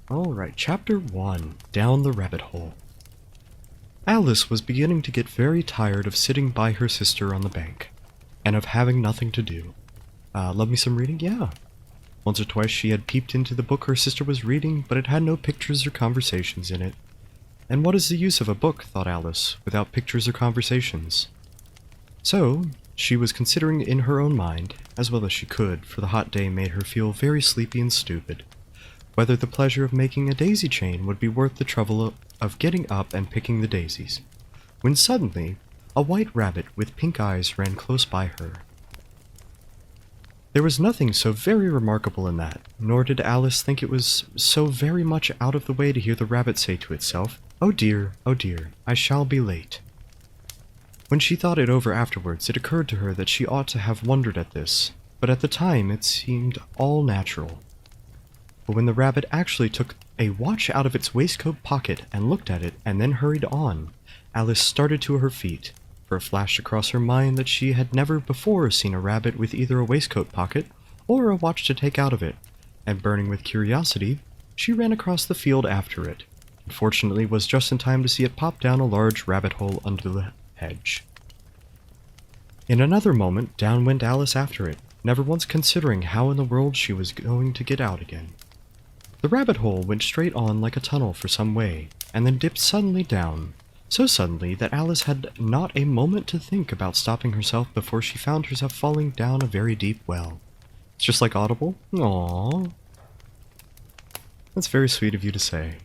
Alright, Chapter 1, Down the Rabbit Hole. Alice was beginning to get very tired of sitting by her sister on the bank, and of having nothing to do. Love me some reading? Yeah. Once or twice she had peeped into the book her sister was reading, but it had no pictures or conversations in it. And what is the use of a book, thought Alice, without pictures or conversations? So, she was considering in her own mind, as well as she could, for the hot day made her feel very sleepy and stupid, whether the pleasure of making a daisy chain would be worth the trouble of getting up and picking the daisies, when suddenly a white rabbit with pink eyes ran close by her. There was nothing so very remarkable in that, nor did Alice think it was so very much out of the way to hear the rabbit say to itself, oh dear, I shall be late." When she thought it over afterwards, it occurred to her that she ought to have wondered at this, but at the time it seemed all natural. But when the rabbit actually took a watch out of its waistcoat pocket and looked at it and then hurried on, Alice started to her feet, for it flashed across her mind that she had never before seen a rabbit with either a waistcoat pocket or a watch to take out of it, and burning with curiosity, she ran across the field after it, and fortunately was just in time to see it pop down a large rabbit hole under the hedge. In another moment, down went Alice after it, never once considering how in the world she was going to get out again. The rabbit hole went straight on like a tunnel for some way, and then dipped suddenly down, so suddenly that Alice had not a moment to think about stopping herself before she found herself falling down a very deep well. It's just like Audible? Aww. That's very sweet of you to say.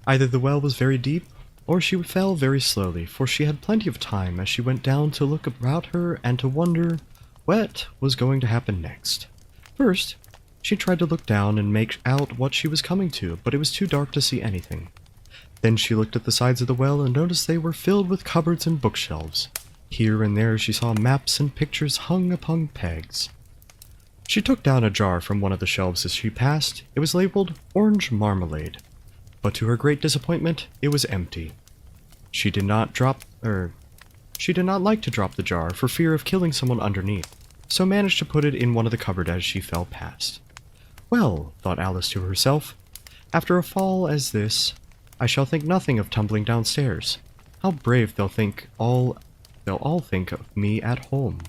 Either the well was very deep, or she fell very slowly, for she had plenty of time as she went down to look about her and to wonder what was going to happen next. First, she tried to look down and make out what she was coming to, but it was too dark to see anything. Then she looked at the sides of the well and noticed they were filled with cupboards and bookshelves. Here and there she saw maps and pictures hung upon pegs. She took down a jar from one of the shelves as she passed. It was labeled Orange Marmalade, but to her great disappointment, it was empty. She did not like to drop the jar for fear of killing someone underneath, so managed to put it in one of the cupboards as she fell past. Well, thought Alice to herself, after a fall as this, I shall think nothing of tumbling downstairs. How brave they'll all think of me at home.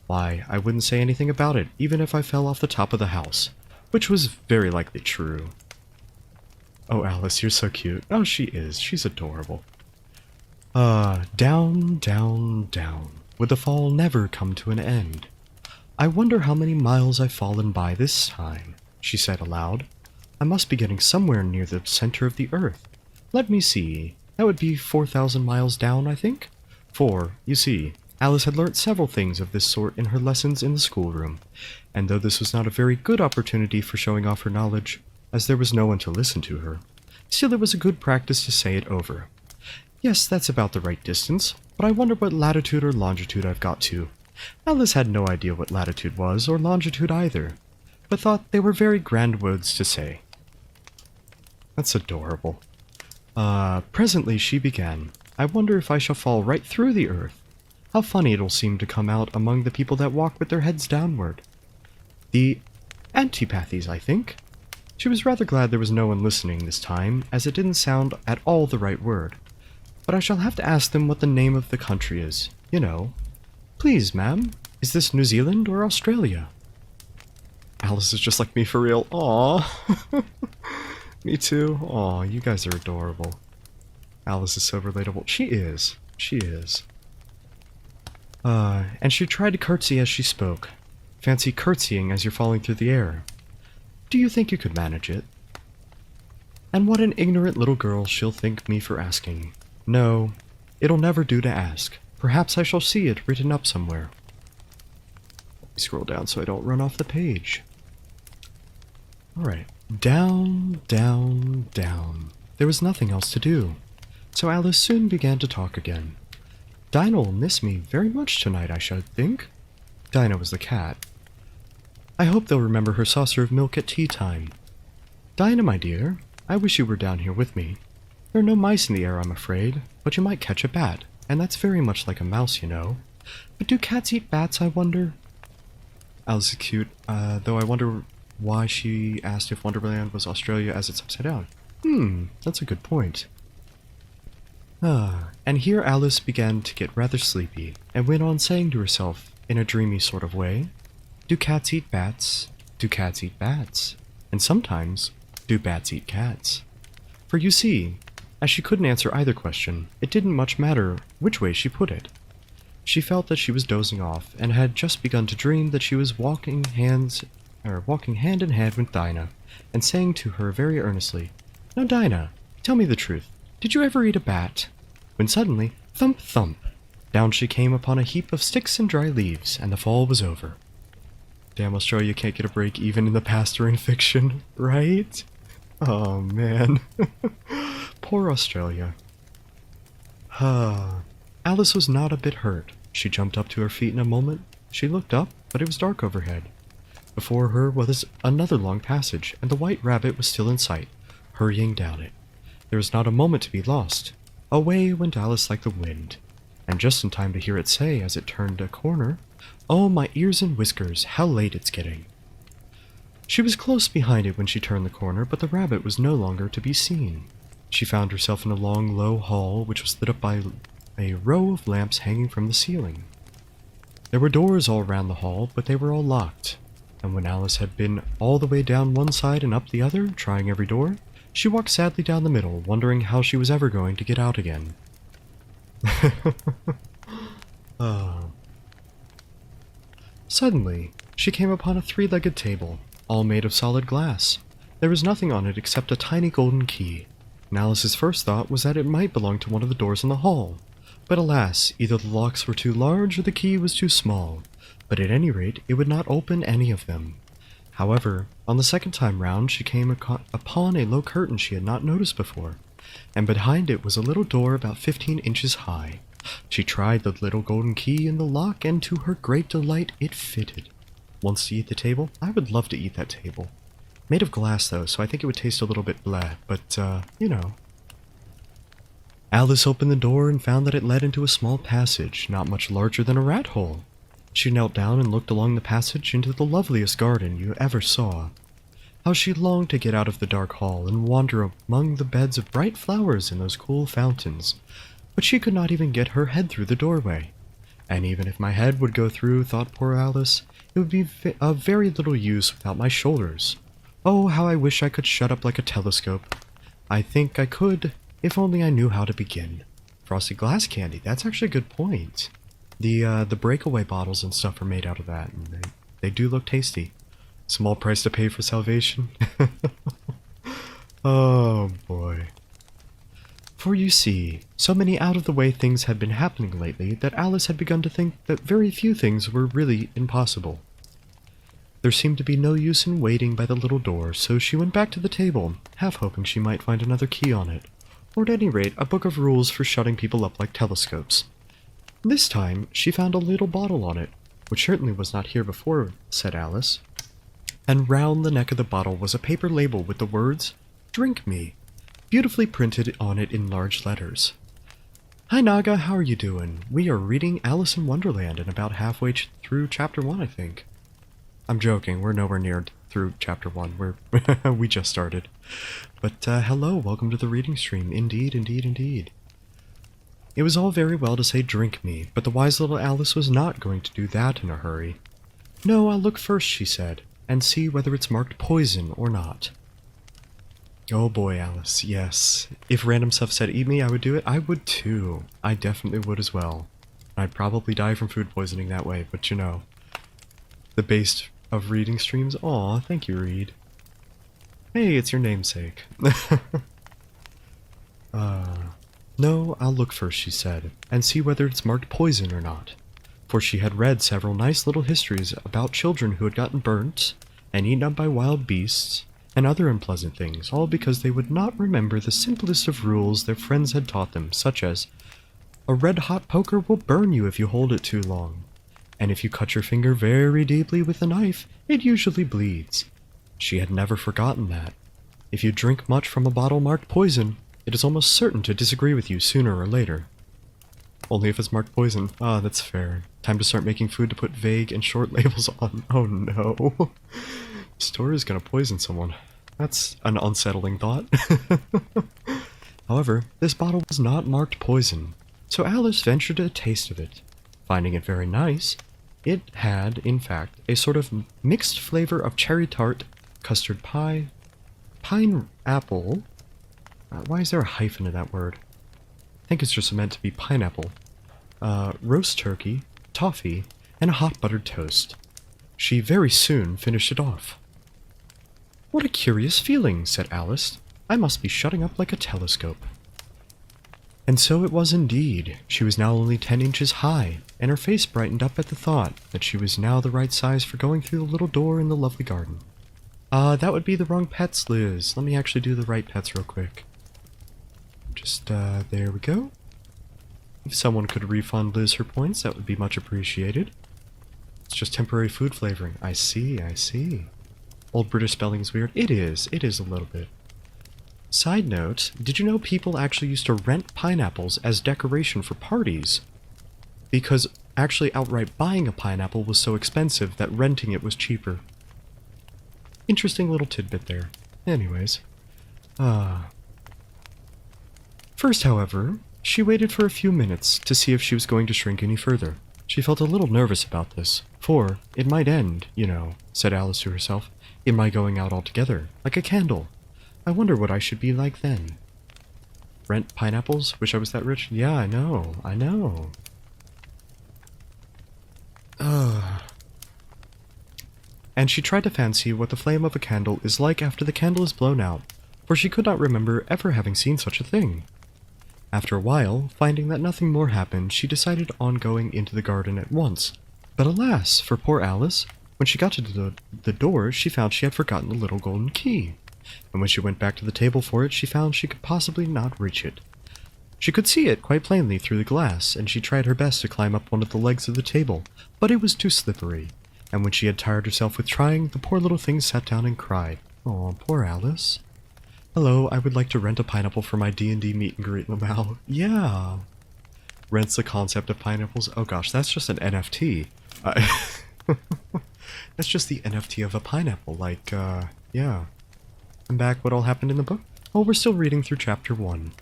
Why, I wouldn't say anything about it, even if I fell off the top of the house, which was very likely true. Oh, Alice, you're so cute. Oh, she is. She's adorable. Down, down, down. Would the fall never come to an end? I wonder how many miles I've fallen by this time, she said aloud. I must be getting somewhere near the center of the earth. Let me see. That would be 4,000 miles down, I think. For, you see, Alice had learnt several things of this sort in her lessons in the schoolroom, and though this was not a very good opportunity for showing off her knowledge, as there was no one to listen to her, still it was a good practice to say it over. Yes, that's about the right distance, but I wonder what latitude or longitude I've got to. Alice had no idea what latitude was, or longitude either, but thought they were very grand words to say. That's adorable. Presently she began, I wonder if I shall fall right through the earth. How funny it'll seem to come out among the people that walk with their heads downward. The antipathies, I think. She was rather glad there was no one listening this time, as it didn't sound at all the right word. But I shall have to ask them what the name of the country is, you know. Please, ma'am, is this New Zealand or Australia? Alice is just like me for real. Aww. Me too. Aw, you guys are adorable. Alice is so relatable. She is. She is. And she tried to curtsy as she spoke. Fancy curtsying as you're falling through the air. Do you think you could manage it? And what an ignorant little girl she'll think me for asking. No, it'll never do to ask. Perhaps I shall see it written up somewhere. Let me scroll down so I don't run off the page. Alright. Down, down, down. There was nothing else to do, so Alice soon began to talk again. Dinah will miss me very much tonight, I should think. Dinah was the cat. I hope they'll remember her saucer of milk at tea time. Dinah, my dear, I wish you were down here with me. There are no mice in the air, I'm afraid, but you might catch a bat, and that's very much like a mouse, you know. But do cats eat bats, I wonder? Alice is cute, though I wonder why she asked if Wonderland was Australia as it's upside down. That's a good point. And here Alice began to get rather sleepy, and went on saying to herself, in a dreamy sort of way, do cats eat bats? Do cats eat bats? And sometimes, do bats eat cats? For you see, as she couldn't answer either question, it didn't much matter which way she put it. She felt that she was dozing off, and had just begun to dream that she was walking hand in hand with Dinah, and saying to her very earnestly, "Now, Dinah, tell me the truth. Did you ever eat a bat?" When suddenly, thump thump, down she came upon a heap of sticks and dry leaves, and the fall was over. Damn, Australia can't get a break even in the past or in fiction, right? Oh, man. Poor Australia. Alice was not a bit hurt. She jumped up to her feet in a moment. She looked up, but it was dark overhead. Before her was another long passage, and the white rabbit was still in sight, hurrying down it. There was not a moment to be lost. Away went Alice like the wind, and just in time to hear it say as it turned a corner, "Oh, my ears and whiskers, how late it's getting." She was close behind it when she turned the corner, but the rabbit was no longer to be seen. She found herself in a long, low hall, which was lit up by a row of lamps hanging from the ceiling. There were doors all round the hall, but they were all locked, and when Alice had been all the way down one side and up the other, trying every door, she walked sadly down the middle, wondering how she was ever going to get out again. Suddenly, she came upon a three-legged table, all made of solid glass. There was nothing on it except a tiny golden key, and Alice's first thought was that it might belong to one of the doors in the hall. But alas, either the locks were too large or the key was too small, but at any rate it would not open any of them. However, on the second time round she came upon a low curtain she had not noticed before, and behind it was a little door about 15 inches high. She tried the little golden key in the lock, and to her great delight it fitted. Wants to eat the table? I would love to eat that table. Made of glass though, so I think it would taste a little bit blah, but, you know. Alice opened the door and found that it led into a small passage, not much larger than a rat hole. She knelt down and looked along the passage into the loveliest garden you ever saw. How she longed to get out of the dark hall and wander among the beds of bright flowers and those cool fountains, but she could not even get her head through the doorway. And even if my head would go through, thought poor Alice, it would be of very little use without my shoulders. Oh, how I wish I could shut up like a telescope. I think I could, if only I knew how to begin. Frosted glass candy, that's actually a good point. The breakaway bottles and stuff are made out of that, and they do look tasty. Small price to pay for salvation. Oh boy. For you see, so many out-of-the-way things had been happening lately that Alice had begun to think that very few things were really impossible. There seemed to be no use in waiting by the little door, so she went back to the table, half hoping she might find another key on it, or at any rate a book of rules for shutting people up like telescopes. This time she found a little bottle on it, which certainly was not here before, said Alice, and round the neck of the bottle was a paper label with the words, "Drink me," beautifully printed on it in large letters. "Hi Naga, how are you doing? We are reading Alice in Wonderland and about halfway through chapter 1, I think." I'm joking, we're nowhere near through chapter 1, we just started. But hello, welcome to the reading stream, indeed, indeed, indeed. It was all very well to say drink me, but the wise little Alice was not going to do that in a hurry. "No, I'll look first," she said, "and see whether it's marked poison or not." Oh boy, Alice, yes. If random stuff said eat me, I would do it. I would too. I definitely would as well. I'd probably die from food poisoning that way, but you know. The base of reading streams? Aw, thank you, Reed. Hey, it's your namesake. No, I'll look first, she said, and see whether it's marked poison or not. For she had read several nice little histories about children who had gotten burnt, and eaten up by wild beasts, and other unpleasant things, all because they would not remember the simplest of rules their friends had taught them, such as, a red-hot poker will burn you if you hold it too long, and if you cut your finger very deeply with a knife, it usually bleeds. She had never forgotten that. If you drink much from a bottle marked poison, it is almost certain to disagree with you sooner or later. Only if it's marked poison. Ah, that's fair. Time to start making food to put vague and short labels on. Oh no. Store is gonna poison someone. That's an unsettling thought. However, this bottle was not marked poison, so Alice ventured a taste of it. Finding it very nice, it had, in fact, a sort of mixed flavor of cherry tart, custard pie, pineapple. Why is there a hyphen in that word? I think it's just meant to be pineapple. Roast turkey, toffee, and a hot buttered toast. She very soon finished it off. "What a curious feeling," said Alice. "I must be shutting up like a telescope." And so it was indeed. She was now only 10 inches high, and her face brightened up at the thought that she was now the right size for going through the little door in the lovely garden. That would be the wrong pets, Liz. Let me actually do the right pets real quick. Just, there we go. If someone could refund Liz her points, that would be much appreciated. It's just temporary food flavoring. I see, I see. Old British spelling is weird. It is a little bit. Side note, did you know people actually used to rent pineapples as decoration for parties? Because actually outright buying a pineapple was so expensive that renting it was cheaper. Interesting little tidbit there. Anyways. First, however, she waited for a few minutes to see if she was going to shrink any further. She felt a little nervous about this, for it might end, you know, said Alice to herself, in my going out altogether, like a candle. I wonder what I should be like then. Rent pineapples? Wish I was that rich? Yeah, I know. And she tried to fancy what the flame of a candle is like after the candle is blown out, for she could not remember ever having seen such a thing. After a while, finding that nothing more happened, she decided on going into the garden at once. But alas, for poor Alice, when she got to the door, she found she had forgotten the little golden key. And when she went back to the table for it, she found she could possibly not reach it. She could see it quite plainly through the glass, and she tried her best to climb up one of the legs of the table, but it was too slippery. And when she had tired herself with trying, the poor little thing sat down and cried. "Aw, poor Alice. Hello, I would like to rent a pineapple for my D&D meet and greet, Lamau." Yeah. Rents the concept of pineapples. Oh gosh, that's just an NFT. That's just the NFT of a pineapple, like, yeah. And back what all happened in the book? Oh, we're still reading through chapter 1.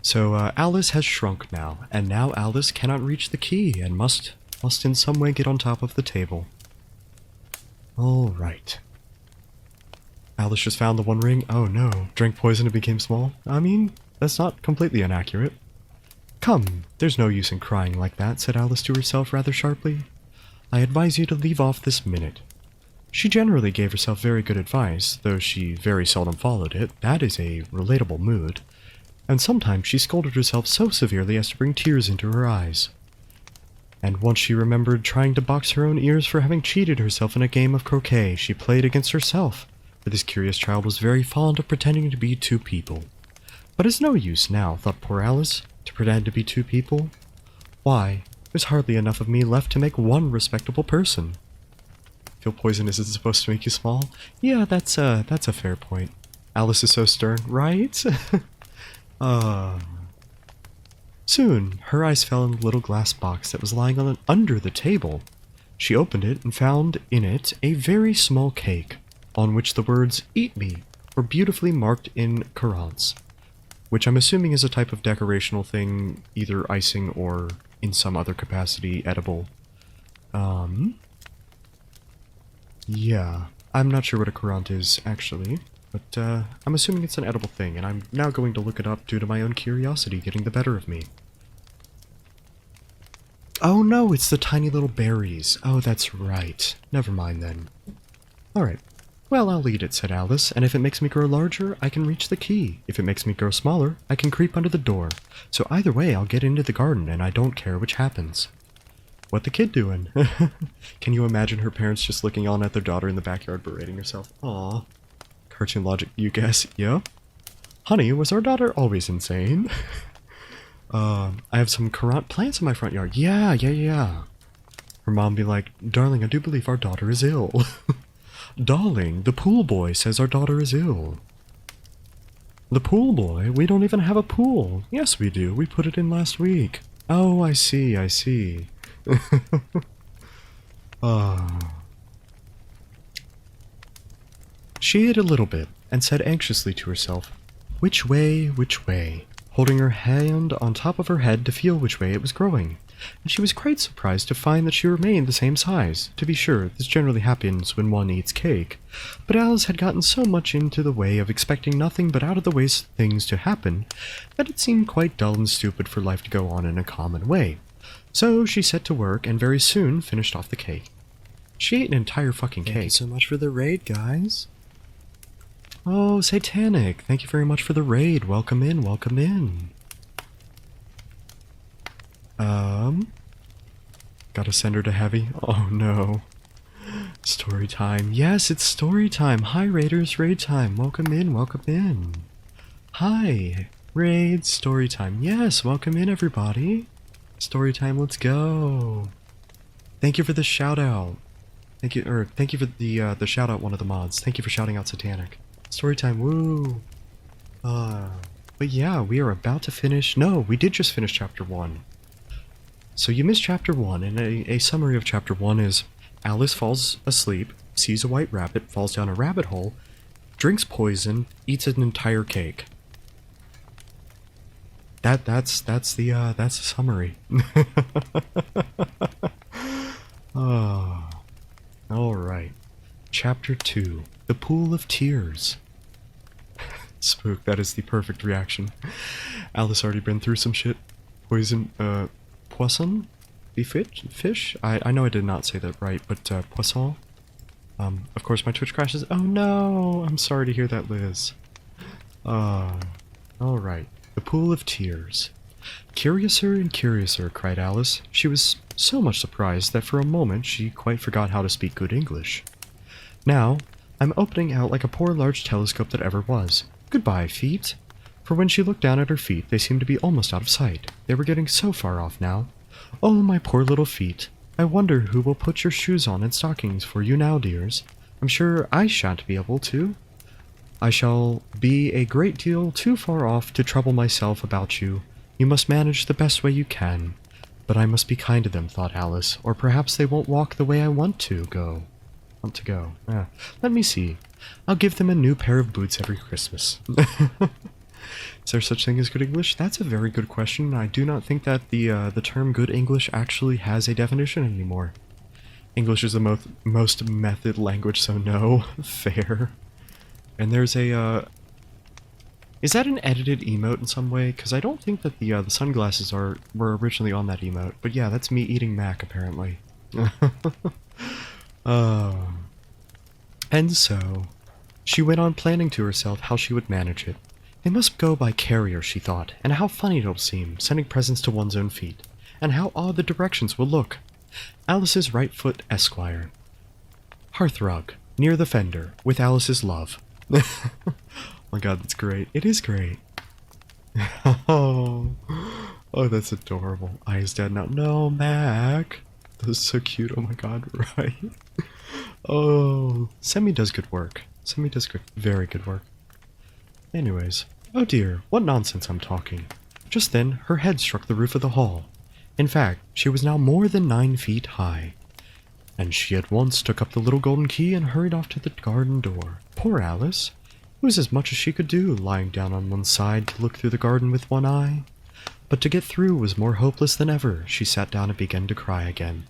So, Alice has shrunk now, and now Alice cannot reach the key, and must in some way get on top of the table. Alright. Alice just found the one ring. Oh no, drank poison and became small? I mean, that's not completely inaccurate. "Come, there's no use in crying like that," said Alice to herself rather sharply. "I advise you to leave off this minute." She generally gave herself very good advice, though she very seldom followed it. That is a relatable mood. And sometimes she scolded herself so severely as to bring tears into her eyes. And once she remembered trying to box her own ears for having cheated herself in a game of croquet she played against herself, for this curious child was very fond of pretending to be two people. But it's no use now, thought poor Alice, to pretend to be two people. Why, there's hardly enough of me left to make one respectable person. Feel poison isn't supposed to make you small? Yeah, that's a fair point. Alice is so stern, right? Soon, her eyes fell on the little glass box that was lying under the table. She opened it and found in it a very small cake, on which the words "Eat me" were beautifully marked in currants, which I'm assuming is a type of decorational thing, either icing or, in some other capacity, edible. Yeah, I'm not sure what a currant is, actually, but I'm assuming it's an edible thing, and I'm now going to look it up due to my own curiosity getting the better of me. Oh no, it's the tiny little berries. Oh, that's right. Never mind then. Alright. Well, I'll eat it, said Alice, and if it makes me grow larger, I can reach the key. If it makes me grow smaller, I can creep under the door. So either way, I'll get into the garden, and I don't care which happens. What the kid doing? Can you imagine her parents just looking on at their daughter in the backyard berating herself? Aww. Cartoon logic, you guess? Yep. Honey, was our daughter always insane? I have some currant plants in my front yard. Yeah. Her mom be like, darling, I do believe our daughter is ill. Darling, the pool boy says our daughter is ill. The pool boy? We don't even have a pool. Yes, we do. We put it in last week. Oh, I see. She ate a little bit, and said anxiously to herself, "Which way, which way?" holding her hand on top of her head to feel which way it was growing, and she was quite surprised to find that she remained the same size. To be sure, this generally happens when one eats cake, but Alice had gotten so much into the way of expecting nothing but out-of-the-way things to happen that it seemed quite dull and stupid for life to go on in a common way. So she set to work and very soon finished off the cake. She ate an entire fucking cake. Thank you so much for the raid, guys. Oh, Satanic, thank you very much for the raid. Welcome in, welcome in. Gotta send her to heavy. Oh no. Story time. Yes, it's story time. Hi, Raiders, raid time. Welcome in, welcome in. Hi, raid, story time. Yes, welcome in, everybody. Story time, let's go. Thank you for the shout out. Thank you for the shout out, one of the mods. Thank you for shouting out Satanic. Storytime, woo! But yeah, we are about to finish. No, we did just finish chapter 1. So you missed chapter 1, and a summary of chapter 1 is Alice falls asleep, sees a white rabbit, falls down a rabbit hole, drinks poison, eats an entire cake. That's the summary. Oh, all right. Chapter 2. The Pool of Tears. Spook, that is the perfect reaction. Alice already been through some shit. Poison, poisson? Fish? I know I did not say that right, but, poisson? Of course my Twitch crashes. Oh no! I'm sorry to hear that, Liz. Alright. The Pool of Tears. Curiouser and curiouser, cried Alice. She was so much surprised that for a moment she quite forgot how to speak good English. Now, I'm opening out like a poor large telescope that ever was. Goodbye, feet. For when she looked down at her feet, they seemed to be almost out of sight. They were getting so far off now. Oh, my poor little feet. I wonder who will put your shoes on and stockings for you now, dears. I'm sure I shan't be able to. I shall be a great deal too far off to trouble myself about you. You must manage the best way you can. But I must be kind to them, thought Alice, or perhaps they won't walk the way I want to go. Let me see. I'll give them a new pair of boots every Christmas. Is there such thing as good English? That's a very good question. I do not think that the term good English actually has a definition anymore. English is the most method language, so no. Fair. And there's a, is that an edited emote in some way? Because I don't think that the sunglasses were originally on that emote. But yeah, that's me eating mac, apparently. And so, she went on planning to herself how she would manage it. They must go by carrier, she thought, and how funny it'll seem, sending presents to one's own feet, and how odd the directions will look. Alice's right foot, Esquire. Hearthrug, near the fender, with Alice's love. Oh my god, that's great. It is great. Oh, that's adorable. Eyes dead now. No, Mac. That's so cute. Oh my god, right? Oh, Semi does good work. Semi does very good work. Anyways, oh dear, what nonsense I'm talking. Just then, her head struck the roof of the hall. In fact, she was now more than 9 feet high. And she at once took up the little golden key and hurried off to the garden door. Poor Alice! It was as much as she could do, lying down on one side to look through the garden with one eye. But to get through was more hopeless than ever. She sat down and began to cry again.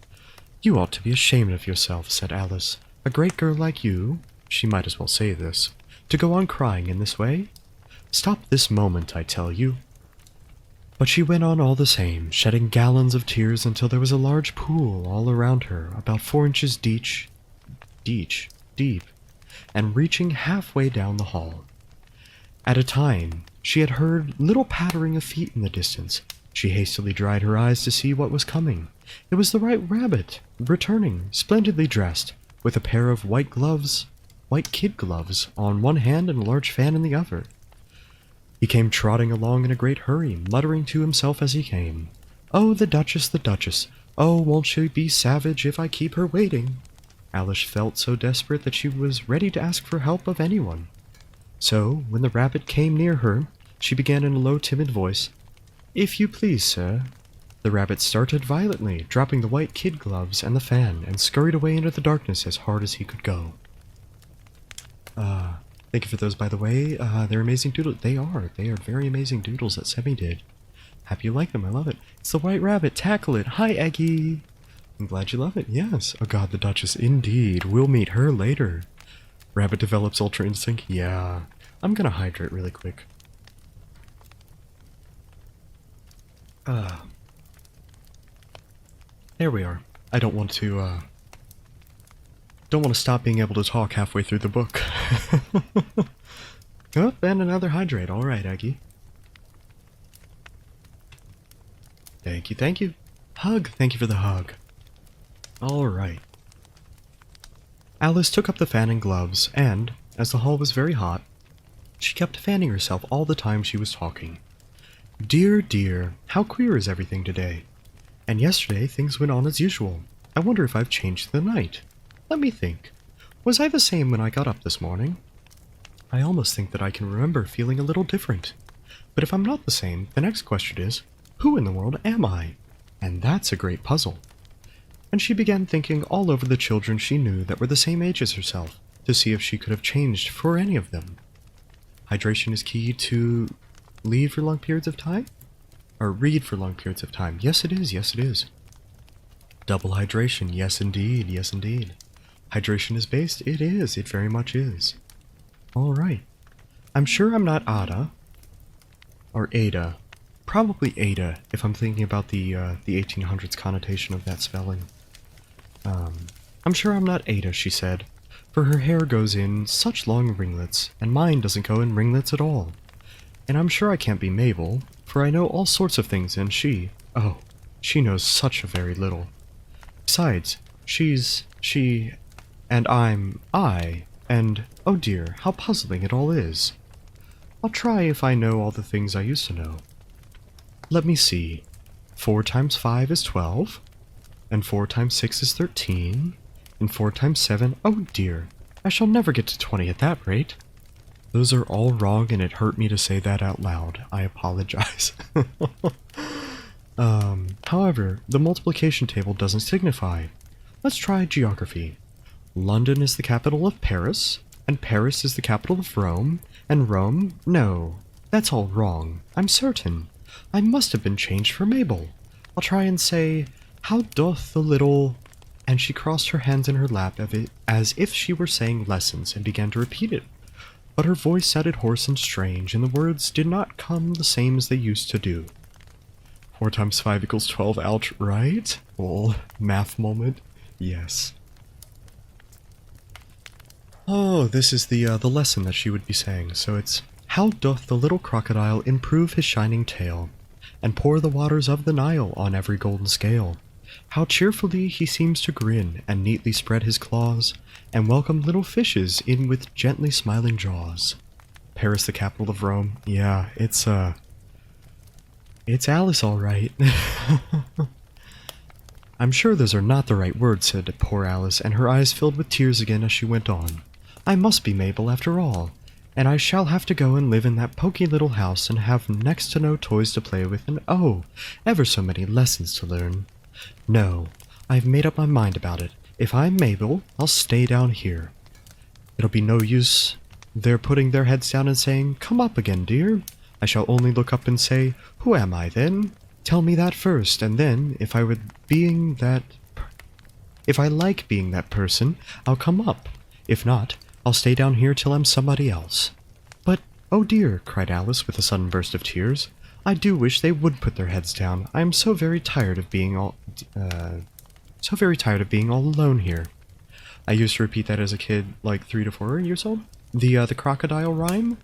You ought to be ashamed of yourself, said Alice. A great girl like you, she might as well say this, to go on crying in this way? Stop this moment, I tell you. But she went on all the same, shedding gallons of tears until there was a large pool all around her, about 4 inches deep, and reaching halfway down the hall. At a time, she had heard little pattering of feet in the distance. She hastily dried her eyes to see what was coming. It was the White Rabbit, returning, splendidly dressed, with a pair of white kid gloves, on one hand and a large fan in the other. He came trotting along in a great hurry, muttering to himself as he came. Oh, the Duchess, the Duchess! Oh, won't she be savage if I keep her waiting? Alice felt so desperate that she was ready to ask for help of anyone. So, when the rabbit came near her, she began in a low, timid voice, If you please, sir. The rabbit started violently, dropping the white kid gloves and the fan, and scurried away into the darkness as hard as he could go. Thank you for those, by the way. They're amazing doodles. They are. They are very amazing doodles that Semi did. Happy you like them. I love it. It's the White Rabbit. Tackle it. Hi, Eggy. I'm glad you love it. Yes. Oh god, the Duchess. Indeed. We'll meet her later. Rabbit develops Ultra Instinct. Yeah. I'm gonna hydrate really quick. There we are. I don't want to stop being able to talk halfway through the book. Oh, and another hydrate. Alright, Aggie. Thank you, thank you. Hug. Thank you for the hug. Alright. Alice took up the fan and gloves, and, as the hall was very hot, she kept fanning herself all the time she was talking. Dear, dear, how queer is everything today? And yesterday things went on as usual. I wonder if I've changed the night. Let me think. Was I the same when I got up this morning? I almost think that I can remember feeling a little different. But if I'm not the same, the next question is, who in the world am I? And that's a great puzzle. And she began thinking all over the children she knew that were the same age as herself, to see if she could have changed for any of them. Hydration is key to leave for long periods of time? Or read for long periods of time. Yes, it is. Yes, it is. Double hydration. Yes, indeed. Yes, indeed. Hydration is based. It is. It very much is. Alright. I'm sure I'm not Ada. Or Ada. Probably Ada, if I'm thinking about the 1800s connotation of that spelling. I'm sure I'm not Ada, she said, for her hair goes in such long ringlets, and mine doesn't go in ringlets at all. And I'm sure I can't be Mabel, for I know all sorts of things, and she knows such a very little. Besides, she, and I'm I, and oh dear, how puzzling it all is. I'll try if I know all the things I used to know. Let me see. 4 times 5 is 12, and 4 times 6 is 13, and 4 times 7, oh dear, I shall never get to 20 at that rate. Those are all wrong, and it hurt me to say that out loud. I apologize. However, the multiplication table doesn't signify. Let's try geography. London is the capital of Paris, and Paris is the capital of Rome, and Rome, no, that's all wrong, I'm certain. I must have been changed for Mabel. I'll try and say, how doth the little... And she crossed her hands in her lap as if she were saying lessons and began to repeat it. But her voice sounded hoarse and strange, and the words did not come the same as they used to do. 4 times 5 equals 12, ouch, right? Well, math moment. Yes. Oh, this is the lesson that she would be saying, so it's... How doth the little crocodile improve his shining tail, and pour the waters of the Nile on every golden scale? How cheerfully he seems to grin, and neatly spread his claws, and welcome little fishes in with gently smiling jaws. Paris, the capital of Rome. Yeah, it's Alice, all right. I'm sure those are not the right words, said poor Alice, and her eyes filled with tears again as she went on. I must be Mabel after all. And I shall have to go and live in that poky little house and have next to no toys to play with and oh, ever so many lessons to learn. No, I've made up my mind about it. If I'm Mabel, I'll stay down here. It'll be no use their putting their heads down and saying, come up again, dear. I shall only look up and say, who am I then? Tell me that first, and then, if I like being that person, I'll come up. If not, I'll stay down here till I'm somebody else. But, oh dear, cried Alice with a sudden burst of tears, I do wish they would put their heads down. I am so very tired of being all alone here. I used to repeat that as a kid, like 3 to 4 years old. The crocodile rhyme?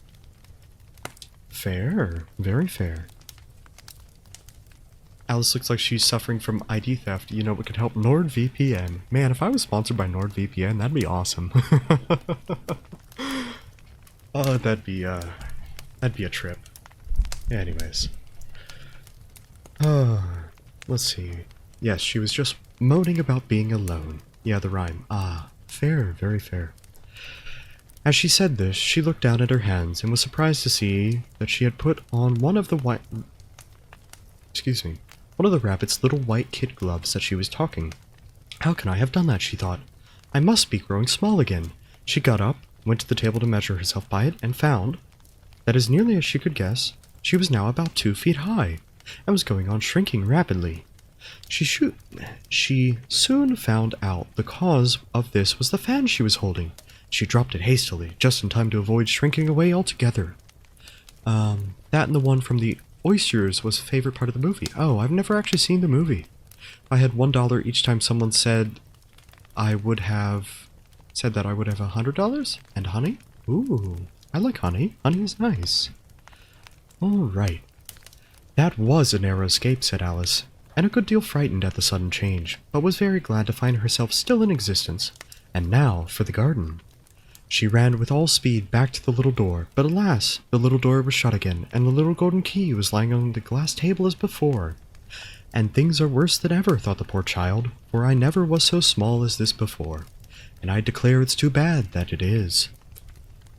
Fair. Very fair. Alice looks like she's suffering from ID theft. You know what could help? NordVPN. Man, if I was sponsored by NordVPN, that'd be awesome. Oh, that'd be a trip. Anyways. Let's see. Yes, she was just moaning about being alone. Yeah, the rhyme. Ah, fair, very fair. As she said this, she looked down at her hands and was surprised to see that she had put on one of the rabbit's little white kid gloves that she was talking. How can I have done that, she thought. I must be growing small again. She got up, went to the table to measure herself by it, and found that as nearly as she could guess, she was now about 2 feet high, and was going on shrinking rapidly. She soon found out the cause of this was the fan she was holding. She dropped it hastily, just in time to avoid shrinking away altogether. That and the one from the oysters was a favorite part of the movie. Oh, I've never actually seen the movie. I had $1 each time someone said I would have $100 and honey. Ooh, I like honey. Honey is nice. All right. That was a narrow escape, said Alice, and a good deal frightened at the sudden change, but was very glad to find herself still in existence. And now for the garden. She ran with all speed back to the little door, but alas, the little door was shut again, and the little golden key was lying on the glass table as before. And things are worse than ever, thought the poor child, for I never was so small as this before, and I declare it's too bad that it is.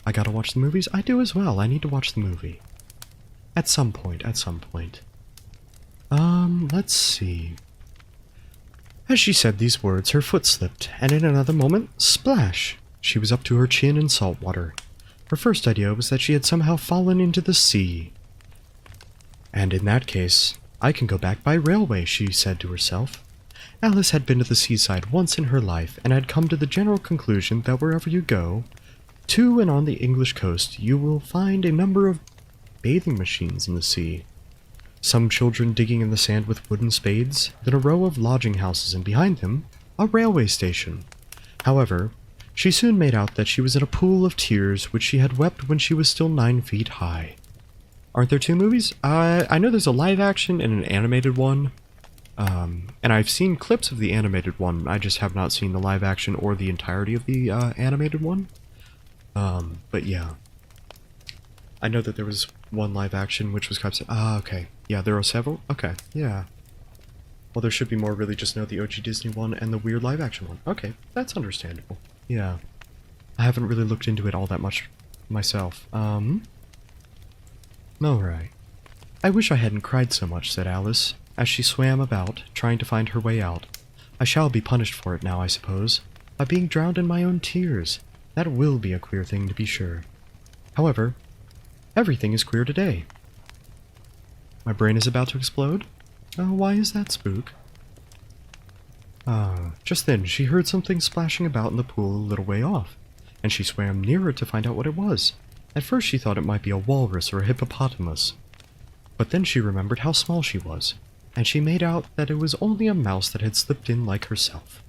I gotta watch the movies? I do as well. I need to watch the movie. At some point. Let's see. As she said these words, her foot slipped, and in another moment, splash! She was up to her chin in salt water. Her first idea was that she had somehow fallen into the sea. And in that case, I can go back by railway, she said to herself. Alice had been to the seaside once in her life, and had come to the general conclusion that wherever you go, to and on the English coast, you will find a number of bathing machines in the sea. Some children digging in the sand with wooden spades, then a row of lodging houses, and behind them, a railway station. However, she soon made out that she was in a pool of tears which she had wept when she was still 9 feet high. Aren't there 2 movies? I know there's a live action and an animated one. And I've seen clips of the animated one. I just have not seen the live action or the entirety of the animated one. But yeah. I know that there was one live action which was kind of... okay. Yeah, there are several? Okay, yeah. Well, there should be more. Really just know the OG Disney one and the weird live action one. Okay, that's understandable. Yeah. I haven't really looked into it all that much myself. Alright. I wish I hadn't cried so much, said Alice, as she swam about, trying to find her way out. I shall be punished for it now, I suppose, by being drowned in my own tears. That will be a queer thing, to be sure. However, everything is queer today. My brain is about to explode? Oh, why is that, Spook? Just then she heard something splashing about in the pool a little way off, and she swam nearer to find out what it was. At first she thought it might be a walrus or a hippopotamus, but then she remembered how small she was, and she made out that it was only a mouse that had slipped in like herself.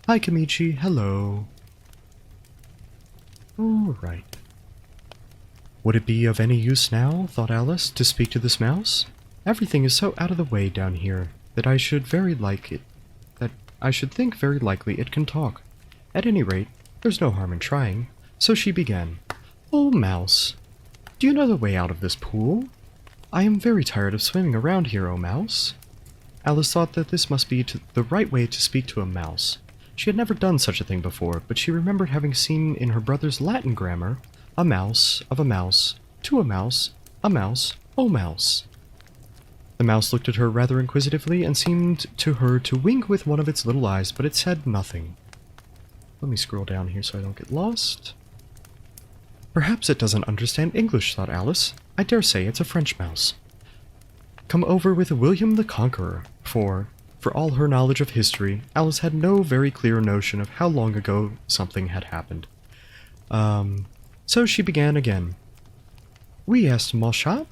Hi, Kamichi, hello. Alright. Would it be of any use now, thought Alice, to speak to this mouse? Everything is so out of the way down here that I should think very likely it can talk. At any rate, there's no harm in trying. So she began. Oh, mouse, do you know the way out of this pool? I am very tired of swimming around here, oh mouse. Alice thought that this must be the right way to speak to a mouse. She had never done such a thing before, but she remembered having seen in her brother's Latin grammar, a mouse, of a mouse, to a mouse, oh mouse. The mouse looked at her rather inquisitively and seemed to her to wink with one of its little eyes, but it said nothing. Let me scroll down here so I don't get lost. Perhaps it doesn't understand English, thought Alice. I dare say it's a French mouse. Come over with William the Conqueror, for all her knowledge of history, Alice had no very clear notion of how long ago something had happened. So she began again. Oui, est mon chat?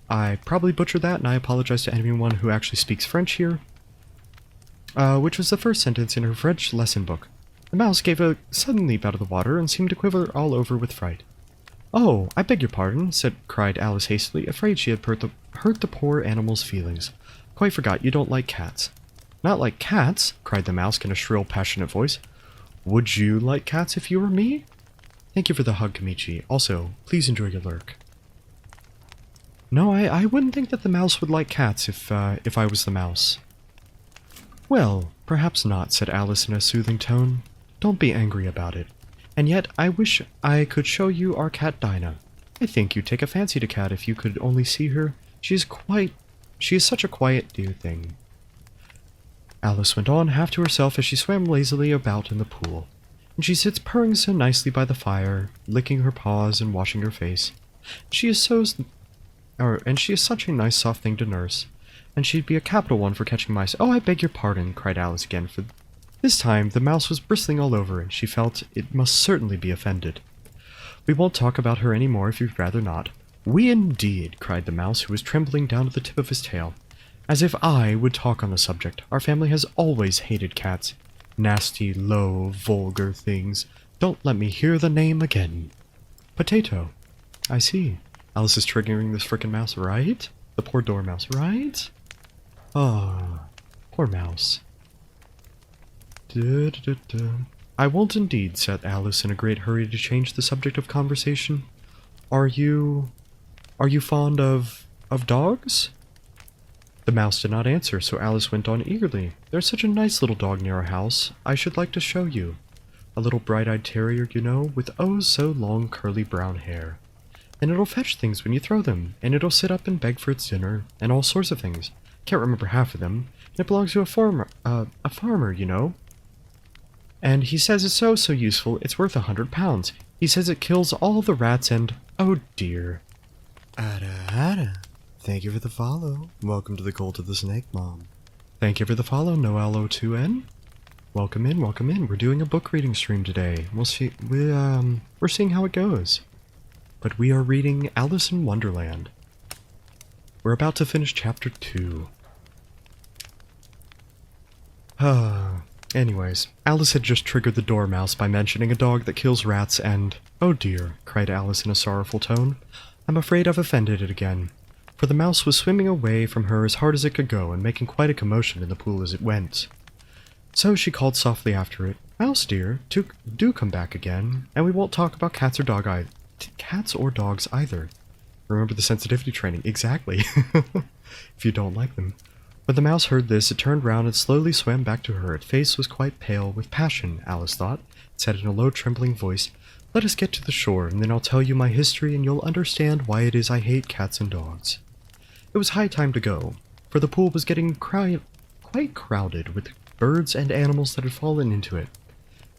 I probably butchered that, and I apologize to anyone who actually speaks French here. Which was the first sentence in her French lesson book. The mouse gave a sudden leap out of the water and seemed to quiver all over with fright. Oh, I beg your pardon, cried Alice hastily, afraid she had hurt the poor animal's feelings. Quite forgot you don't like cats. Not like cats, cried the mouse in a shrill, passionate voice. Would you like cats if you were me? Thank you for the hug, Kamichi. Also, please enjoy your lurk. No, I wouldn't think that the mouse would like cats if I was the mouse. Well, perhaps not, said Alice in a soothing tone. Don't be angry about it. And yet, I wish I could show you our cat Dinah. I think you'd take a fancy to Cat if you could only see her. She is such a quiet, dear thing. Alice went on, half to herself, as she swam lazily about in the pool. and she sits purring so nicely by the fire, licking her paws and washing her face. She is and she is such a nice soft thing to nurse, and she'd be a capital one for catching mice. Oh, I beg your pardon, cried Alice again, for this time the mouse was bristling all over, and she felt it must certainly be offended. We won't talk about her any more if you'd rather not. We indeed, cried the mouse, who was trembling down to the tip of his tail. As if I would talk on the subject. Our family has always hated cats. Nasty, low, vulgar things. Don't let me hear the name again. Potato. I see. Alice is triggering this frickin' mouse, right? The poor dormouse, right? Ah, poor mouse. I won't indeed, said Alice in a great hurry to change the subject of conversation. Are you fond of dogs? The mouse did not answer, so Alice went on eagerly. There's such a nice little dog near our house. I should like to show you. A little bright-eyed terrier, you know, with oh so long curly brown hair. And it'll fetch things when you throw them, and it'll sit up and beg for its dinner, and all sorts of things. Can't remember half of them. It belongs to a farmer, you know. And he says it's so useful, it's worth £100. He says it kills all the rats and... oh dear. Ada. Thank you for the follow. Welcome to the Cult of the Snake Mom. Thank you for the follow, Noel02N. Welcome in. We're doing a book reading stream today. We're seeing how it goes. But we are reading Alice in Wonderland. We're about to finish chapter 2. Anyways, Alice had just triggered the dormouse by mentioning a dog that kills rats and... oh dear, cried Alice in a sorrowful tone. I'm afraid I've offended it again. For the mouse was swimming away from her as hard as it could go and making quite a commotion in the pool as it went. So she called softly after it, Mouse dear, do come back again, and we won't talk about cats or dogs either. Remember the sensitivity training, exactly, if you don't like them. When the mouse heard this, it turned round and slowly swam back to her. Its face was quite pale with passion, Alice thought. It said in a low, trembling voice, Let us get to the shore, and then I'll tell you my history, and you'll understand why it is I hate cats and dogs. It was high time to go, for the pool was getting quite crowded with birds and animals that had fallen into it.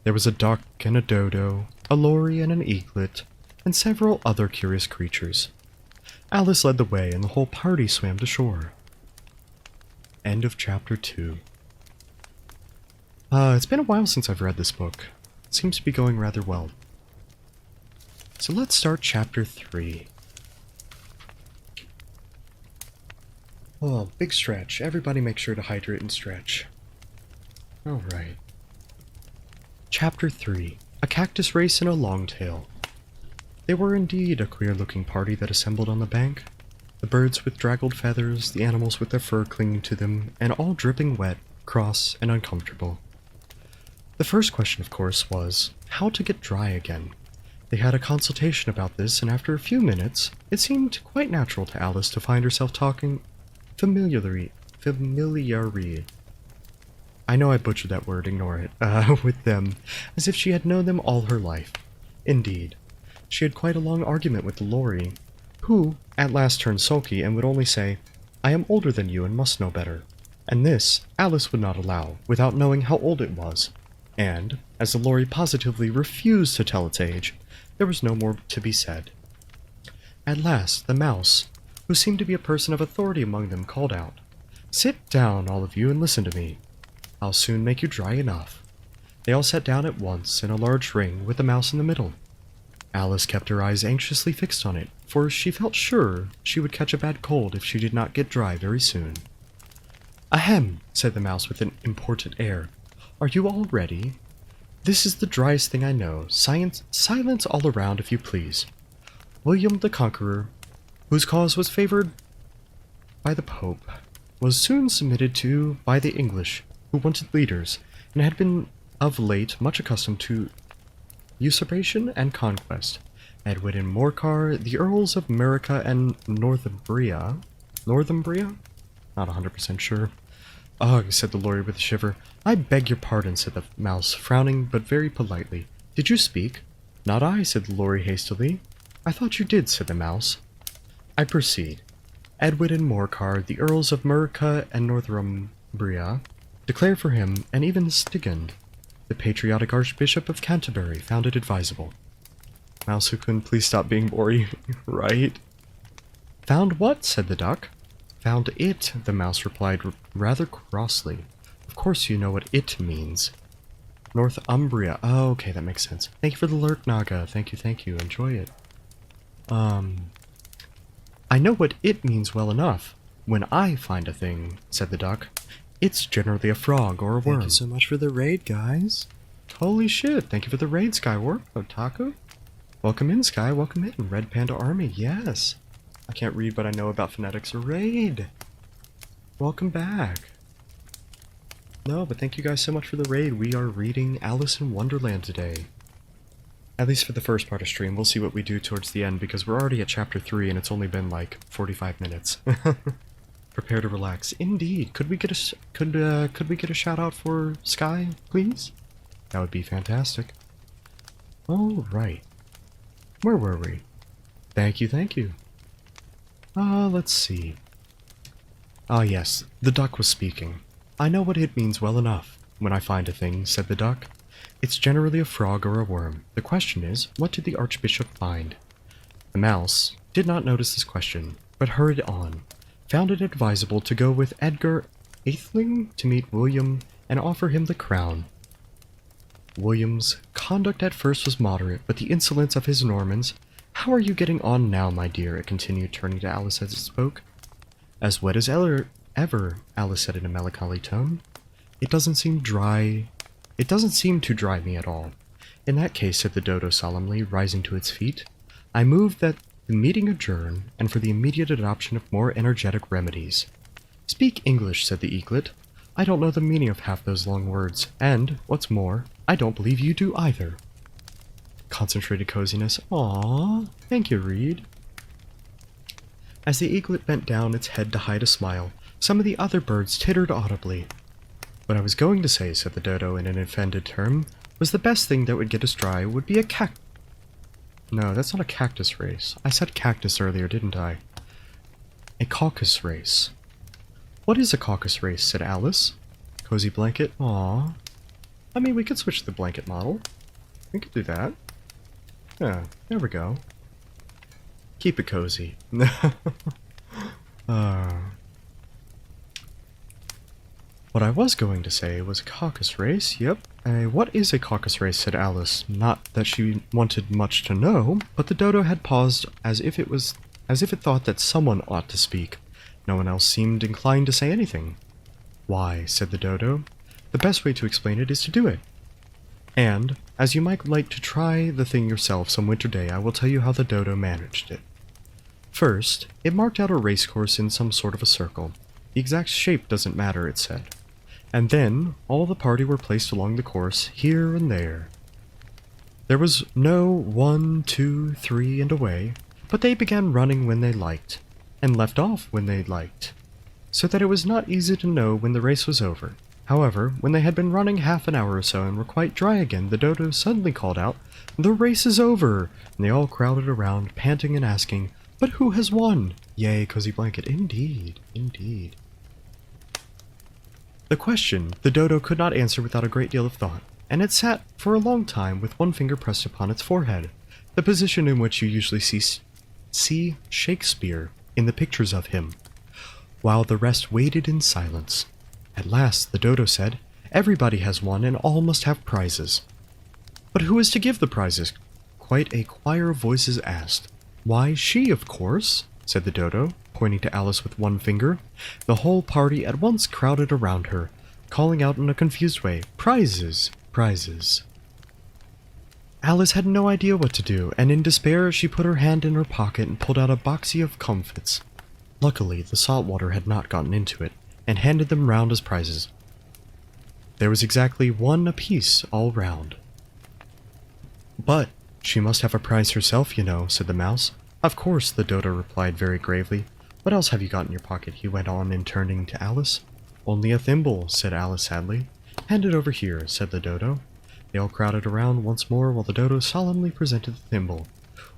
There was a duck and a dodo, a lory and an eaglet, and several other curious creatures. Alice led the way, and the whole party swam to shore. End of chapter 2. It's been a while since I've read this book. It seems to be going rather well. So let's start chapter 3. Oh, big stretch. Everybody make sure to hydrate and stretch. Alright. Chapter 3. A cactus race and a longtail. They were indeed a queer-looking party that assembled on the bank. The birds with draggled feathers, the animals with their fur clinging to them, and all dripping wet, cross, and uncomfortable. The first question, of course, was how to get dry again. They had a consultation about this, and after a few minutes, it seemed quite natural to Alice to find herself talking familiarly. I know I butchered that word, ignore it, with them, as if she had known them all her life. Indeed, she had quite a long argument with the lory, who at last turned sulky and would only say, I am older than you and must know better. And this Alice would not allow, without knowing how old it was. And, as the lory positively refused to tell its age, there was no more to be said. At last, the mouse, who seemed to be a person of authority among them, called out, Sit down, all of you, and listen to me. I'll soon make you dry enough. They all sat down at once in a large ring with the mouse in the middle. Alice kept her eyes anxiously fixed on it, for she felt sure she would catch a bad cold if she did not get dry very soon. Ahem, said the mouse with an important air. Are you all ready? This is the driest thing I know. Silence all around, if you please. William the Conqueror, whose cause was favored by the Pope, was soon submitted to by the English, who wanted leaders, and had been of late much accustomed to usurpation and conquest. Edwin and Morcar, the Earls of America and Northumbria? Not 100% sure. Ugh, said the lawyer with a shiver. I beg your pardon, said the mouse, frowning but very politely. Did you speak? Not I, said the lawyer hastily. I thought you did, said the mouse. I proceed. Edwin and Morcar, the Earls of America and Northumbria, declare for him, and even Stigand, The patriotic Archbishop of Canterbury found it advisable. Mousehukun, please stop being boring, right? Found what? Said the duck. Found it, the mouse replied rather crossly. Of course you know what it means. Northumbria. Oh, okay, that makes sense. Thank you for the lurk, Naga. Thank you. Enjoy it. I know what it means well enough. When I find a thing, said the duck, it's generally a frog or a worm. Thank you so much for the raid, guys. Holy shit, thank you for the raid, Skywarp. Otaku? Welcome in, Sky, welcome in. Red Panda Army, yes. I can't read, but I know about phonetics. Raid! Welcome back. No, but thank you guys so much for the raid. We are reading Alice in Wonderland today. At least for the first part of stream. We'll see what we do towards the end, because we're already at chapter 3 and it's only been like 45 minutes. Prepare to relax. Indeed. Could we get a shout out for Sky, please? That would be fantastic. All right. Where were we? Thank you. Let's see. Ah, yes. The duck was speaking. I know what it means well enough. When I find a thing, said the duck. It's generally a frog or a worm. The question is, what did the Archbishop find? The mouse did not notice this question, but hurried on. Found it advisable to go with Edgar Atheling to meet William and offer him the crown. William's conduct at first was moderate, but the insolence of his Normans— How are you getting on now, my dear? It continued, turning to Alice as it spoke. As wet as ever, Alice said in a melancholy tone. It doesn't seem to dry me at all. In that case, said the dodo solemnly, rising to its feet, I move that the meeting adjourn, and for the immediate adoption of more energetic remedies. Speak English, said the eaglet. I don't know the meaning of half those long words, and, what's more, I don't believe you do either. Concentrated coziness. Aww. Thank you, Reed. As the eaglet bent down its head to hide a smile, some of the other birds tittered audibly. What I was going to say, said the dodo in an offended term, was the best thing that would get us dry would be a No, that's not a cactus race. I said cactus earlier, didn't I? A caucus race. What is a caucus race? Said Alice. Cozy blanket. Aww. I mean, we could switch the blanket model. We could do that. Yeah, there we go. Keep it cozy. What I was going to say was a caucus race. Yep. What is a caucus race? Said Alice. Not that she wanted much to know, but the dodo had paused as if it thought that someone ought to speak. No one else seemed inclined to say anything. Why, said the dodo, the best way to explain it is to do it. And, as you might like to try the thing yourself some winter day, I will tell you how the dodo managed it. First, it marked out a racecourse in some sort of a circle. The exact shape doesn't matter, it said. And then, all the party were placed along the course, here and there. There was no 1, 2, 3, and away, but they began running when they liked, and left off when they liked, so that it was not easy to know when the race was over. However, when they had been running half an hour or so and were quite dry again, the dodo suddenly called out, "The race is over!" And they all crowded around, panting and asking, "But who has won?" Yay, cozy blanket. Indeed, indeed. The question the dodo could not answer without a great deal of thought, and it sat for a long time with one finger pressed upon its forehead, the position in which you usually see Shakespeare in the pictures of him, while the rest waited in silence. At last, the dodo said, "Everybody has won, and all must have prizes." "But who is to give the prizes?" Quite a choir of voices asked. "Why, she, of course," said the dodo, pointing to Alice with one finger. The whole party at once crowded around her, calling out in a confused way, "Prizes! Prizes!" Alice had no idea what to do, and in despair she put her hand in her pocket and pulled out a boxie of comfits. Luckily, the salt water had not gotten into it, and handed them round as prizes. There was exactly one apiece all round. "But she must have a prize herself, you know," said the mouse. "Of course," the dodo replied very gravely. "What else have you got in your pocket?" he went on in turning to Alice. "Only a thimble," said Alice sadly. "Hand it over here," said the dodo. They all crowded around once more while the dodo solemnly presented the thimble.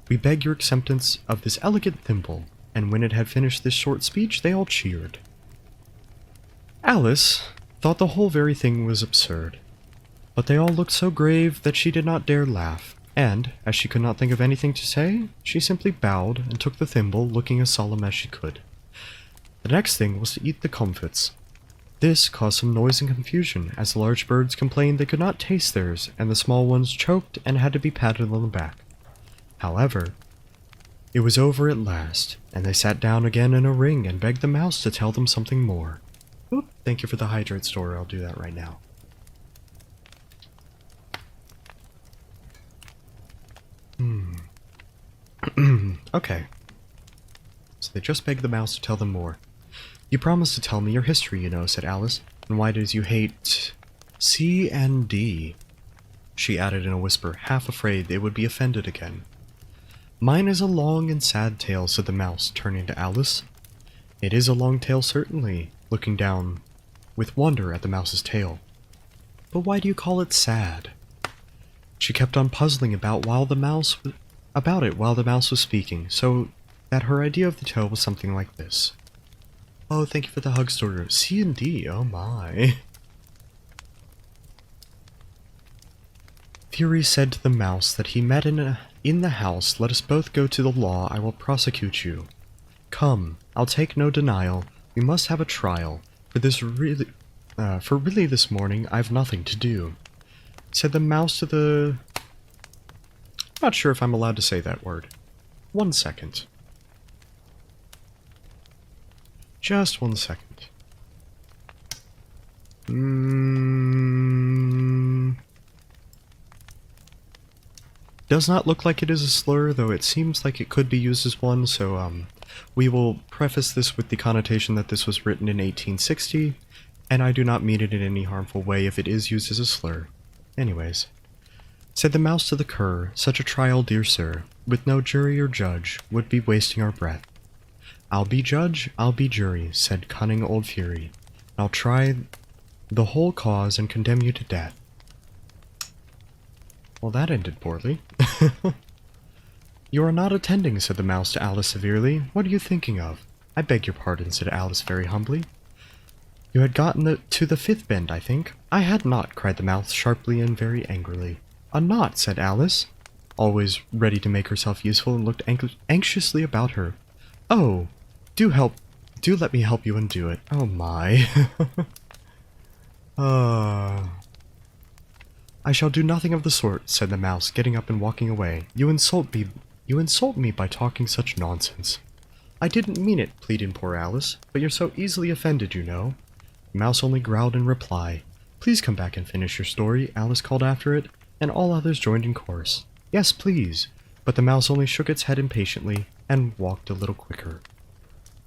"We beg your acceptance of this elegant thimble," and when it had finished this short speech, they all cheered. Alice thought the whole very thing was absurd. But they all looked so grave that she did not dare laugh, and, as she could not think of anything to say, she simply bowed and took the thimble, looking as solemn as she could. The next thing was to eat the comfits. This caused some noise and confusion, as the large birds complained they could not taste theirs, and the small ones choked and had to be patted on the back. However, it was over at last, and they sat down again in a ring and begged the mouse to tell them something more. Oop, thank you for the hydrate story, I'll do that right now. Okay. So they just begged the mouse to tell them more. You promised to tell me your history, you know, said Alice. And why did you hate C and D? She added in a whisper, half afraid they would be offended again. Mine is a long and sad tale, said the mouse, turning to Alice. It is a long tale, certainly, looking down with wonder at the mouse's tail. But why do you call it sad? She kept on puzzling about it while the mouse was speaking, so that her idea of the tale was something like this. Oh, thank you for the hug story. C and D, oh my. Fury said to the mouse that he met in the house. Let us both go to the law. I will prosecute you. Come, I'll take no denial. We must have a trial. For really this morning, I've nothing to do. Said the mouse to the... Not sure if I'm allowed to say that word. 1 second. Just 1 second. Does not look like it is a slur, though it seems like it could be used as one, so we will preface this with the connotation that this was written in 1860, and I do not mean it in any harmful way if it is used as a slur. Anyways. Said the mouse to the cur, such a trial, dear sir, with no jury or judge, would be wasting our breath. I'll be judge, I'll be jury, said cunning old Fury. I'll try the whole cause and condemn you to death. Well, that ended poorly. You are not attending, said the mouse to Alice severely. What are you thinking of? I beg your pardon, said Alice very humbly. You had gotten to the 5th bend, I think. I had not, cried the mouse sharply and very angrily. A knot, said Alice, always ready to make herself useful, and looked anxiously about her. Oh, do let me help you undo it. Oh my. I shall do nothing of the sort, said the mouse, getting up and walking away. You insult me by talking such nonsense. I didn't mean it, pleaded poor Alice, but you're so easily offended, you know. The mouse only growled in reply. Please come back and finish your story, Alice called after it, and all others joined in chorus. Yes, please. But the mouse only shook its head impatiently and walked a little quicker.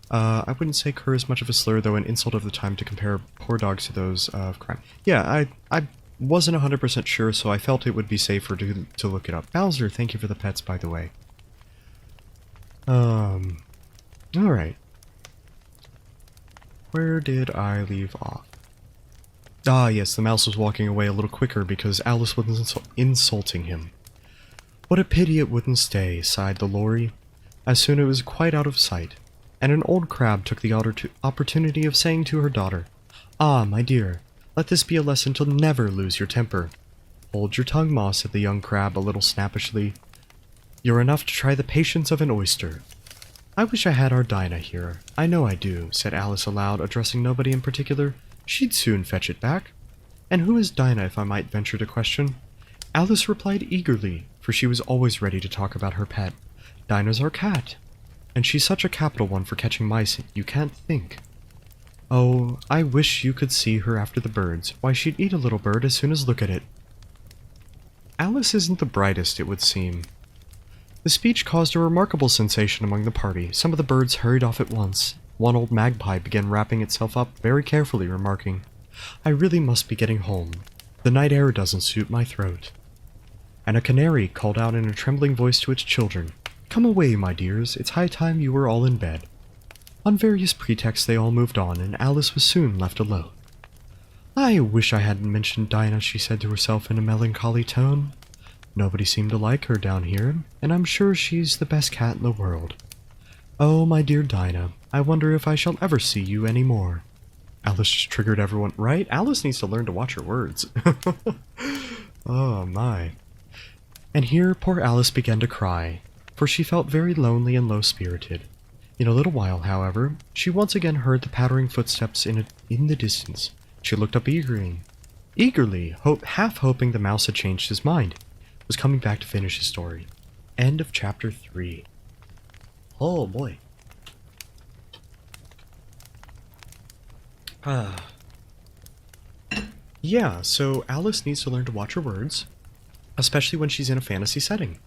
I wouldn't say cur is much of a slur, though an insult of the time to compare poor dogs to those of crime. Yeah, I wasn't 100% sure, so I felt it would be safer to look it up. Bowser, thank you for the pets, by the way. Alright. Where did I leave off? Ah, yes, the mouse was walking away a little quicker because Alice was insulting him. What a pity it wouldn't stay, sighed the Lory. As soon as it was quite out of sight, and an old crab took the opportunity of saying to her daughter, Ah, my dear, let this be a lesson to never lose your temper. Hold your tongue, Ma, said the young crab a little snappishly. You're enough to try the patience of an oyster. I wish I had our Dinah here. I know I do, said Alice aloud, addressing nobody in particular. She'd soon fetch it back. And who is Dinah, if I might venture to question? Alice replied eagerly, for she was always ready to talk about her pet. Dinah's our cat. And she's such a capital one for catching mice, you can't think. Oh, I wish you could see her after the birds. Why, she'd eat a little bird as soon as look at it. Alice isn't the brightest, it would seem. The speech caused a remarkable sensation among the party. Some of the birds hurried off at once. One old magpie began wrapping itself up very carefully, remarking, I really must be getting home. The night air doesn't suit my throat. And a canary called out in a trembling voice to its children, Come away, my dears, it's high time you were all in bed. On various pretexts they all moved on, and Alice was soon left alone. I wish I hadn't mentioned Dinah, she said to herself in a melancholy tone. Nobody seemed to like her down here, and I'm sure she's the best cat in the world. Oh, my dear Dinah, I wonder if I shall ever see you any more. Alice just triggered everyone. Right? Alice needs to learn to watch her words. Oh my. And here poor Alice began to cry, for she felt very lonely and low-spirited. In a little while, however, she once again heard the pattering footsteps in the distance. She looked up eagerly, half hoping the mouse had changed his mind, was coming back to finish his story. End of chapter 3. Oh boy. Yeah, so Alice needs to learn to watch her words, especially when she's in a fantasy setting.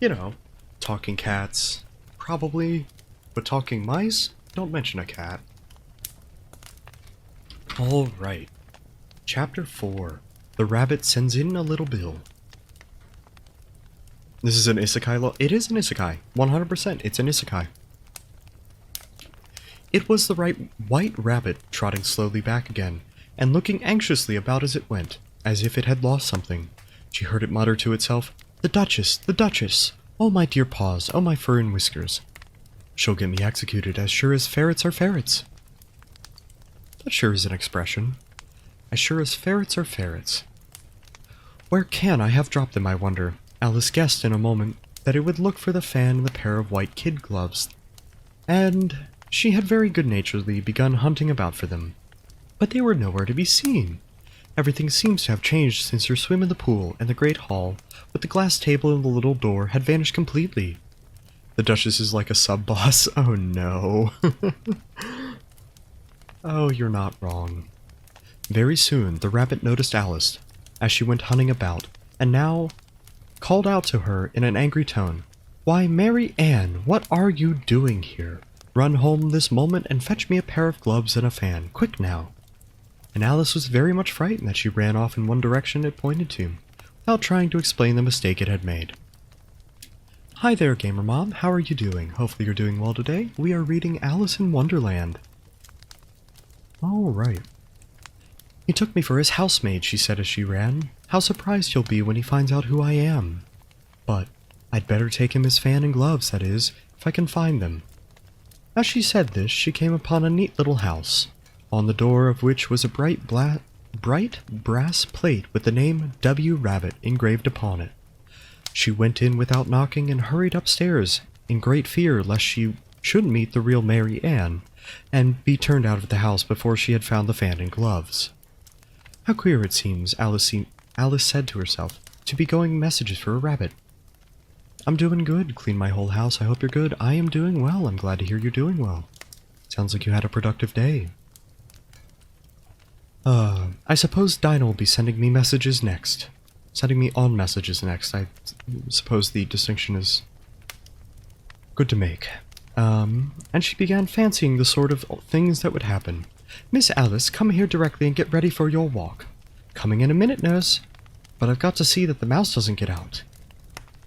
You know, talking cats, probably, but talking mice, don't mention a cat. Alright. Chapter 4. The Rabbit Sends in a Little Bill. This is an isekai. It is an isekai. 100%. It's an isekai. It was the white rabbit trotting slowly back again, and looking anxiously about as it went, as if it had lost something. She heard it mutter to itself, "The Duchess! The Duchess! Oh my dear paws! Oh my fur and whiskers! She'll get me executed as sure as ferrets are ferrets!" That sure is an expression. As sure as ferrets are ferrets. Where can I have dropped them, I wonder? Alice guessed in a moment that it would look for the fan and the pair of white kid gloves, and she had very good-naturedly begun hunting about for them. But they were nowhere to be seen. Everything seems to have changed since her swim in the pool, and the great hall, with the glass table and the little door, had vanished completely. The Duchess is like a sub-boss. Oh no. Oh, you're not wrong. Very soon, the rabbit noticed Alice as she went hunting about, and now called out to her in an angry tone, "Why, Mary Ann, what are you doing here? Run home this moment and fetch me a pair of gloves and a fan, quick now." And Alice was very much frightened that she ran off in one direction it pointed to, without trying to explain the mistake it had made. Hi there, Gamer Mom, how are you doing? Hopefully you're doing well today. We are reading Alice in Wonderland. Alright. "He took me for his housemaid," she said as she ran. "How surprised he'll be when he finds out who I am. But I'd better take him his fan and gloves, that is, if I can find them." As she said this, she came upon a neat little house, on the door of which was a bright brass plate with the name W. Rabbit engraved upon it. She went in without knocking and hurried upstairs, in great fear lest she should meet the real Mary Ann, and be turned out of the house before she had found the fan and gloves. How queer it seems, Alice said to herself, to be going messages for a rabbit. "I'm doing good. Cleaned my whole house. I hope you're good." "I am doing well. I'm glad to hear you're doing well. Sounds like you had a productive day." I suppose Dinah will be sending me messages next. Sending me on messages next. I suppose the distinction is good to make. And she began fancying the sort of things that would happen. "Miss Alice, come here directly and get ready for your walk." "Coming in a minute, nurse. But I've got to see that the mouse doesn't get out."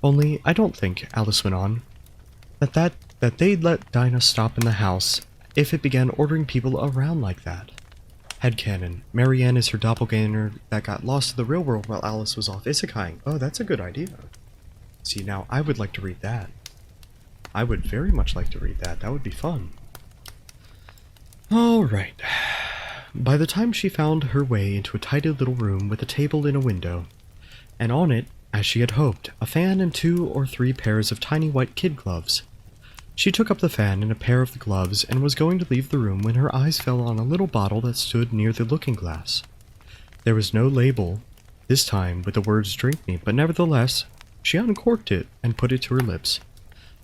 "Only, I don't think," Alice went on, that they'd let Dinah stop in the house if it began ordering people around like that. Headcanon. Mary Ann is her doppelganger that got lost in the real world while Alice was off isekaiing. Oh, that's a good idea. See, now I would like to read that. I would very much like to read that. That would be fun. Alright. By the time she found her way into a tidy little room with a table in a window, and on it, as she had hoped, a fan and 2 or 3 pairs of tiny white kid gloves. She took up the fan and a pair of the gloves and was going to leave the room when her eyes fell on a little bottle that stood near the looking-glass. There was no label, this time with the words "Drink me," but nevertheless, she uncorked it and put it to her lips.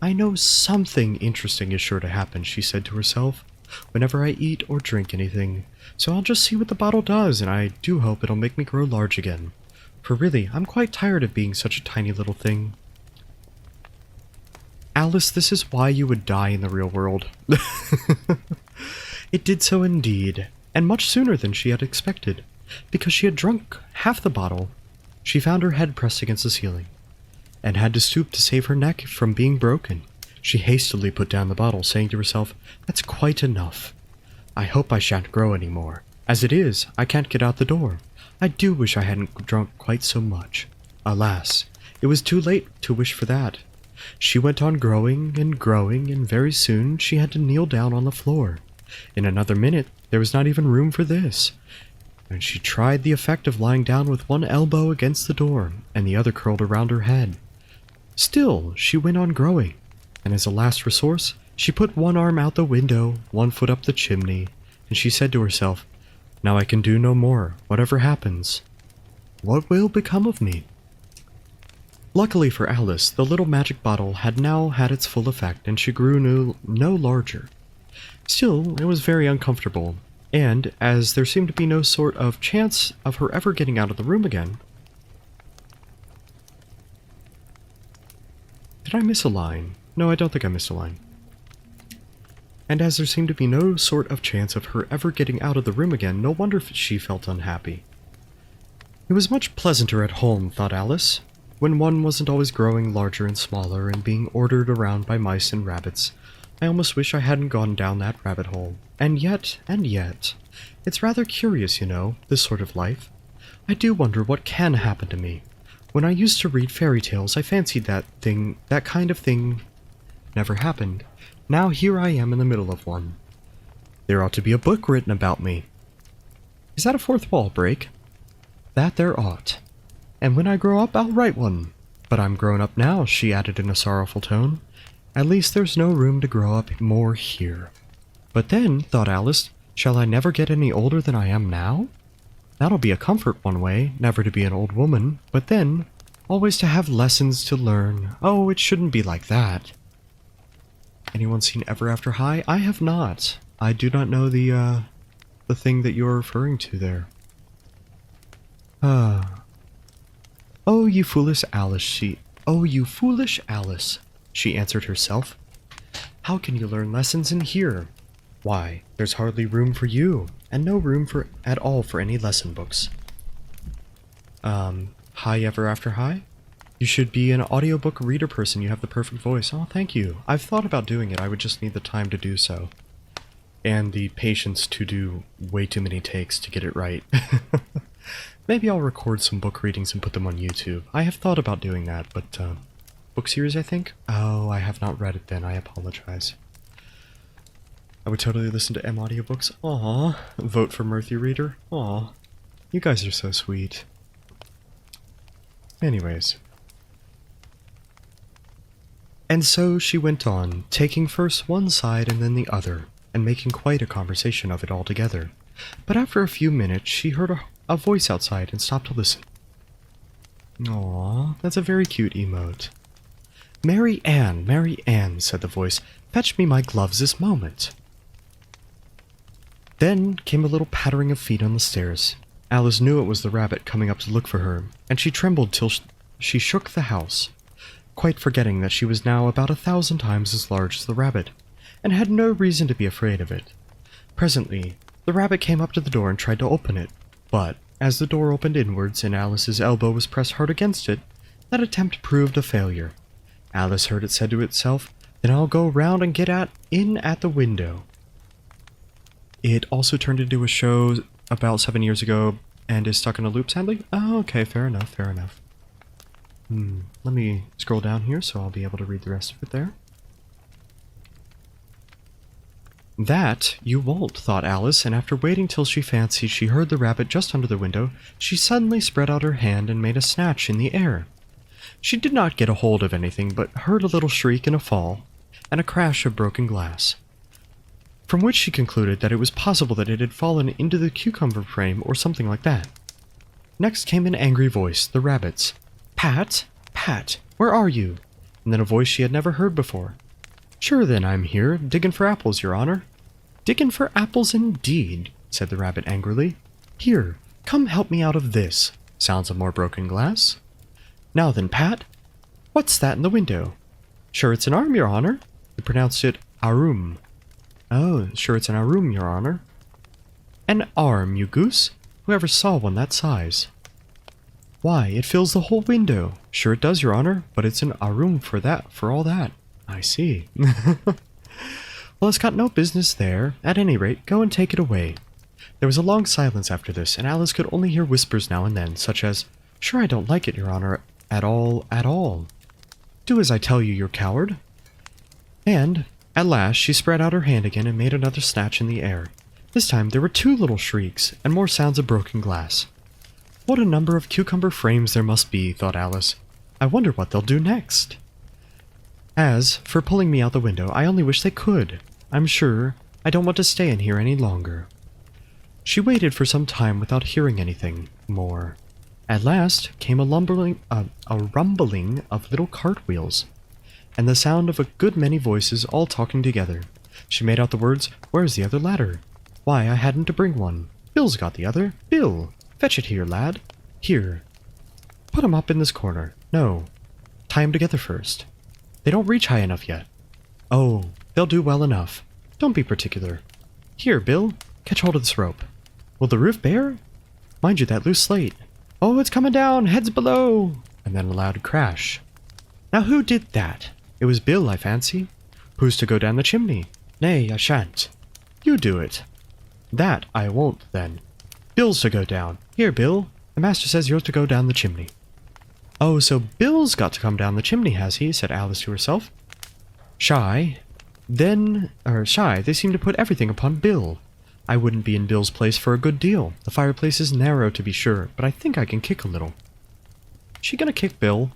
"I know something interesting is sure to happen," she said to herself, "whenever I eat or drink anything, so I'll just see what the bottle does, and I do hope it'll make me grow large again. For really, I'm quite tired of being such a tiny little thing." Alice, this is why you would die in the real world. It did so indeed, and much sooner than she had expected, because she had drunk half the bottle. She found her head pressed against the ceiling, and had to stoop to save her neck from being broken. She hastily put down the bottle, saying to herself, "That's quite enough. I hope I shan't grow any more. As it is, I can't get out the door. I do wish I hadn't drunk quite so much." Alas, it was too late to wish for that. She went on growing, and very soon she had to kneel down on the floor. In another minute, There was not even room for this. And she tried the effect of lying down with one elbow against the door and the other curled around her head. Still, she went on growing, and as a last resource, she put one arm out the window, one foot up the chimney, and she said to herself, "Now I can do no more, whatever happens. What will become of me?" Luckily for Alice, the little magic bottle had now had its full effect, and she grew no larger. Still, it was very uncomfortable, and as there seemed to be no sort of chance of her ever getting out of the room again... Did I miss a line? No, I don't think I missed a line. And as there seemed to be no sort of chance of her ever getting out of the room again, no wonder she felt unhappy. It was much pleasanter at home, thought Alice, when one wasn't always growing larger and smaller and being ordered around by mice and rabbits. I almost wish I hadn't gone down that rabbit hole. And yet, it's rather curious, you know, this sort of life. I do wonder what can happen to me. When I used to read fairy tales, I fancied that kind of thing never happened. Now here I am in the middle of one. There ought to be a book written about me. Is that a fourth wall break? That there ought. And when I grow up, I'll write one. But I'm grown up now, she added in a sorrowful tone. At least there's no room to grow up more here. But then, thought Alice, shall I never get any older than I am now? That'll be a comfort one way, never to be an old woman, but then, always to have lessons to learn. Oh, it shouldn't be like that. Anyone seen Ever After High? I have not. I do not know the thing that you're referring to there. Oh, you foolish Alice, she answered herself. How can you learn lessons in here? Why, there's hardly room for you, and no room at all for any lesson books. Hi, Ever After High? You should be an audiobook reader person. You have the perfect voice. Oh, thank you. I've thought about doing it. I would just need the time to do so. And the patience to do way too many takes to get it right. Maybe I'll record some book readings and put them on YouTube. I have thought about doing that, but, book series, I think? Oh, I have not read it then. I apologize. I would totally listen to M audiobooks. Aww. Vote for Murphy Reader. Aww. You guys are so sweet. Anyways. And so she went on, taking first one side and then the other, and making quite a conversation of it altogether. But after a few minutes, she heard a voice outside and stopped to listen. Aww, that's a very cute emote. Mary Ann, said the voice, fetch me my gloves this moment. Then came a little pattering of feet on the stairs. Alice knew it was the rabbit coming up to look for her, and she trembled till she shook the house, quite forgetting that she was now about 1,000 times as large as the rabbit, and had no reason to be afraid of it. Presently, the rabbit came up to the door and tried to open it, but, as the door opened inwards and Alice's elbow was pressed hard against it, that attempt proved a failure. Alice heard it say to itself, "Then I'll go round and get in at the window." It also turned into a show about 7 years ago and is stuck in a loop, sadly? Oh, okay, fair enough. Let me scroll down here so I'll be able to read the rest of it there. That you won't, thought Alice, and after waiting till she fancied she heard the rabbit just under the window, she suddenly spread out her hand and made a snatch in the air. She did not get a hold of anything, but heard a little shriek and a fall, and a crash of broken glass, from which she concluded that it was possible that it had fallen into the cucumber frame or something like that. Next came an angry voice, the rabbit's. Pat, where are you? And then a voice she had never heard before. Sure then, I'm here, diggin' for apples, your honor. Diggin' for apples indeed, said the rabbit angrily. Here, come help me out of this. Sounds of more broken glass. Now then, Pat, what's that in the window? Sure it's an arm, your honor. You pronounced it arum. Oh, sure it's an arum, your honor. An arm, you goose? Whoever saw one that size? Why, it fills the whole window. Sure it does, your honor, but it's an arum for all that. I see. Well, it's got no business there. At any rate, go and take it away. There was a long silence after this, and Alice could only hear whispers now and then, such as, Sure I don't like it, your honor, at all. Do as I tell you, you coward. And, at last, she spread out her hand again and made another snatch in the air. This time there were 2 little shrieks, and more sounds of broken glass. What a number of cucumber frames there must be, thought Alice. I wonder what they'll do next. As for pulling me out the window, I only wish they could. I'm sure I don't want to stay in here any longer. She waited for some time without hearing anything more. At last came a rumbling of little cartwheels, and the sound of a good many voices all talking together. She made out the words, "Where's the other ladder? Why, I hadn't to bring one. Bill's got the other. Bill! Fetch it here, lad. Here. Put 'em up in this corner. No. Tie 'em together first. They don't reach high enough yet. Oh, they'll do well enough. Don't be particular. Here, Bill. Catch hold of this rope. Will the roof bear? Mind you, that loose slate. Oh, it's coming down. Heads below. And then a loud crash. Now who did that? It was Bill, I fancy. Who's to go down the chimney? Nay, I shan't. You do it. That I won't, then. Bill's to go down. Here, Bill. The master says you're to go down the chimney. Oh, so Bill's got to come down the chimney, has he? Said Alice to herself. Shy, they seem to put everything upon Bill. I wouldn't be in Bill's place for a good deal. The fireplace is narrow, to be sure, but I think I can kick a little. She gonna kick Bill?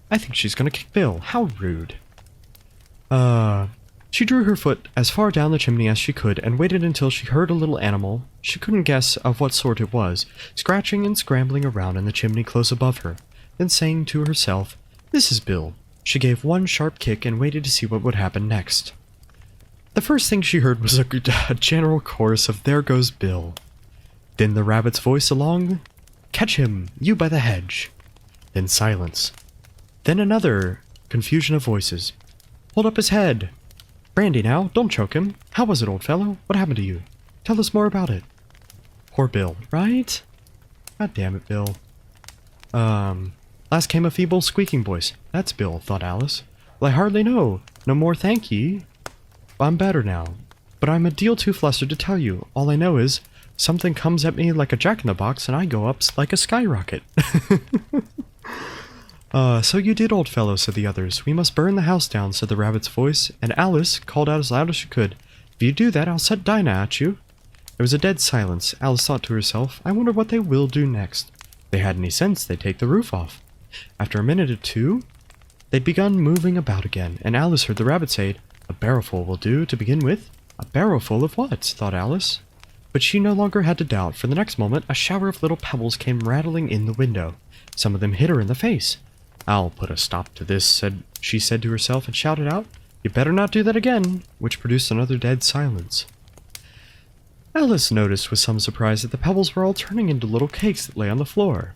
I think she's gonna kick Bill. How rude. She drew her foot as far down the chimney as she could and waited until she heard a little animal, she couldn't guess of what sort it was, scratching and scrambling around in the chimney close above her, then saying to herself, "This is Bill." She gave one sharp kick and waited to see what would happen next. The first thing she heard was a general chorus of "There goes Bill." Then the rabbit's voice along, "Catch him, you by the hedge." Then silence. Then another confusion of voices. "Hold up his head. Brandy now, don't choke him. How was it, old fellow? What happened to you? Tell us more about it." Poor Bill, right? God damn it, Bill. Last came a feeble squeaking voice. That's Bill, thought Alice. Well, I hardly know. No more thank ye. I'm better now, but I'm a deal too flustered to tell you. All I know is, something comes at me like a jack-in-the-box and I go up like a skyrocket. So you did, old fellow, said the others. We must burn the house down, said the rabbit's voice, and Alice called out as loud as she could, If you do that, I'll set Dinah at you. There was a dead silence. Alice thought to herself, I wonder what they will do next. If they had any sense, they'd take the roof off. After a minute or two, they'd begun moving about again, and Alice heard the rabbit say, A barrowful will do, to begin with. A barrowful of what? Thought Alice. But she no longer had to doubt, for the next moment a shower of little pebbles came rattling in the window. Some of them hit her in the face. I'll put a stop to this, she said to herself, and shouted out, You better not do that again, which produced another dead silence. Alice noticed with some surprise that the pebbles were all turning into little cakes that lay on the floor,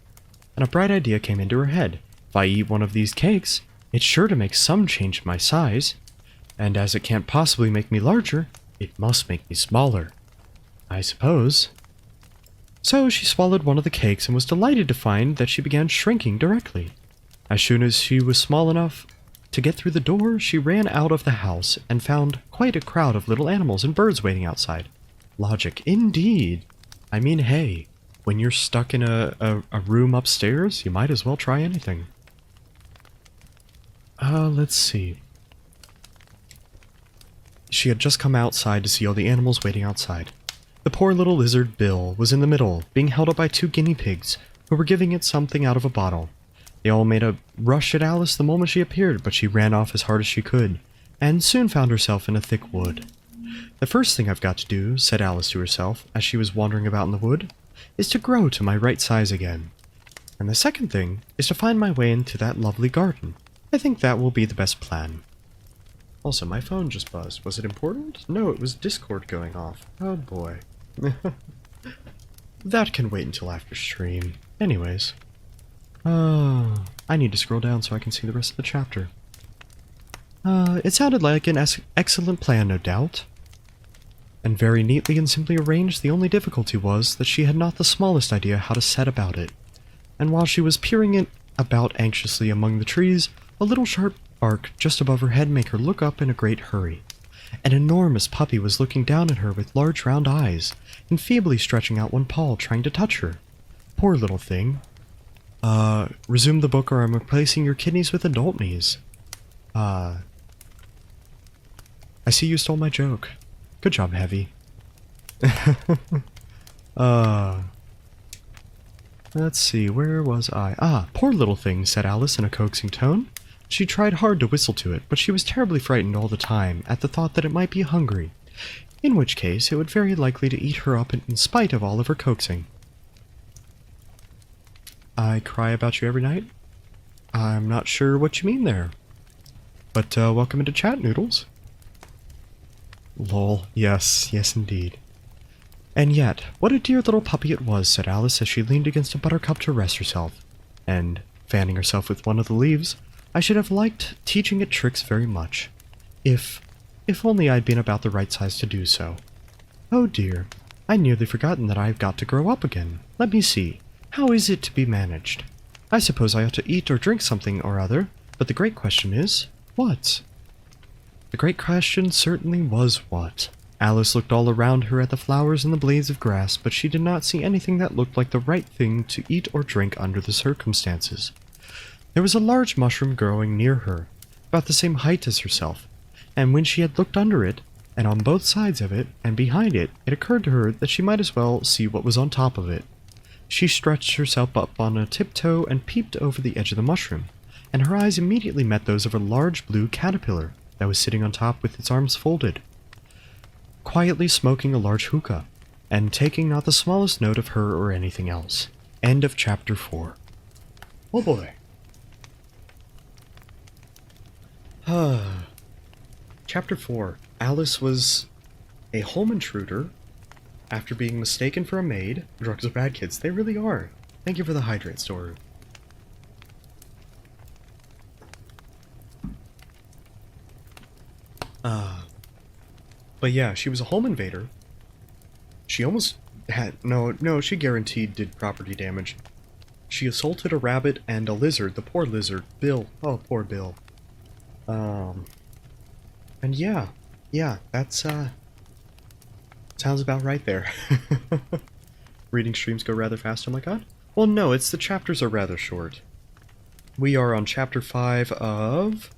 and a bright idea came into her head. If I eat one of these cakes, it's sure to make some change in my size, and as it can't possibly make me larger, it must make me smaller, I suppose. So she swallowed one of the cakes and was delighted to find that she began shrinking directly. As soon as she was small enough to get through the door, she ran out of the house and found quite a crowd of little animals and birds waiting outside. Logic, indeed. I mean, hey, when you're stuck in a room upstairs, you might as well try anything. Let's see. She had just come outside to see all the animals waiting outside. The poor little lizard, Bill, was in the middle, being held up by 2 guinea pigs, who were giving it something out of a bottle. They all made a rush at Alice the moment she appeared, but she ran off as hard as she could, and soon found herself in a thick wood. The first thing I've got to do, said Alice to herself, as she was wandering about in the wood, is to grow to my right size again. And the second thing is to find my way into that lovely garden. I think that will be the best plan. Also, my phone just buzzed. Was it important? No, it was Discord going off. Oh boy. That can wait until after stream. Anyways. I need to scroll down so I can see the rest of the chapter. It sounded like an excellent plan, no doubt. And very neatly and simply arranged. The only difficulty was that she had not the smallest idea how to set about it. And while she was peering about anxiously among the trees, a little sharp bark just above her head made her look up in a great hurry. An enormous puppy was looking down at her with large round eyes, and feebly stretching out one paw trying to touch her. Poor little thing. Resume the book or I'm replacing your kidneys with adult knees. I see you stole my joke. Good job, Heavy. uh, let's see, where was I? Ah, poor little thing, said Alice in a coaxing tone. She tried hard to whistle to it, but she was terribly frightened all the time at the thought that it might be hungry, in which case it would very likely to eat her up in spite of all of her coaxing. I cry about you every night? I'm not sure what you mean there. But, welcome into chat, Noodles. Lol, yes indeed. And yet, what a dear little puppy it was, said Alice as she leaned against a buttercup to rest herself. And, fanning herself with one of the leaves, I should have liked teaching it tricks very much. If only I'd been about the right size to do so. Oh dear, I'd nearly forgotten that I've got to grow up again. Let me see, how is it to be managed? I suppose I ought to eat or drink something or other, but the great question is, what? The great question certainly was what. Alice looked all around her at the flowers and the blades of grass, but she did not see anything that looked like the right thing to eat or drink under the circumstances. There was a large mushroom growing near her, about the same height as herself, and when she had looked under it, and on both sides of it, and behind it, it occurred to her that she might as well see what was on top of it. She stretched herself up on a tiptoe and peeped over the edge of the mushroom, and her eyes immediately met those of a large blue caterpillar that was sitting on top with its arms folded, quietly smoking a large hookah, and taking not the smallest note of her or anything else. End of chapter 4. Oh boy. Chapter 4. Alice was a home intruder after being mistaken for a maid. Drugs are bad, kids. They really are. Thank you for the hydrate, story. But yeah, she was a home invader. She almost had... No, she guaranteed did property damage. She assaulted a rabbit and a lizard. The poor lizard. Bill. Oh, poor Bill. And yeah, that's, sounds about right there. Reading streams go rather fast, oh my god. Well, no, it's the chapters are rather short. We are on chapter 5 of...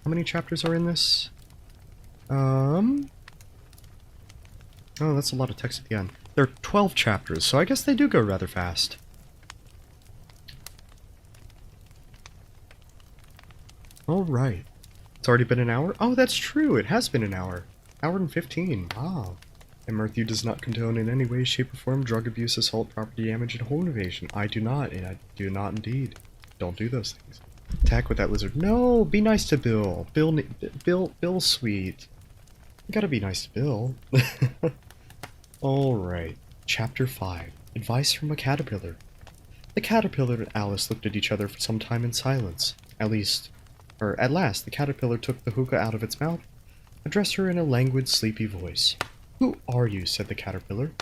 How many chapters are in this? Oh, that's a lot of text at the end. There are 12 chapters, so I guess they do go rather fast. Alright. It's already been an hour? Oh, that's true, it has been an hour. Hour and 15, wow. And Matthew does not condone in any way, shape, or form drug abuse, assault, property damage, and home invasion. I do not, and I do not indeed. Don't do those things. Attack with that lizard. No, be nice to Bill. Bill's sweet. You gotta be nice to Bill. Alright, chapter 5. Advice from a caterpillar. The caterpillar and Alice looked at each other for some time in silence. At last, the caterpillar took the hookah out of its mouth, addressed her in a languid, sleepy voice. Who are you? Said the caterpillar.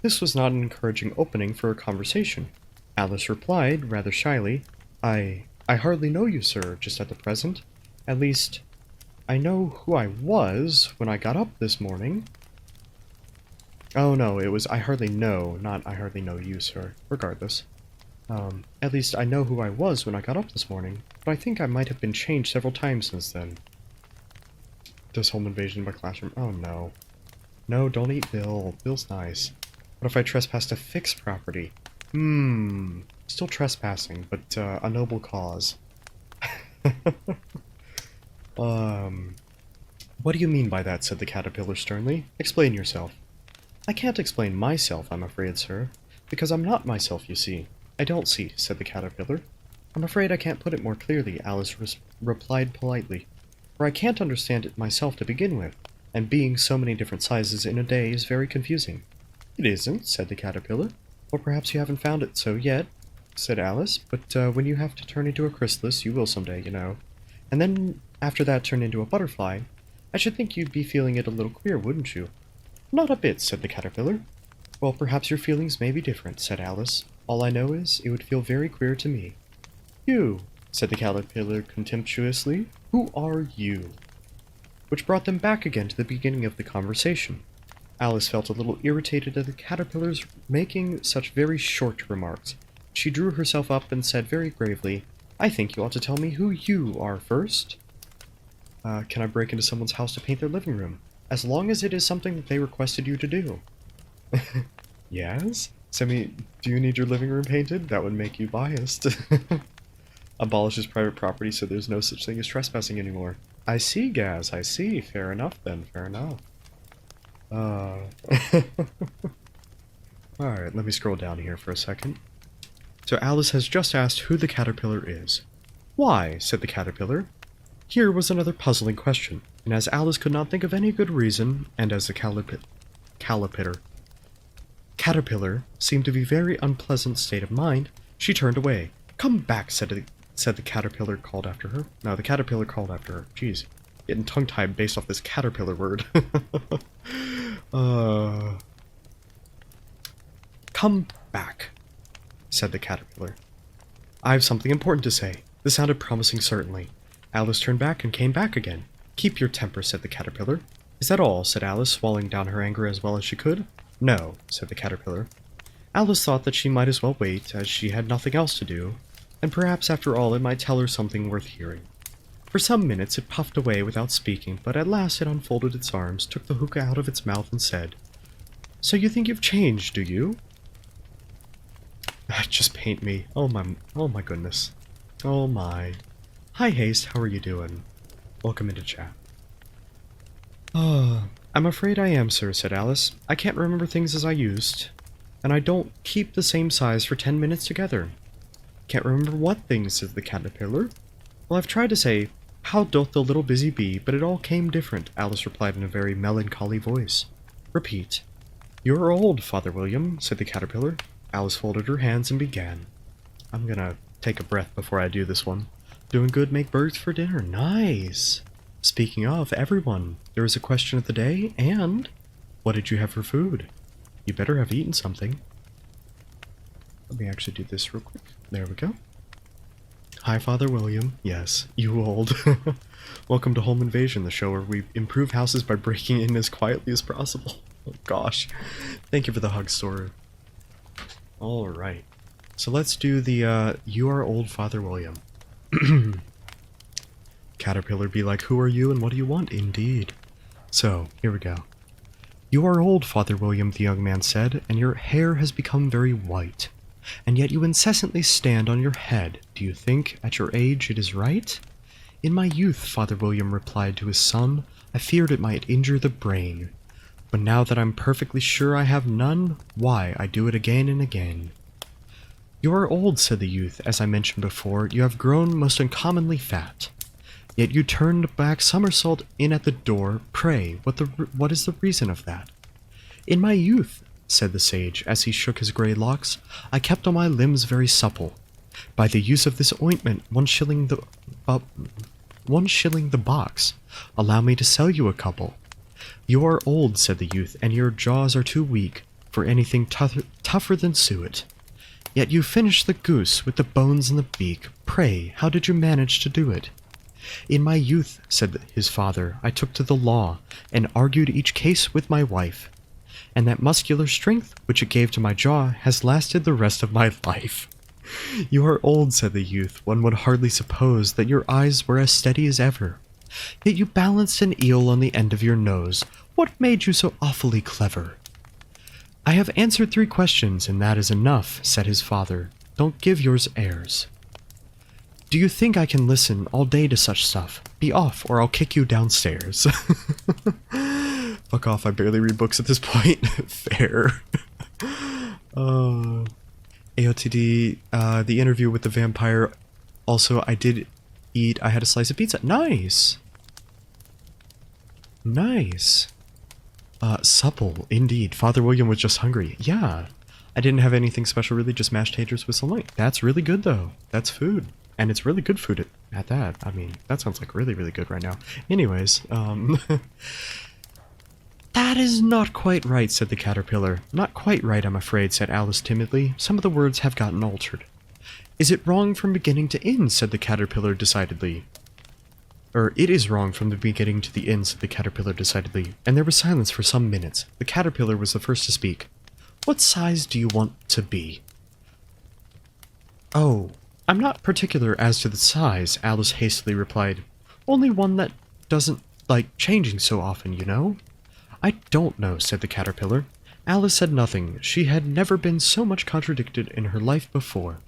This was not an encouraging opening for a conversation. Alice replied, rather shyly, I hardly know you, sir, just at the present. At least, I know who I was when I got up this morning. Oh no, it was I hardly know, not I hardly know you, sir. Regardless. At least I know who I was when I got up this morning, but I think I might have been changed several times since then. Does home invasion in my classroom? Oh no. No, don't eat Bill. Bill's nice. What if I trespass to fixed property? Still trespassing, but a noble cause. What do you mean by that? Said the caterpillar sternly. Explain yourself. I can't explain myself, I'm afraid, sir, because I'm not myself, you see. I don't see, said the caterpillar. I'm afraid I can't put it more clearly, Alice replied politely, for I can't understand it myself to begin with, and being so many different sizes in a day is very confusing. It isn't, said the caterpillar. Or perhaps you haven't found it so yet, said Alice, but when you have to turn into a chrysalis, you will someday, you know. And then, after that, turn into a butterfly. I should think you'd be feeling it a little queer, wouldn't you? Not a bit, said the caterpillar. Well, perhaps your feelings may be different, said Alice. All I know is, it would feel very queer to me. You, said the caterpillar contemptuously. Who are you? Which brought them back again to the beginning of the conversation. Alice felt a little irritated at the caterpillar's making such very short remarks. She drew herself up and said very gravely, I think you ought to tell me who you are first. Can I break into someone's house to paint their living room? As long as it is something that they requested you to do. Yes? Sammy, do you need your living room painted? That would make you biased. Abolishes private property so there's no such thing as trespassing anymore. I see, Gaz, I see. Fair enough then, fair enough. Alright, let me scroll down here for a second. So Alice has just asked who the caterpillar is. Why, said the caterpillar. Here was another puzzling question, and as Alice could not think of any good reason, and as the caterpillar seemed to be very unpleasant state of mind, she turned away. Come back, said the caterpillar called after her. No, the caterpillar called after her. Jeez. Getting tongue-tied based off this caterpillar word. Come back, said the caterpillar. I have something important to say. This sounded promising, certainly. Alice turned back and came back again. Keep your temper, said the caterpillar. Is that all? Said Alice, swallowing down her anger as well as she could. No, said the caterpillar. Alice thought that she might as well wait, as she had nothing else to do, and perhaps after all it might tell her something worth hearing. For some minutes it puffed away without speaking, but at last it unfolded its arms, took the hookah out of its mouth, and said, So you think you've changed, do you? Just paint me. Oh my goodness. Oh my. Hi Haste, how are you doing? Welcome into chat. I'm afraid I am, sir, said Alice. I can't remember things as I used, and I don't keep the same size for 10 minutes together. Can't remember what things, said the caterpillar. Well, I've tried to say, how doth the little busy bee, but it all came different, Alice replied in a very melancholy voice. Repeat. You're old, Father William, said the caterpillar. Alice folded her hands and began. I'm gonna take a breath before I do this one. Doing good, make birds for dinner. Nice! Speaking of, everyone, there is a question of the day, and what did you have for food? You better have eaten something. Let me actually do this real quick. There we go. Hi, Father William. Yes, you old. Welcome to Home Invasion, the show where we improve houses by breaking in as quietly as possible. Oh gosh. Thank you for the hug, Sora. Alright. So let's do the, you are old, Father William. Caterpillar be like, who are you and what do you want? Indeed. So, here we go. You are old, Father William, the young man said, and your hair has become very white. And yet you incessantly stand on your head. Do you think, at your age, it is right? In my youth, Father William replied to his son, I feared it might injure the brain. But now that I'm perfectly sure I have none, why, I do it again and again. You are old, said the youth, as I mentioned before, you have grown most uncommonly fat. Yet you turned back somersault in at the door. Pray, what is the reason of that? In my youth, said the sage, as he shook his grey locks, I kept all my limbs very supple. By the use of this ointment, 1 shilling the box. Allow me to sell you a couple. You are old, said the youth, and your jaws are too weak for anything tougher than suet. Yet you finished the goose with the bones in the beak. Pray, how did you manage to do it? In my youth, said his father, I took to the law, and argued each case with my wife. And that muscular strength which it gave to my jaw has lasted the rest of my life. You are old, said the youth. One would hardly suppose that your eyes were as steady as ever. Yet you balanced an eel on the end of your nose. What made you so awfully clever? I have answered 3 questions, and that is enough, said his father. Don't give yours airs. Do you think I can listen all day to such stuff? Be off, or I'll kick you downstairs. Fuck off, I barely read books at this point. Fair. AOTD, the interview with the vampire. Also, I did eat, I had a slice of pizza. Nice! Nice. Supple, indeed. Father William was just hungry. Yeah. I didn't have anything special, really, just mashed taters with some light. That's really good, though. That's food. And it's really good food at that. I mean, that sounds like really, really good right now. Anyways, That is not quite right, said the caterpillar. Not quite right, I'm afraid, said Alice timidly. Some of the words have gotten altered. Is it wrong from beginning to end, said the caterpillar decidedly. It is wrong from the beginning to the end, said the caterpillar decidedly, and there was silence for some minutes. The caterpillar was the first to speak. What size do you want to be? Oh, I'm not particular as to the size, Alice hastily replied. Only one that doesn't like changing so often, you know? I don't know, said the caterpillar. Alice said nothing. She had never been so much contradicted in her life before,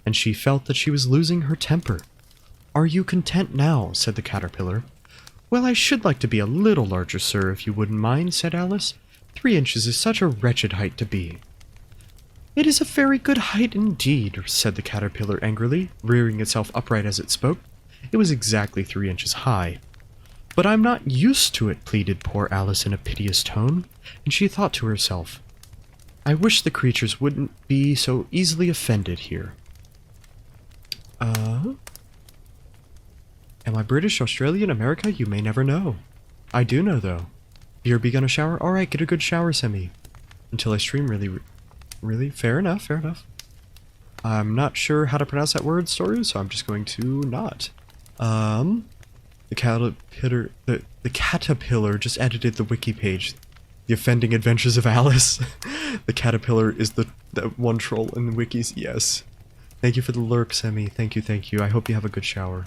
and she felt that she was losing her temper. "Are you content now?" said the caterpillar. "Well, I should like to be a little larger, sir, if you wouldn't mind," said Alice. 3 inches is such a wretched height to be." "It is a very good height indeed," said the caterpillar angrily, rearing itself upright as it spoke. It was exactly 3 inches high. "But I'm not used to it," pleaded poor Alice in a piteous tone, and she thought to herself, "I wish the creatures wouldn't be so easily offended here." Am I British, Australian, America? You may never know. I do know, though. BRB a shower? Alright, get a good shower, Semi. Until I stream, really? Fair enough, fair enough. I'm not sure how to pronounce that word, Story, so I'm just going to not. The caterpillar just edited the wiki page. The offending adventures of Alice. The caterpillar is the one troll in the wikis, yes. Thank you for the lurk, Semi. Thank you, thank you. I hope you have a good shower.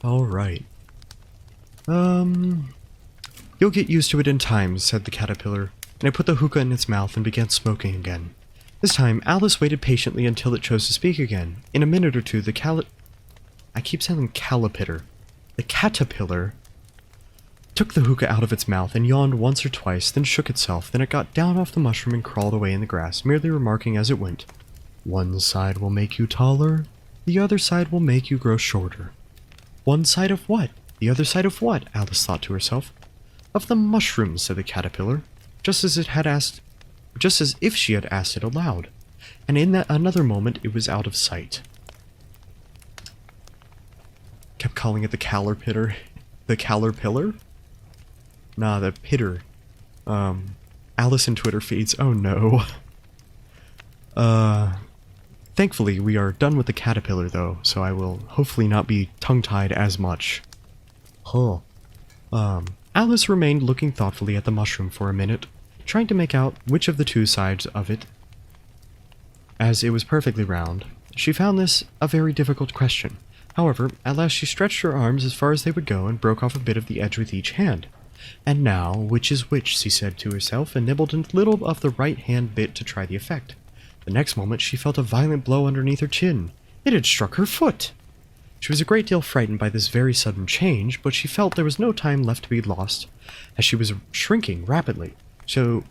Alright. You'll get used to it in time, said the caterpillar, and it put the hookah in its mouth and began smoking again. This time, Alice waited patiently until it chose to speak again. In a minute or two, I keep saying calipitter. The caterpillar took the hookah out of its mouth and yawned once or twice, then shook itself. Then it got down off the mushroom and crawled away in the grass, merely remarking as it went, "One side will make you taller, the other side will make you grow shorter." One side of what? The other side of what? Alice thought to herself. Of the mushroom, said the caterpillar, just as if she had asked it aloud. And in that another moment, it was out of sight. Kept calling it the caterpillar. The caterpillar? Nah, the pitter. Alice in Twitter feeds. Oh no. Thankfully, we are done with the caterpillar, though, so I will hopefully not be tongue-tied as much. Huh. Alice remained looking thoughtfully at the mushroom for a minute, trying to make out which of the two sides of it, as it was perfectly round. She found this a very difficult question. However, at last she stretched her arms as far as they would go and broke off a bit of the edge with each hand. "And now, which is which?" she said to herself, and nibbled a little of the right-hand bit to try the effect. The next moment she felt a violent blow underneath her chin. It had struck her foot! She was a great deal frightened by this very sudden change, but she felt there was no time left to be lost, as she was shrinking rapidly. So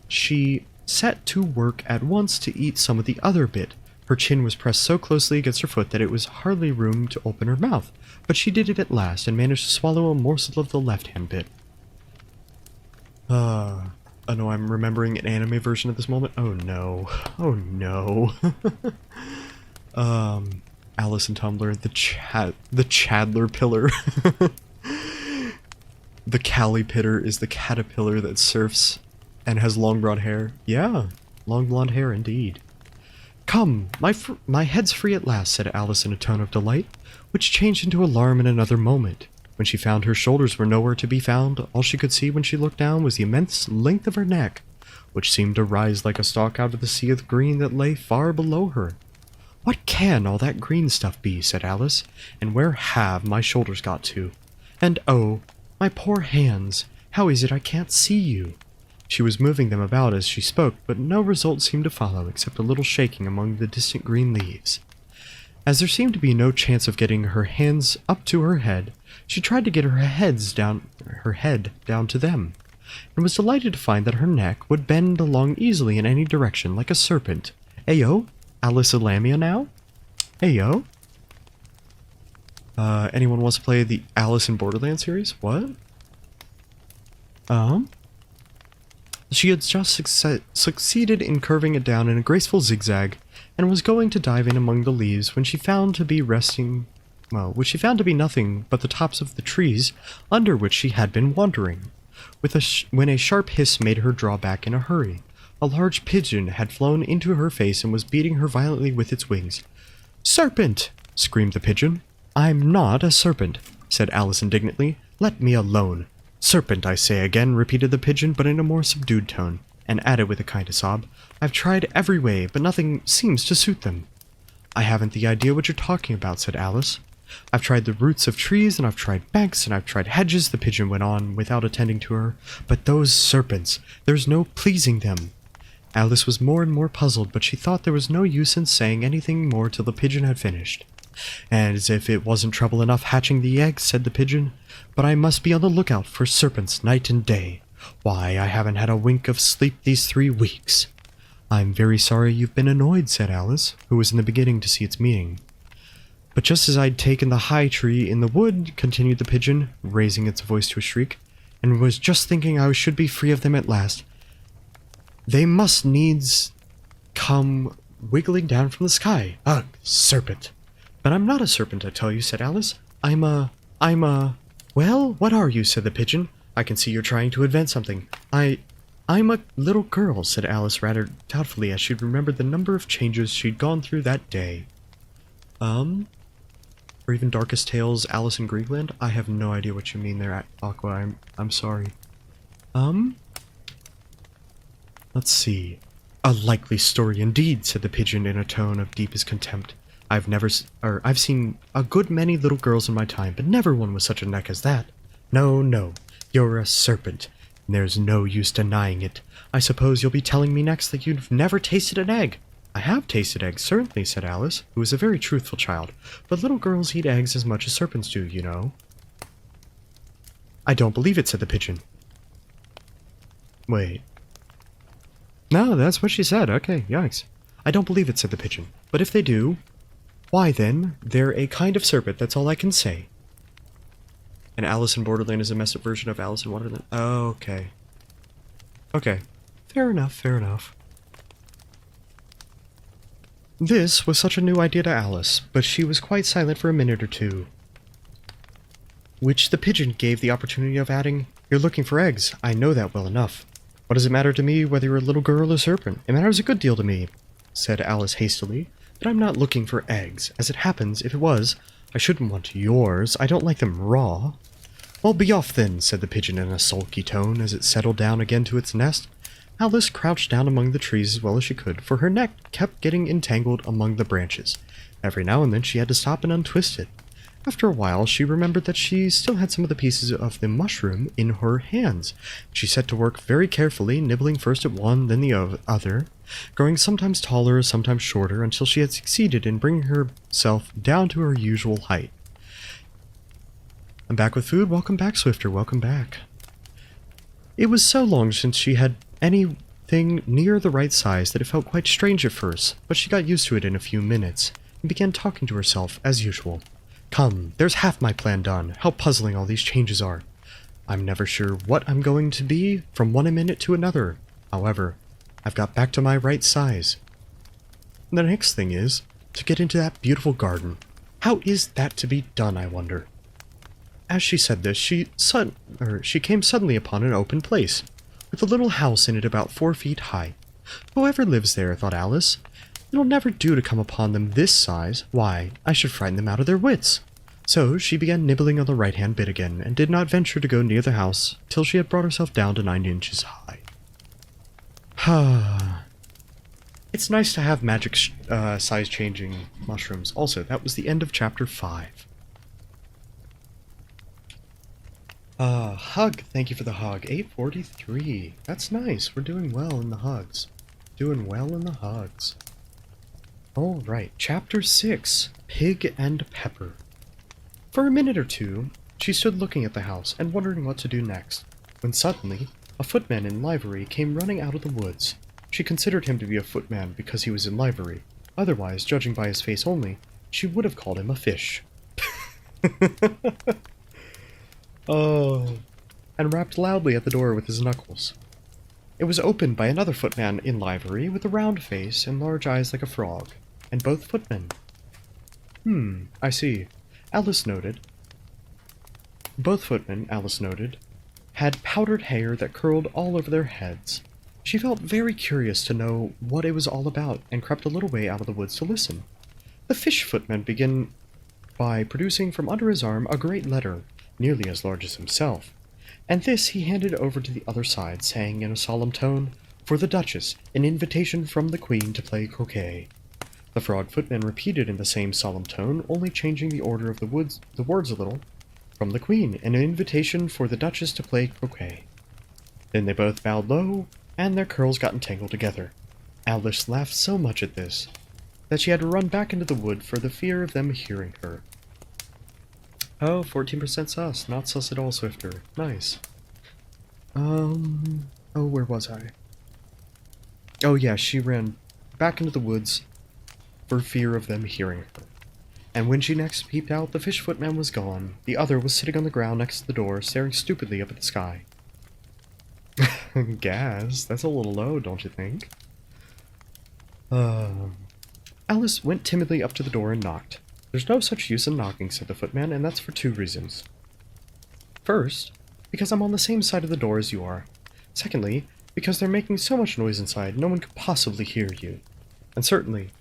she set to work at once to eat some of the other bit. Her chin was pressed so closely against her foot that it was hardly room to open her mouth, but she did it at last and managed to swallow a morsel of the left-hand bit. Oh no, I'm remembering an anime version of this moment. Oh no. Oh no. Alice in Tumblr, the Chadler pillar. The caterpillar is the caterpillar that surfs and has long blonde hair. Yeah, long blonde hair indeed. "Come, my head's free at last," said Alice in a tone of delight, which changed into alarm in another moment. When she found her shoulders were nowhere to be found, all she could see when she looked down was the immense length of her neck, which seemed to rise like a stalk out of the sea of green that lay far below her. "What can all that green stuff be?" said Alice, "and where have my shoulders got to? And oh, my poor hands, how is it I can't see you?" She was moving them about as she spoke, but no result seemed to follow except a little shaking among the distant green leaves. As there seemed to be no chance of getting her hands up to her head, she tried to get her head down to them, and was delighted to find that her neck would bend along easily in any direction, like a serpent. Ayo? Alice Lamia now? Ayo? Anyone wants to play the Alice in Borderland series? What? She had just succeeded in curving it down in a graceful zigzag, and was going to dive in among the leaves when she found to be nothing but the tops of the trees under which she had been wandering. When a sharp hiss made her draw back in a hurry. A large pigeon had flown into her face and was beating her violently with its wings. "Serpent!" screamed the pigeon. "I'm not a serpent," said Alice indignantly. "Let me alone." "Serpent, I say again," repeated the pigeon, but in a more subdued tone, and added with a kind of sob, "I've tried every way, but nothing seems to suit them." "I haven't the idea what you're talking about," said Alice. I've tried the roots of trees, and I've tried banks, and I've tried hedges," the pigeon went on, without attending to her. "But those serpents, there's no pleasing them." Alice was more and more puzzled, but she thought there was no use in saying anything more till the pigeon had finished. "And as if it wasn't trouble enough hatching the eggs," said the pigeon, "but I must be on the lookout for serpents night and day. Why, I haven't had a wink of sleep these 3 weeks." "I'm very sorry you've been annoyed," said Alice, who was in the beginning to see its meaning. "But just as I'd taken the high tree in the wood," continued the pigeon, raising its voice to a shriek, "and was just thinking I should be free of them at last, they must needs come wiggling down from the sky. Ugh, serpent!" "But I'm not a serpent, I tell you," said Alice. I'm a... "Well, what are you?" said the pigeon. "I can see you're trying to invent something." I'm a little girl," said Alice rather doubtfully as she remembered the number of changes she'd gone through that day. Or even Darkest Tales, Alice in Greenland? I have no idea what you mean there, Aqua. I'm sorry. Let's see. "A likely story indeed," said the pigeon in a tone of deepest contempt. I've seen a good many little girls in my time, but never one with such a neck as that. No, you're a serpent, and there's no use denying it. I suppose you'll be telling me next that you've never tasted an egg." "I have tasted eggs, certainly," said Alice, who was a very truthful child, "but little girls eat eggs as much as serpents do, you know." "I don't believe it," said the pigeon. "Wait. No, that's what she said. Okay, yikes. I don't believe it," said the pigeon. "But if they do, why then, they're a kind of serpent, that's all I can say." And Alice in Borderland is a messed up version of Alice in Wonderland. Oh, okay. Okay. Fair enough. This was such a new idea to Alice, but she was quite silent for a minute or two, which the pigeon gave the opportunity of adding, "You're looking for eggs. I know that well enough. What does it matter to me whether you're a little girl or serpent? It matters a good deal to me," said Alice hastily, "but I'm not looking for eggs. As it happens, if it was, I shouldn't want yours. I don't like them raw." "Well, be off then," said the pigeon in a sulky tone as it settled down again to its nest. Alice crouched down among the trees as well as she could, for her neck kept getting entangled among the branches. Every now and then she had to stop and untwist it. After a while, she remembered that she still had some of the pieces of the mushroom in her hands. She set to work very carefully, nibbling first at one, then the other, growing sometimes taller, sometimes shorter, until she had succeeded in bringing herself down to her usual height. "I'm back with food. Welcome back, Swifter. Welcome back." It was so long since she had anything near the right size that it felt quite strange at first, but she got used to it in a few minutes, and began talking to herself as usual. "Come, there's half my plan done. How puzzling all these changes are. I'm never sure what I'm going to be from one minute to another. However, I've got back to my right size. And the next thing is to get into that beautiful garden. How is that to be done, I wonder?" As she said this, she came suddenly upon an open place, with a little house in it about 4 feet high. "Whoever lives there," thought Alice. "It'll never do to come upon them this size. Why, I should frighten them out of their wits." So she began nibbling on the right-hand bit again, and did not venture to go near the house till she had brought herself down to 9 inches high. It's nice to have magic size-changing mushrooms. Also, that was the end of chapter 5. Hug. Thank you for the hug. 843. That's nice. We're doing well in the hugs. Alright, chapter 6. Pig and Pepper. For a minute or two, she stood looking at the house and wondering what to do next, when suddenly, a footman in livery came running out of the woods. She considered him to be a footman because he was in livery. Otherwise, judging by his face only, she would have called him a fish. Oh, and rapped loudly at the door with his knuckles. It was opened by another footman in livery with a round face and large eyes like a frog, and both footmen. I see. Alice noted. Both footmen, Alice noted, had powdered hair that curled all over their heads. She felt very curious to know what it was all about, and crept a little way out of the woods to listen. The fish footman began by producing from under his arm a great letter, nearly as large as himself, and this he handed over to the other side, saying in a solemn tone, "For the Duchess, an invitation from the Queen to play croquet." The frog footman repeated in the same solemn tone, only changing the order of the words a little. From the Queen, an invitation for the Duchess to play croquet. Then they both bowed low, and their curls got entangled together. Alice laughed so much at this that she had to run back into the wood for the fear of them hearing her. Oh, 14% sus. Not sus at all, Swifter. Nice. Oh, where was I? Oh yeah, she ran back into the woods for fear of them hearing her. And when she next peeped out, the fish footman was gone. The other was sitting on the ground next to the door, staring stupidly up at the sky. Gas? That's a little low, don't you think? Alice went timidly up to the door and knocked. There's no such use in knocking, said the footman, and that's for 2 reasons. First, because I'm on the same side of the door as you are. Secondly, because they're making so much noise inside, no one could possibly hear you. And certainly,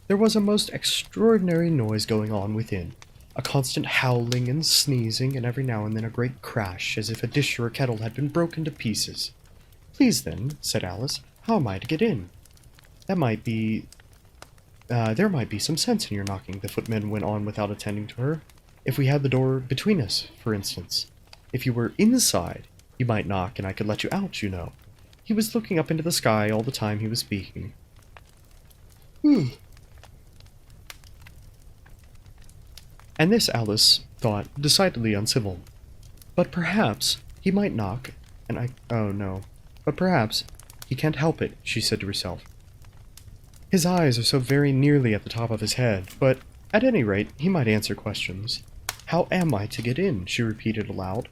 there was a most extraordinary noise going on within. A constant howling and sneezing, and every now and then a great crash, as if a dish or a kettle had been broken to pieces. Please then, said Alice, how am I to get in? There might be some sense in your knocking, the footman went on without attending to her. If we had the door between us, for instance. If you were inside, you might knock and I could let you out, you know. He was looking up into the sky all the time he was speaking. And this, Alice thought, decidedly uncivil. But perhaps he might knock, and but perhaps he can't help it, she said to herself. His eyes are so very nearly at the top of his head, but at any rate, he might answer questions. How am I to get in? She repeated aloud.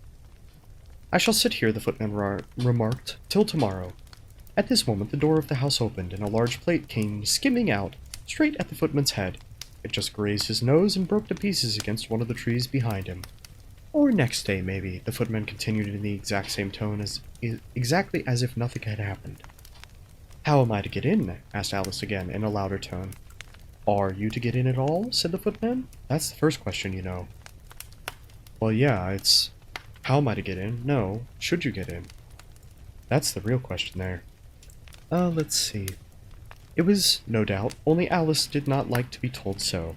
I shall sit here, the footman remarked, till tomorrow. At this moment the door of the house opened, and a large plate came skimming out, straight at the footman's head. It just grazed his nose and broke to pieces against one of the trees behind him. Or next day, maybe, the footman continued in the exact same tone, exactly as if nothing had happened. How am I to get in? Asked Alice again, in a louder tone. Are you to get in at all? Said the footman. That's the first question, you know. Well, yeah, it's... How am I to get in? No, should you get in? That's the real question there. Let's see. It was, no doubt, only Alice did not like to be told so.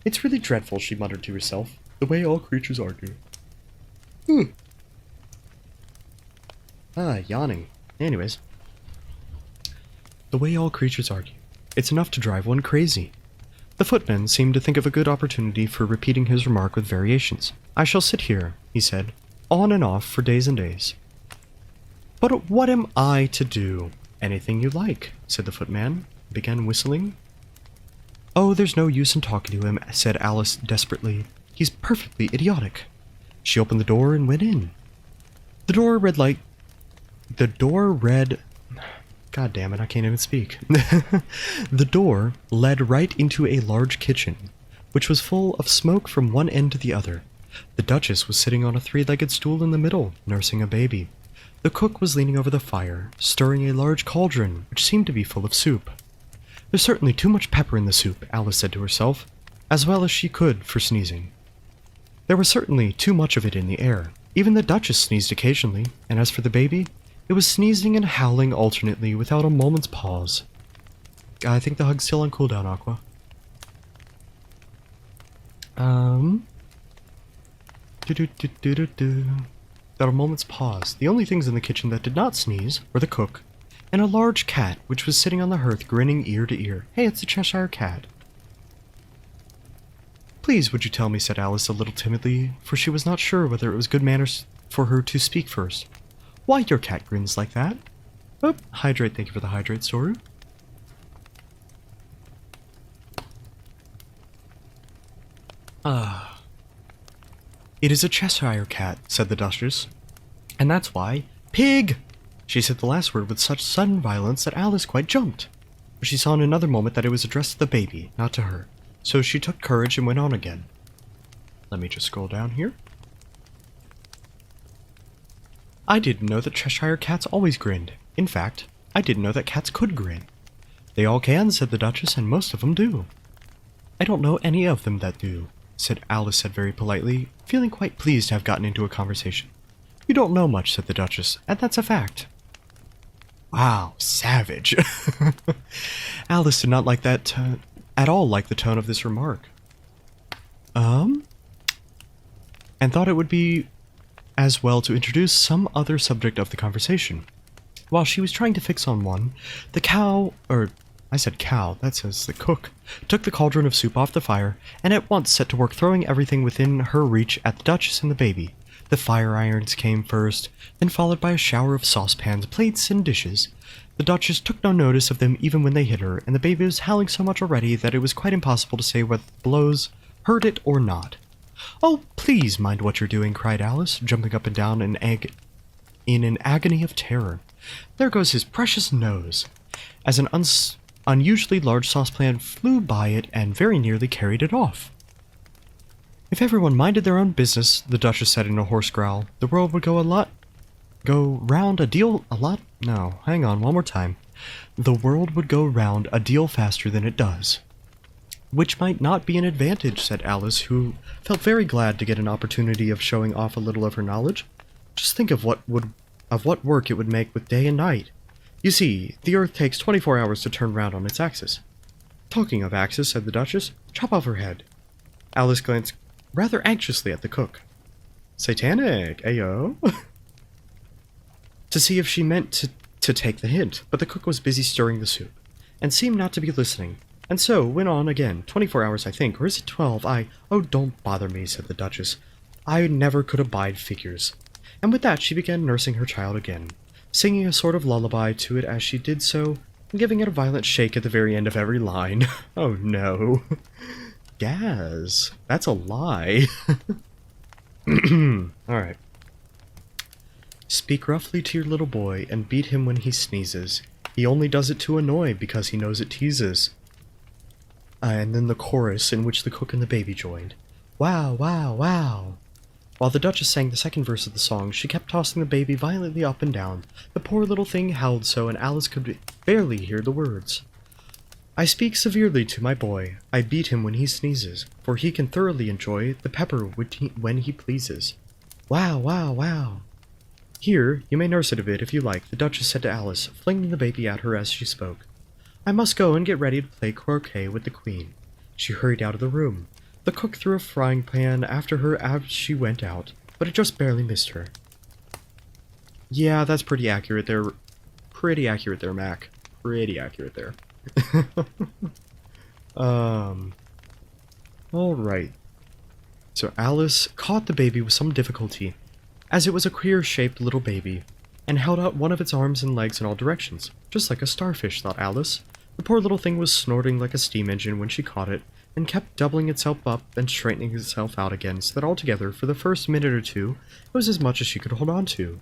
It's really dreadful, she muttered to herself, the way all creatures argue. Yawning. Anyways. The way all creatures argue. It's enough to drive one crazy. The footman seemed to think of a good opportunity for repeating his remark with variations. I shall sit here, he said, on and off for days and days. But what am I to do? Anything you like, said the footman, and began whistling. Oh, there's no use in talking to him, said Alice desperately. He's perfectly idiotic. She opened the door and went in. The door read... God damn it, I can't even speak. The door led right into a large kitchen, which was full of smoke from one end to the other. The Duchess was sitting on a 3-legged stool in the middle, nursing a baby. The cook was leaning over the fire, stirring a large cauldron, which seemed to be full of soup. There's certainly too much pepper in the soup, Alice said to herself, as well as she could for sneezing. There was certainly too much of it in the air. Even the Duchess sneezed occasionally, and as for the baby, it was sneezing and howling alternately without a moment's pause. I think the hug's still on cooldown, Aqua. Without a moment's pause. The only things in the kitchen that did not sneeze were the cook, and a large cat which was sitting on the hearth grinning ear to ear. Hey, it's the Cheshire Cat. Please, would you tell me, said Alice a little timidly, for she was not sure whether it was good manners for her to speak first. Why your cat grins like that? Oh, hydrate, thank you for the hydrate, Soru. It is a Cheshire Cat, said the Duchess. And that's why... Pig! She said the last word with such sudden violence that Alice quite jumped. But she saw in another moment that it was addressed to the baby, not to her. So she took courage and went on again. Let me just scroll down here. I didn't know that Cheshire Cats always grinned. In fact, I didn't know that cats could grin. They all can, said the Duchess, and most of them do. I don't know any of them that do, Alice said very politely, feeling quite pleased to have gotten into a conversation. You don't know much, said the Duchess, and that's a fact. Wow, savage. Alice did not like that, at all like the tone of this remark. And thought it would be as well to introduce some other subject of the conversation. While she was trying to fix on one, the cow, or I said cow, that says the cook, took the cauldron of soup off the fire and at once set to work throwing everything within her reach at the Duchess and the baby. The fire irons came first, then followed by a shower of saucepans, plates, and dishes. The Duchess took no notice of them even when they hit her, and the baby was howling so much already that it was quite impossible to say whether the blows hurt it or not. "Oh, please mind what you're doing," cried Alice, jumping up and down in an agony of terror. "There goes his precious nose," as an unusually large saucepan flew by it and very nearly carried it off. "If everyone minded their own business," the Duchess said in a hoarse growl, "the world would go round a deal faster than it does." "Which might not be an advantage," said Alice, who felt very glad to get an opportunity of showing off a little of her knowledge. "Just think of what work it would make with day and night. You see, the Earth takes 24 hours to turn round on its axis." "Talking of axis," said the Duchess, "chop off her head." Alice glanced rather anxiously at the cook. "Satanic, ayo?" to see if she meant to take the hint, but the cook was busy stirring the soup, and seemed not to be listening, and so went on again. 24 hours, I think, or is it 12? Oh, don't bother me," said the Duchess. "I never could abide figures." And with that she began nursing her child again, singing a sort of lullaby to it as she did so, and giving it a violent shake at the very end of every line. Oh no. Gaz, that's a lie. Alright. "Speak roughly to your little boy, and beat him when he sneezes. He only does it to annoy, because he knows it teases." And then the chorus, in which the cook and the baby joined. "Wow, wow, wow." While the Duchess sang the second verse of the song, she kept tossing the baby violently up and down. The poor little thing howled so, and Alice could barely hear the words. "I speak severely to my boy. I beat him when he sneezes, for he can thoroughly enjoy the pepper when he pleases. Wow, wow, wow." "Here, you may nurse it a bit if you like," the Duchess said to Alice, flinging the baby at her as she spoke. "I must go and get ready to play croquet with the Queen." She hurried out of the room. The cook threw a frying pan after her as she went out, but it just barely missed her. Yeah, that's pretty accurate there. Pretty accurate there, Mac. Pretty accurate there. Alright. So Alice caught the baby with some difficulty, as it was a queer-shaped little baby, and held out one of its arms and legs in all directions, just like a starfish, thought Alice. The poor little thing was snorting like a steam engine when she caught it, and kept doubling itself up and straightening itself out again, so that altogether, for the first minute or two, it was as much as she could hold on to.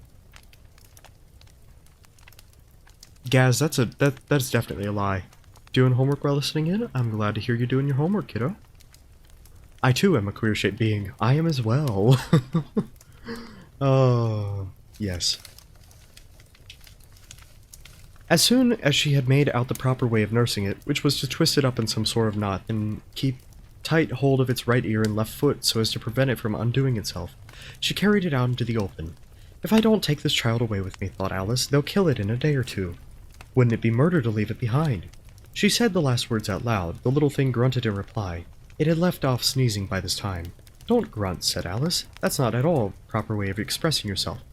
Gaz, that's definitely a lie. Doing homework while listening in? I'm glad to hear you're doing your homework, kiddo. I too am a queer-shaped being. I am as well. Oh, yes. As soon as she had made out the proper way of nursing it, which was to twist it up in some sort of knot and keep tight hold of its right ear and left foot so as to prevent it from undoing itself, she carried it out into the open. "If I don't take this child away with me," thought Alice, "they'll kill it in a day or two. Wouldn't it be murder to leave it behind?" She said the last words out loud. The little thing grunted in reply. It had left off sneezing by this time. "Don't grunt," said Alice. "That's not at all a proper way of expressing yourself."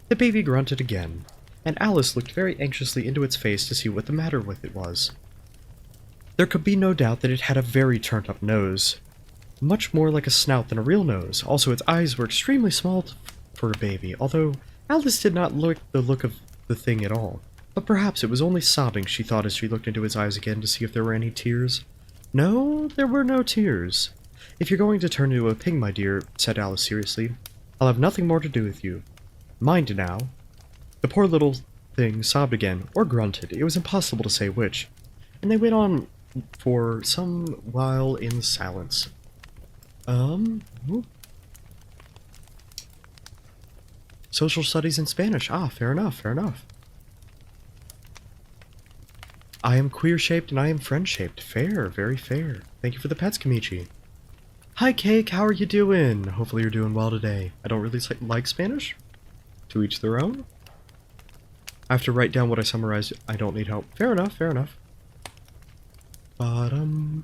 The baby grunted again, and Alice looked very anxiously into its face to see what the matter with it was. There could be no doubt that it had a very turned-up nose, much more like a snout than a real nose. Also, its eyes were extremely small for a baby, although Alice did not like the look of the thing at all. But perhaps it was only sobbing, she thought as she looked into its eyes again to see if there were any tears. No, there were no tears. "If you're going to turn into a pig, my dear," said Alice seriously, "I'll have nothing more to do with you. Mind now." The poor little thing sobbed again, or grunted, it was impossible to say which, and they went on for some while in silence. Social studies in Spanish. Ah, fair enough, fair enough. I am queer-shaped and I am friend-shaped. Fair, very fair. Thank you for the pets, Kamichi. Hi, Cake, how are you doing? Hopefully you're doing well today. I don't really like Spanish. To each their own. I have to write down what I summarized. I don't need help. Fair enough, fair enough. Oh,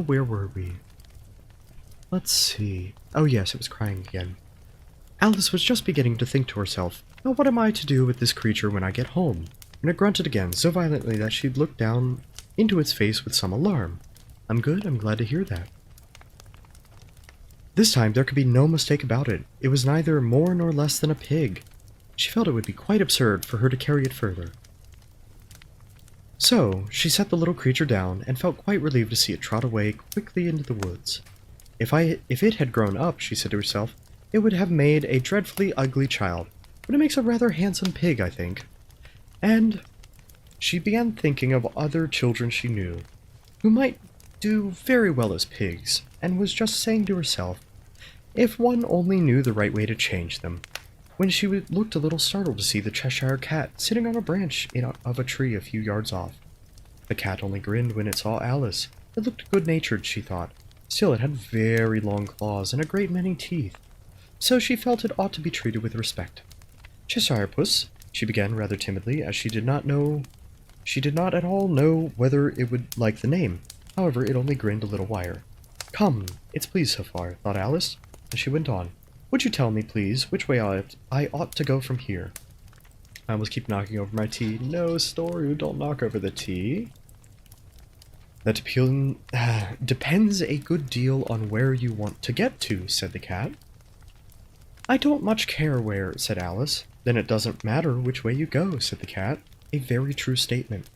where were we? Let's see. Oh yes, it was crying again. Alice was just beginning to think to herself, now what am I to do with this creature when I get home? And it grunted again so violently that she looked down into its face with some alarm. I'm good, I'm glad to hear that. This time there could be no mistake about it. It was neither more nor less than a pig. She felt it would be quite absurd for her to carry it further. So, she set the little creature down and felt quite relieved to see it trot away quickly into the woods. If it had grown up, she said to herself, it would have made a dreadfully ugly child, but it makes a rather handsome pig, I think. And she began thinking of other children she knew, who might do very well as pigs, and was just saying to herself, if one only knew the right way to change them, when she looked a little startled to see the Cheshire Cat sitting on a branch of a tree a few yards off. The cat only grinned when it saw Alice. It looked good-natured, she thought. Still, it had very long claws and a great many teeth, so she felt it ought to be treated with respect. Cheshire Puss, she began rather timidly, as she did not at all know whether it would like the name. However, it only grinned a little wider. Come, it's pleased so far, thought Alice, and she went on. Would you tell me, please, which way I ought to go from here? I almost keep knocking over my tea. No, Story, don't knock over the tea. That depends a good deal on where you want to get to, said the cat. I don't much care where, said Alice. Then it doesn't matter which way you go, said the cat. A very true statement.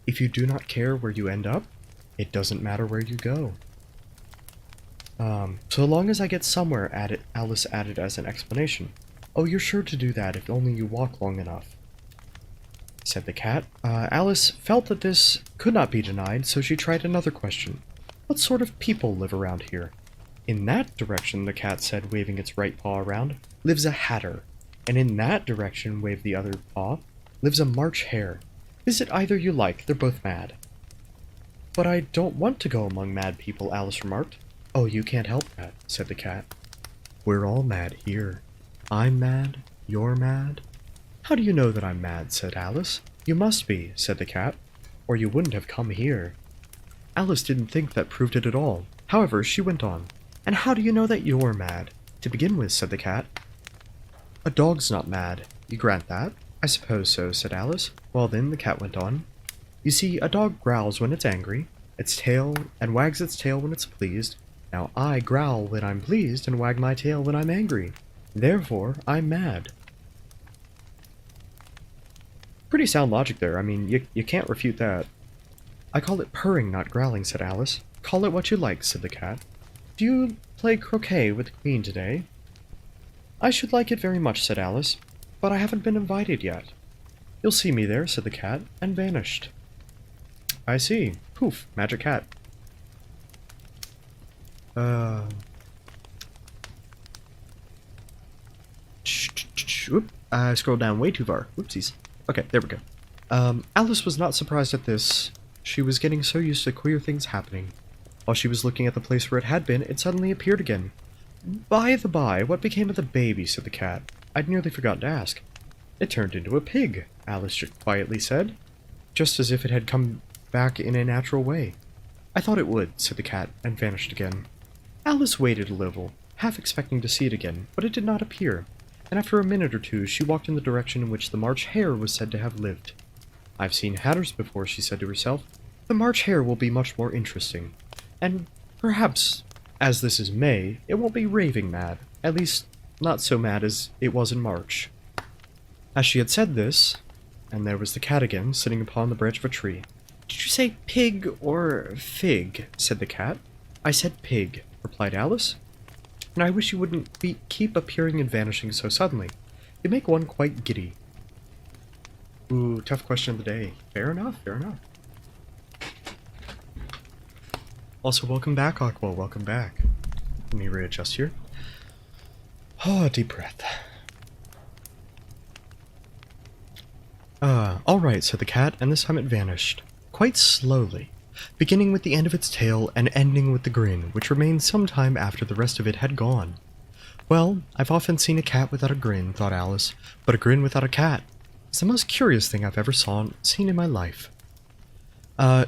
If you do not care where you end up, it doesn't matter where you go. So long as I get somewhere, Alice added as an explanation. Oh, you're sure to do that if only you walk long enough, said the cat. Alice felt that this could not be denied, so she tried another question. What sort of people live around here? In that direction, the cat said, waving its right paw around, lives a hatter. And in that direction, waved the other paw, lives a March hare. Visit either you like, they're both mad. But I don't want to go among mad people, Alice remarked. Oh, you can't help that, said the cat. We're all mad here. I'm mad, you're mad. How do you know that I'm mad, said Alice. You must be, said the cat, or you wouldn't have come here. Alice didn't think that proved it at all. However, she went on. And how do you know that you're mad? To begin with, said the cat. A dog's not mad. You grant that? I suppose so, said Alice. Well then, the cat went on. You see, a dog growls when it's angry, and wags its tail when it's pleased. Now I growl when I'm pleased and wag my tail when I'm angry. Therefore, I'm mad. Pretty sound logic there. I mean, you can't refute that. I call it purring, not growling, said Alice. Call it what you like, said the cat. Do you play croquet with the Queen today? I should like it very much, said Alice, but I haven't been invited yet. You'll see me there, said the cat, and vanished. I see. Poof, magic cat. Whoop, I scrolled down way too far. Whoopsies. Okay, there we go. Alice was not surprised at this. She was getting so used to queer things happening. While she was looking at the place where it had been, it suddenly appeared again. By the by, what became of the baby, said the cat. I'd nearly forgotten to ask. It turned into a pig, Alice quietly said, just as if it had come back in a natural way. I thought it would, said the cat, and vanished again. Alice waited a little, half expecting to see it again, but it did not appear, and after a minute or two she walked in the direction in which the March hare was said to have lived. I've seen hatters before, she said to herself. The March hare will be much more interesting. And perhaps, as this is May, it won't be raving mad, at least not so mad as it was in March. As she had said this, and there was the cat again, sitting upon the branch of a tree. Did you say pig or fig? Said the cat. I said pig, replied Alice. And I wish you wouldn't keep appearing and vanishing so suddenly. You make one quite giddy. Ooh, tough question of the day. Fair enough, fair enough. Also, welcome back, Aqua, welcome back. Let me readjust here. Oh, deep breath. Alright, said the cat, and this time it vanished. Quite slowly, beginning with the end of its tail and ending with the grin, which remained some time after the rest of it had gone. Well, I've often seen a cat without a grin, thought Alice, but a grin without a cat is the most curious thing I've ever seen in my life.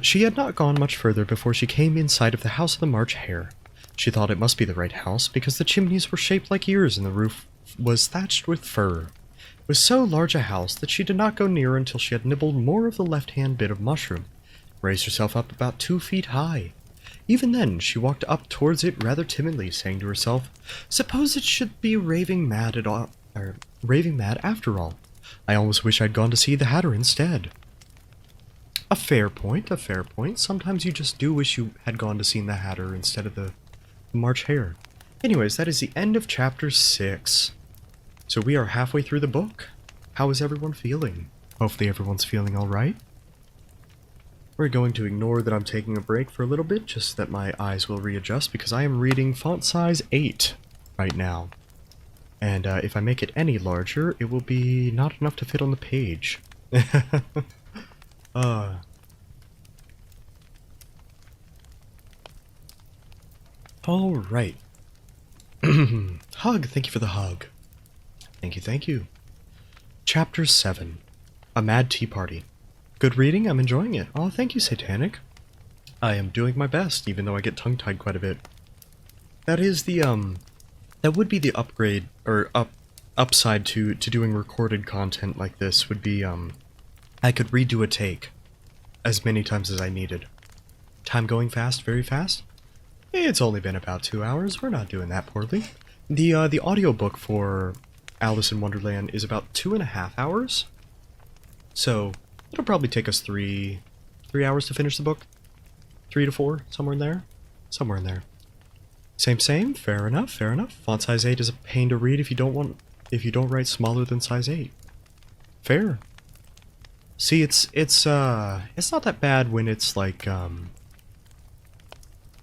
She had not gone much further before she came in sight of the house of the March Hare. She thought it must be the right house, because the chimneys were shaped like ears and the roof was thatched with fur. It was so large a house that she did not go nearer until she had nibbled more of the left-hand bit of mushroom, raised herself up about 2 feet high. Even then, she walked up towards it rather timidly, saying to herself, "Suppose it should be raving mad after all. I almost wish I'd gone to see the Hatter instead." A fair point, a fair point. Sometimes you just do wish you had gone to see the Hatter instead of the March Hare. Anyways, that is the end of chapter 6. So we are halfway through the book. How is everyone feeling? Hopefully everyone's feeling alright. We're going to ignore that I'm taking a break for a little bit, just that my eyes will readjust, because I am reading font size 8 right now. And if I make it any larger, it will be not enough to fit on the page. Alright. Hug, thank you for the hug. Thank you, thank you. Chapter 7. A Mad Tea Party. Good reading, I'm enjoying it. Oh, thank you, Satanic. I am doing my best, even though I get tongue-tied quite a bit. That is the, that would be the upgrade, or upside to doing recorded content like this, would be, I could redo a take as many times as I needed. Time going fast, very fast? It's only been about 2 hours, we're not doing that poorly. The audiobook for Alice in Wonderland is about 2.5 hours. So, it'll probably take us 3 hours to finish the book. 3 to 4, somewhere in there. Somewhere in there. Same, fair enough, fair enough. Font size 8 is a pain to read if you don't write smaller than size 8. Fair. See, it's not that bad when it's like, on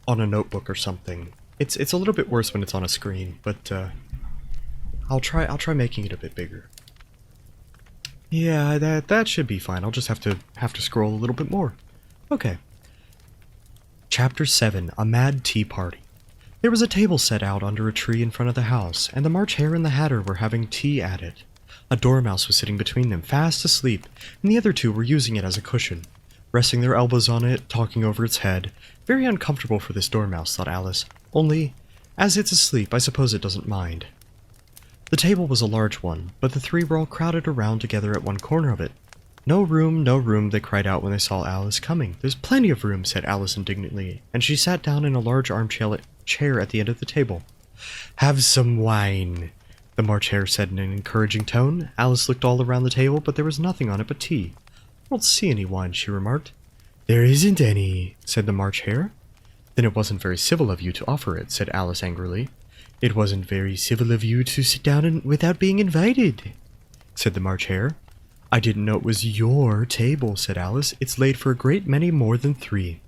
a notebook or something. It's a little bit worse when it's on a screen, but, I'll try making it a bit bigger. Yeah, that should be fine. I'll just have to scroll a little bit more. Okay. Chapter 7, A Mad Tea Party. There was a table set out under a tree in front of the house, and the March Hare and the Hatter were having tea at it. A dormouse was sitting between them, fast asleep, and the other two were using it as a cushion, resting their elbows on it, talking over its head. Very uncomfortable for this dormouse, thought Alice. Only, as it's asleep, I suppose it doesn't mind. The table was a large one, but the three were all crowded around together at one corner of it. No room, they cried out when they saw Alice coming. There's plenty of room, said Alice indignantly, and she sat down in a large armchair at the end of the table. Have some wine, the March Hare said in an encouraging tone. Alice looked all around the table, but there was nothing on it but tea. I don't see any wine, she remarked. There isn't any, said the March Hare. Then it wasn't very civil of you to offer it, said Alice angrily. It wasn't very civil of you to sit down without being invited, said the March Hare. I didn't know it was your table, said Alice. It's laid for a great many more than 3.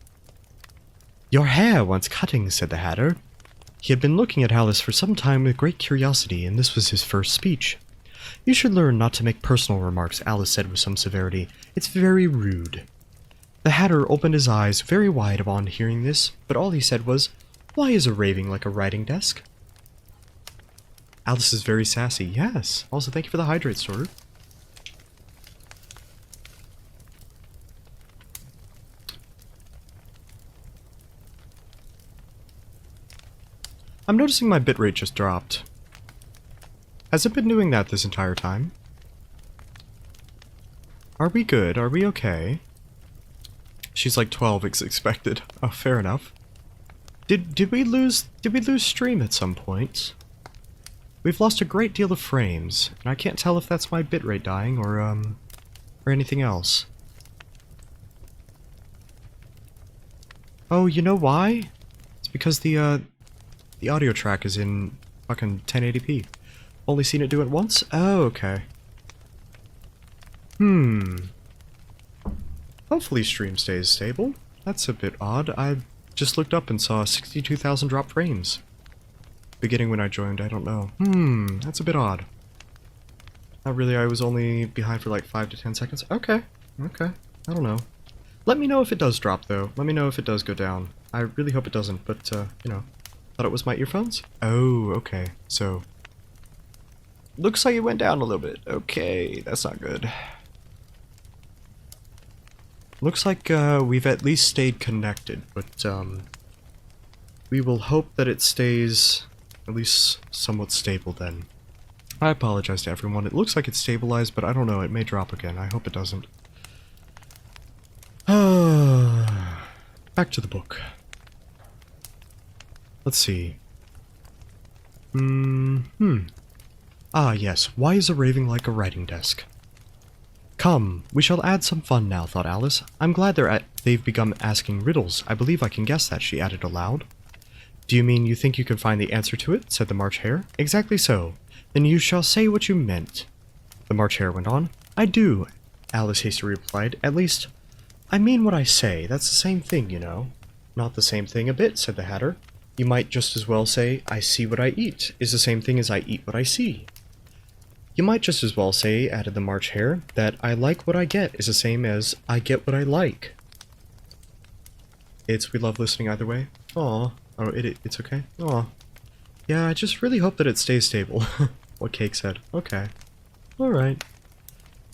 Your hair wants cutting, said the Hatter. He had been looking at Alice for some time with great curiosity, and this was his first speech. You should learn not to make personal remarks, Alice said with some severity. It's very rude. The Hatter opened his eyes very wide upon hearing this, but all he said was, Why is a raving like a writing desk? Alice is very sassy. Yes. Also, thank you for the hydrate, sword. I'm noticing my bitrate just dropped. Has it been doing that this entire time? Are we good? Are we okay? She's like 12 as expected. Oh, fair enough. Did we lose stream at some point? We've lost a great deal of frames, and I can't tell if that's my bitrate dying or anything else. Oh, you know why? It's because the audio track is in fucking 1080p. Only seen it do it once? Oh, okay. Hopefully stream stays stable. That's a bit odd. I just looked up and saw 62,000 drop frames. Beginning when I joined, I don't know. That's a bit odd. Not really, I was only behind for like 5 to 10 seconds. Okay, I don't know. Let me know if it does drop though. Let me know if it does go down. I really hope it doesn't, but you know. Thought it was my earphones? Oh, okay. So, looks like it went down a little bit. Okay, that's not good. Looks like we've at least stayed connected, but we will hope that it stays at least somewhat stable then. I apologize to everyone. It looks like it's stabilized, but I don't know. It may drop again. I hope it doesn't. Back to the book. Let's see. Ah, yes. Why is a raving like a writing desk? Come, we shall add some fun now, thought Alice. I'm glad they've begun asking riddles. I believe I can guess that, she added aloud. Do you mean you think you can find the answer to it? Said the March Hare. Exactly so. Then you shall say what you meant. The March Hare went on. I do, Alice hastily replied. At least, I mean what I say. That's the same thing, you know. Not the same thing a bit, said the Hatter. You might just as well say, I see what I eat, is the same thing as I eat what I see. You might just as well say, added the March Hare, that I like what I get is the same as I get what I like. We love listening either way. Aw. Oh, it's okay? Aw. Yeah, I just really hope that it stays stable. What Cake said. Okay. Alright.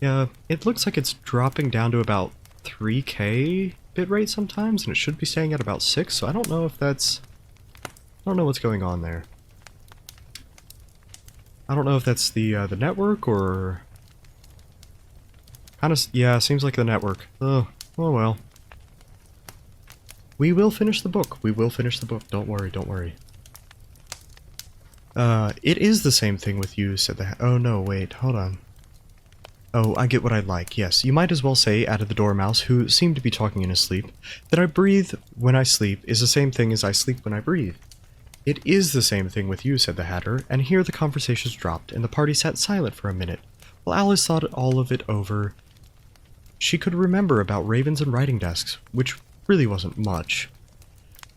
Yeah, it looks like it's dropping down to about 3K bitrate sometimes, and it should be staying at about 6, so I don't know if that's... I don't know what's going on there. I don't know if that's the network, or... yeah, seems like the network. Oh well. We will finish the book. We will finish the book. Don't worry, don't worry. It is the same thing with you, said the... Oh no, wait, hold on. Oh, I get what I like, yes. You might as well say, added the Dormouse, who seemed to be talking in his sleep, that I breathe when I sleep is the same thing as I sleep when I breathe. It is the same thing with you, said the Hatter, and here the conversations dropped, and the party sat silent for a minute, while Alice thought all of it over. She could remember about ravens and writing desks, which really wasn't much.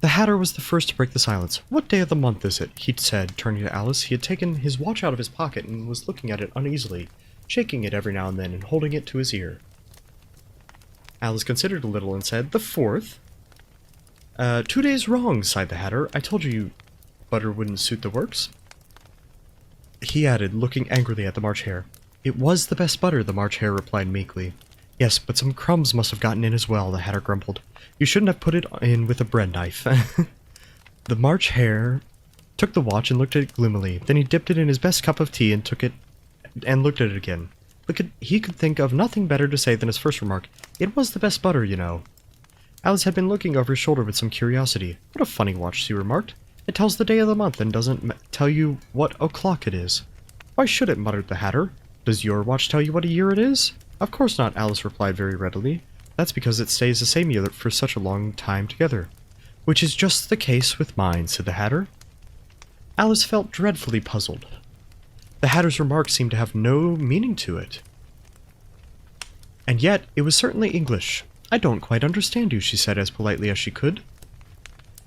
The Hatter was the first to break the silence. What day of the month is it? He said, turning to Alice. He had taken his watch out of his pocket and was looking at it uneasily, shaking it every now and then and holding it to his ear. Alice considered a little and said, The 4th? 2 days wrong, sighed the Hatter. I told you butter wouldn't suit the works. He added, looking angrily at the March Hare. It was the best butter, the March Hare replied meekly. Yes, but some crumbs must have gotten in as well, the Hatter grumbled. You shouldn't have put it in with a bread knife. The March Hare took the watch and looked at it gloomily. Then he dipped it in his best cup of tea and took it and looked at it again. He could think of nothing better to say than his first remark. It was the best butter, you know. Alice had been looking over his shoulder with some curiosity. What a funny watch, she remarked. It tells the day of the month and doesn't tell you what o'clock it is. Why should it, muttered the Hatter. Does your watch tell you what a year it is? Of course not, Alice replied very readily. That's because it stays the same year for such a long time together. Which is just the case with mine, said the Hatter. Alice felt dreadfully puzzled. The Hatter's remark seemed to have no meaning to it. And yet, it was certainly English. I don't quite understand you, she said as politely as she could.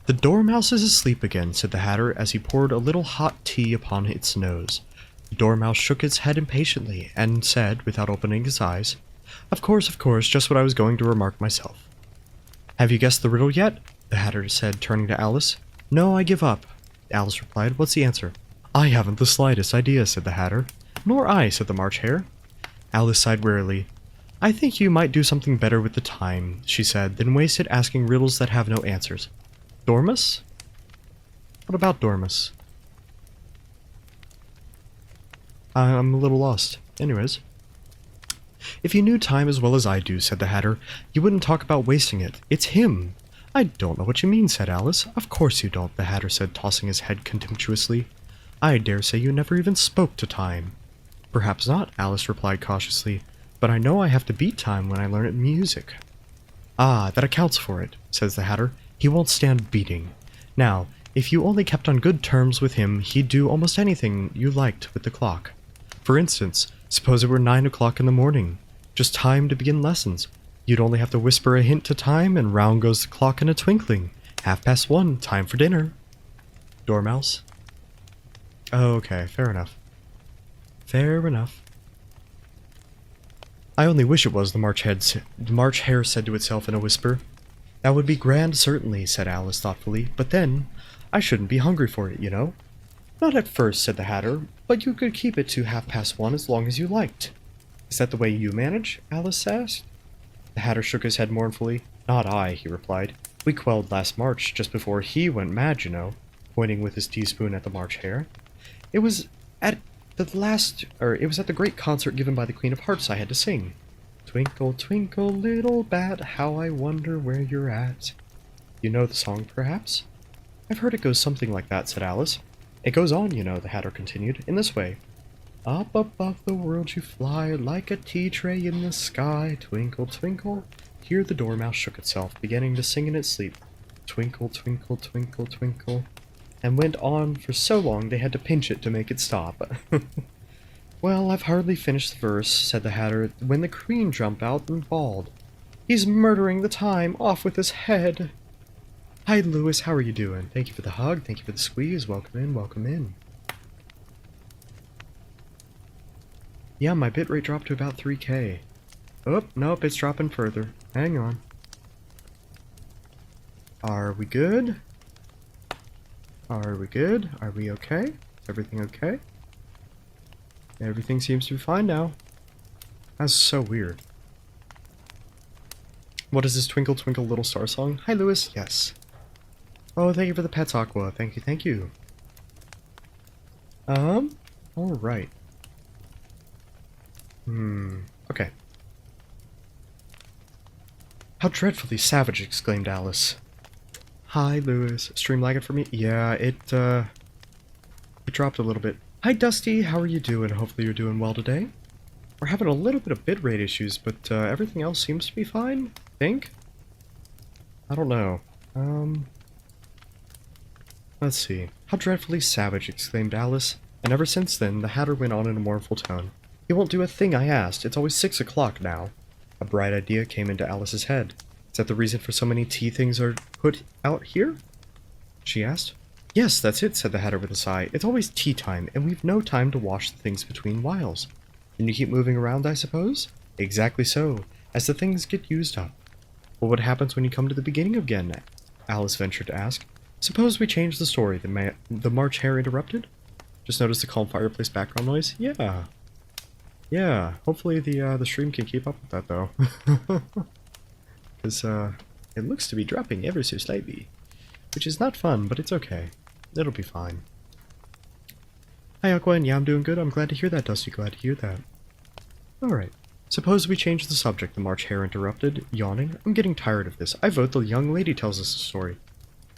The Dormouse is asleep again, said the Hatter as he poured a little hot tea upon its nose. The Dormouse shook its head impatiently and said, without opening his eyes, of course, just what I was going to remark myself. Have you guessed the riddle yet? The Hatter said, turning to Alice. No, I give up, Alice replied. What's the answer? I haven't the slightest idea, said the Hatter. Nor I, said the March Hare. Alice sighed wearily. I think you might do something better with the time, she said, than waste it asking riddles that have no answers. Dormus? What about Dormus? I'm a little lost. Anyways. If you knew time as well as I do, said the Hatter, you wouldn't talk about wasting it. It's him. I don't know what you mean, said Alice. Of course you don't, the Hatter said, tossing his head contemptuously. I dare say you never even spoke to time. Perhaps not, Alice replied cautiously, but I know I have to beat time when I learn it music. Ah, that accounts for it, says the Hatter. He won't stand beating. Now, if you only kept on good terms with him, he'd do almost anything you liked with the clock. For instance, suppose it were 9 o'clock in the morning. Just time to begin lessons. You'd only have to whisper a hint to time, and round goes the clock in a twinkling. 1:30, time for dinner. Dormouse? Oh, okay, fair enough. Fair enough. I only wish it was, the March Hare said to itself in a whisper. That would be grand, certainly, said Alice thoughtfully, but then, I shouldn't be hungry for it, you know. Not at first, said the Hatter, but you could keep it to 1:30 as long as you liked. Is that the way you manage? Alice asked. The Hatter shook his head mournfully. Not I, he replied. We quelled last March, just before he went mad, you know, pointing with his teaspoon at the March Hare. It was at it was at the great concert given by the Queen of Hearts I had to sing. Twinkle, twinkle, little bat, how I wonder where you're at. You know the song, perhaps? I've heard it goes something like that, said Alice. It goes on, you know, the Hatter continued, in this way. Up above the world you fly, like a tea tray in the sky. Twinkle, twinkle. Here the dormouse shook itself, beginning to sing in its sleep. Twinkle, twinkle, twinkle, twinkle. And went on for so long they had to pinch it to make it stop. Well, I've hardly finished the verse, said the Hatter, when the Queen jumped out and bawled. He's murdering the time, off with his head. Hi, Lewis, how are you doing? Thank you for the hug, thank you for the squeeze, welcome in, welcome in. Yeah, my bitrate dropped to about 3K. Oh, nope, it's dropping further. Hang on. Are we good? Are we good? Are we okay? Is everything okay? Everything seems to be fine now. That's so weird. What is this Twinkle Twinkle Little Star song? Hi, Lewis. Yes. Oh, thank you for the pets, Aqua. Thank you, thank you. Alright. Okay. How dreadfully savage, exclaimed Alice. Hi, Lewis. Stream lagging for me? Yeah, it dropped a little bit. Hi, Dusty. How are you doing? Hopefully you're doing well today. We're having a little bit of bitrate issues, but everything else seems to be fine, I think? I don't know. Let's see. How dreadfully savage, exclaimed Alice. And ever since then, the Hatter went on in a mournful tone. He won't do a thing I asked. It's always 6 o'clock now. A bright idea came into Alice's head. Is that the reason for so many tea things are put out here? She asked. Yes, that's it, said the Hatter with a sigh. It's always tea time, and we've no time to wash the things between whiles. And you keep moving around, I suppose? Exactly so, as the things get used up. Well, what happens when you come to the beginning again? Alice ventured to ask. Suppose we change the story, the March Hare interrupted? Just notice the calm fireplace background noise? Yeah. Yeah, hopefully the stream can keep up with that, though. Because, it looks to be dropping ever so slightly. Which is not fun, but it's okay. It'll be fine. Hi, Aqua, and yeah, I'm doing good. I'm glad to hear that, Dusty. Glad to hear that. Alright. Suppose we change the subject, the March Hare interrupted, yawning. I'm getting tired of this. I vote the young lady tells us a story.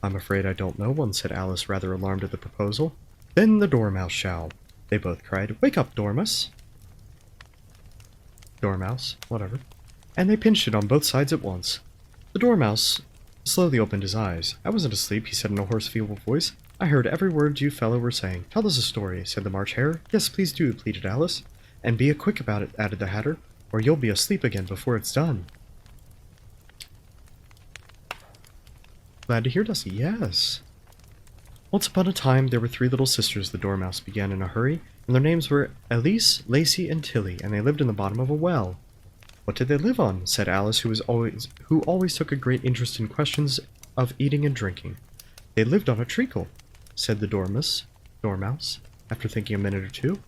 I'm afraid I don't know one, said Alice, rather alarmed at the proposal. Then the Dormouse shall. They both cried, Wake up, Dormouse. Dormouse, whatever. And they pinched it on both sides at once. The Dormouse slowly opened his eyes. I wasn't asleep, he said in a hoarse, feeble voice. I heard every word you fellow were saying. Tell us a story, said the March Hare. Yes, please do, pleaded Alice. And be quick about it, added the Hatter, or you'll be asleep again before it's done. Glad to hear, Dusty. Yes. Once upon a time, there were 3 little sisters, the Dormouse began in a hurry, and their names were Elise, Lacey, and Tilly, and they lived in the bottom of a well. What did they live on? Said Alice, who always took a great interest in questions of eating and drinking. They lived on a treacle, said the Dormouse, after thinking a minute or two.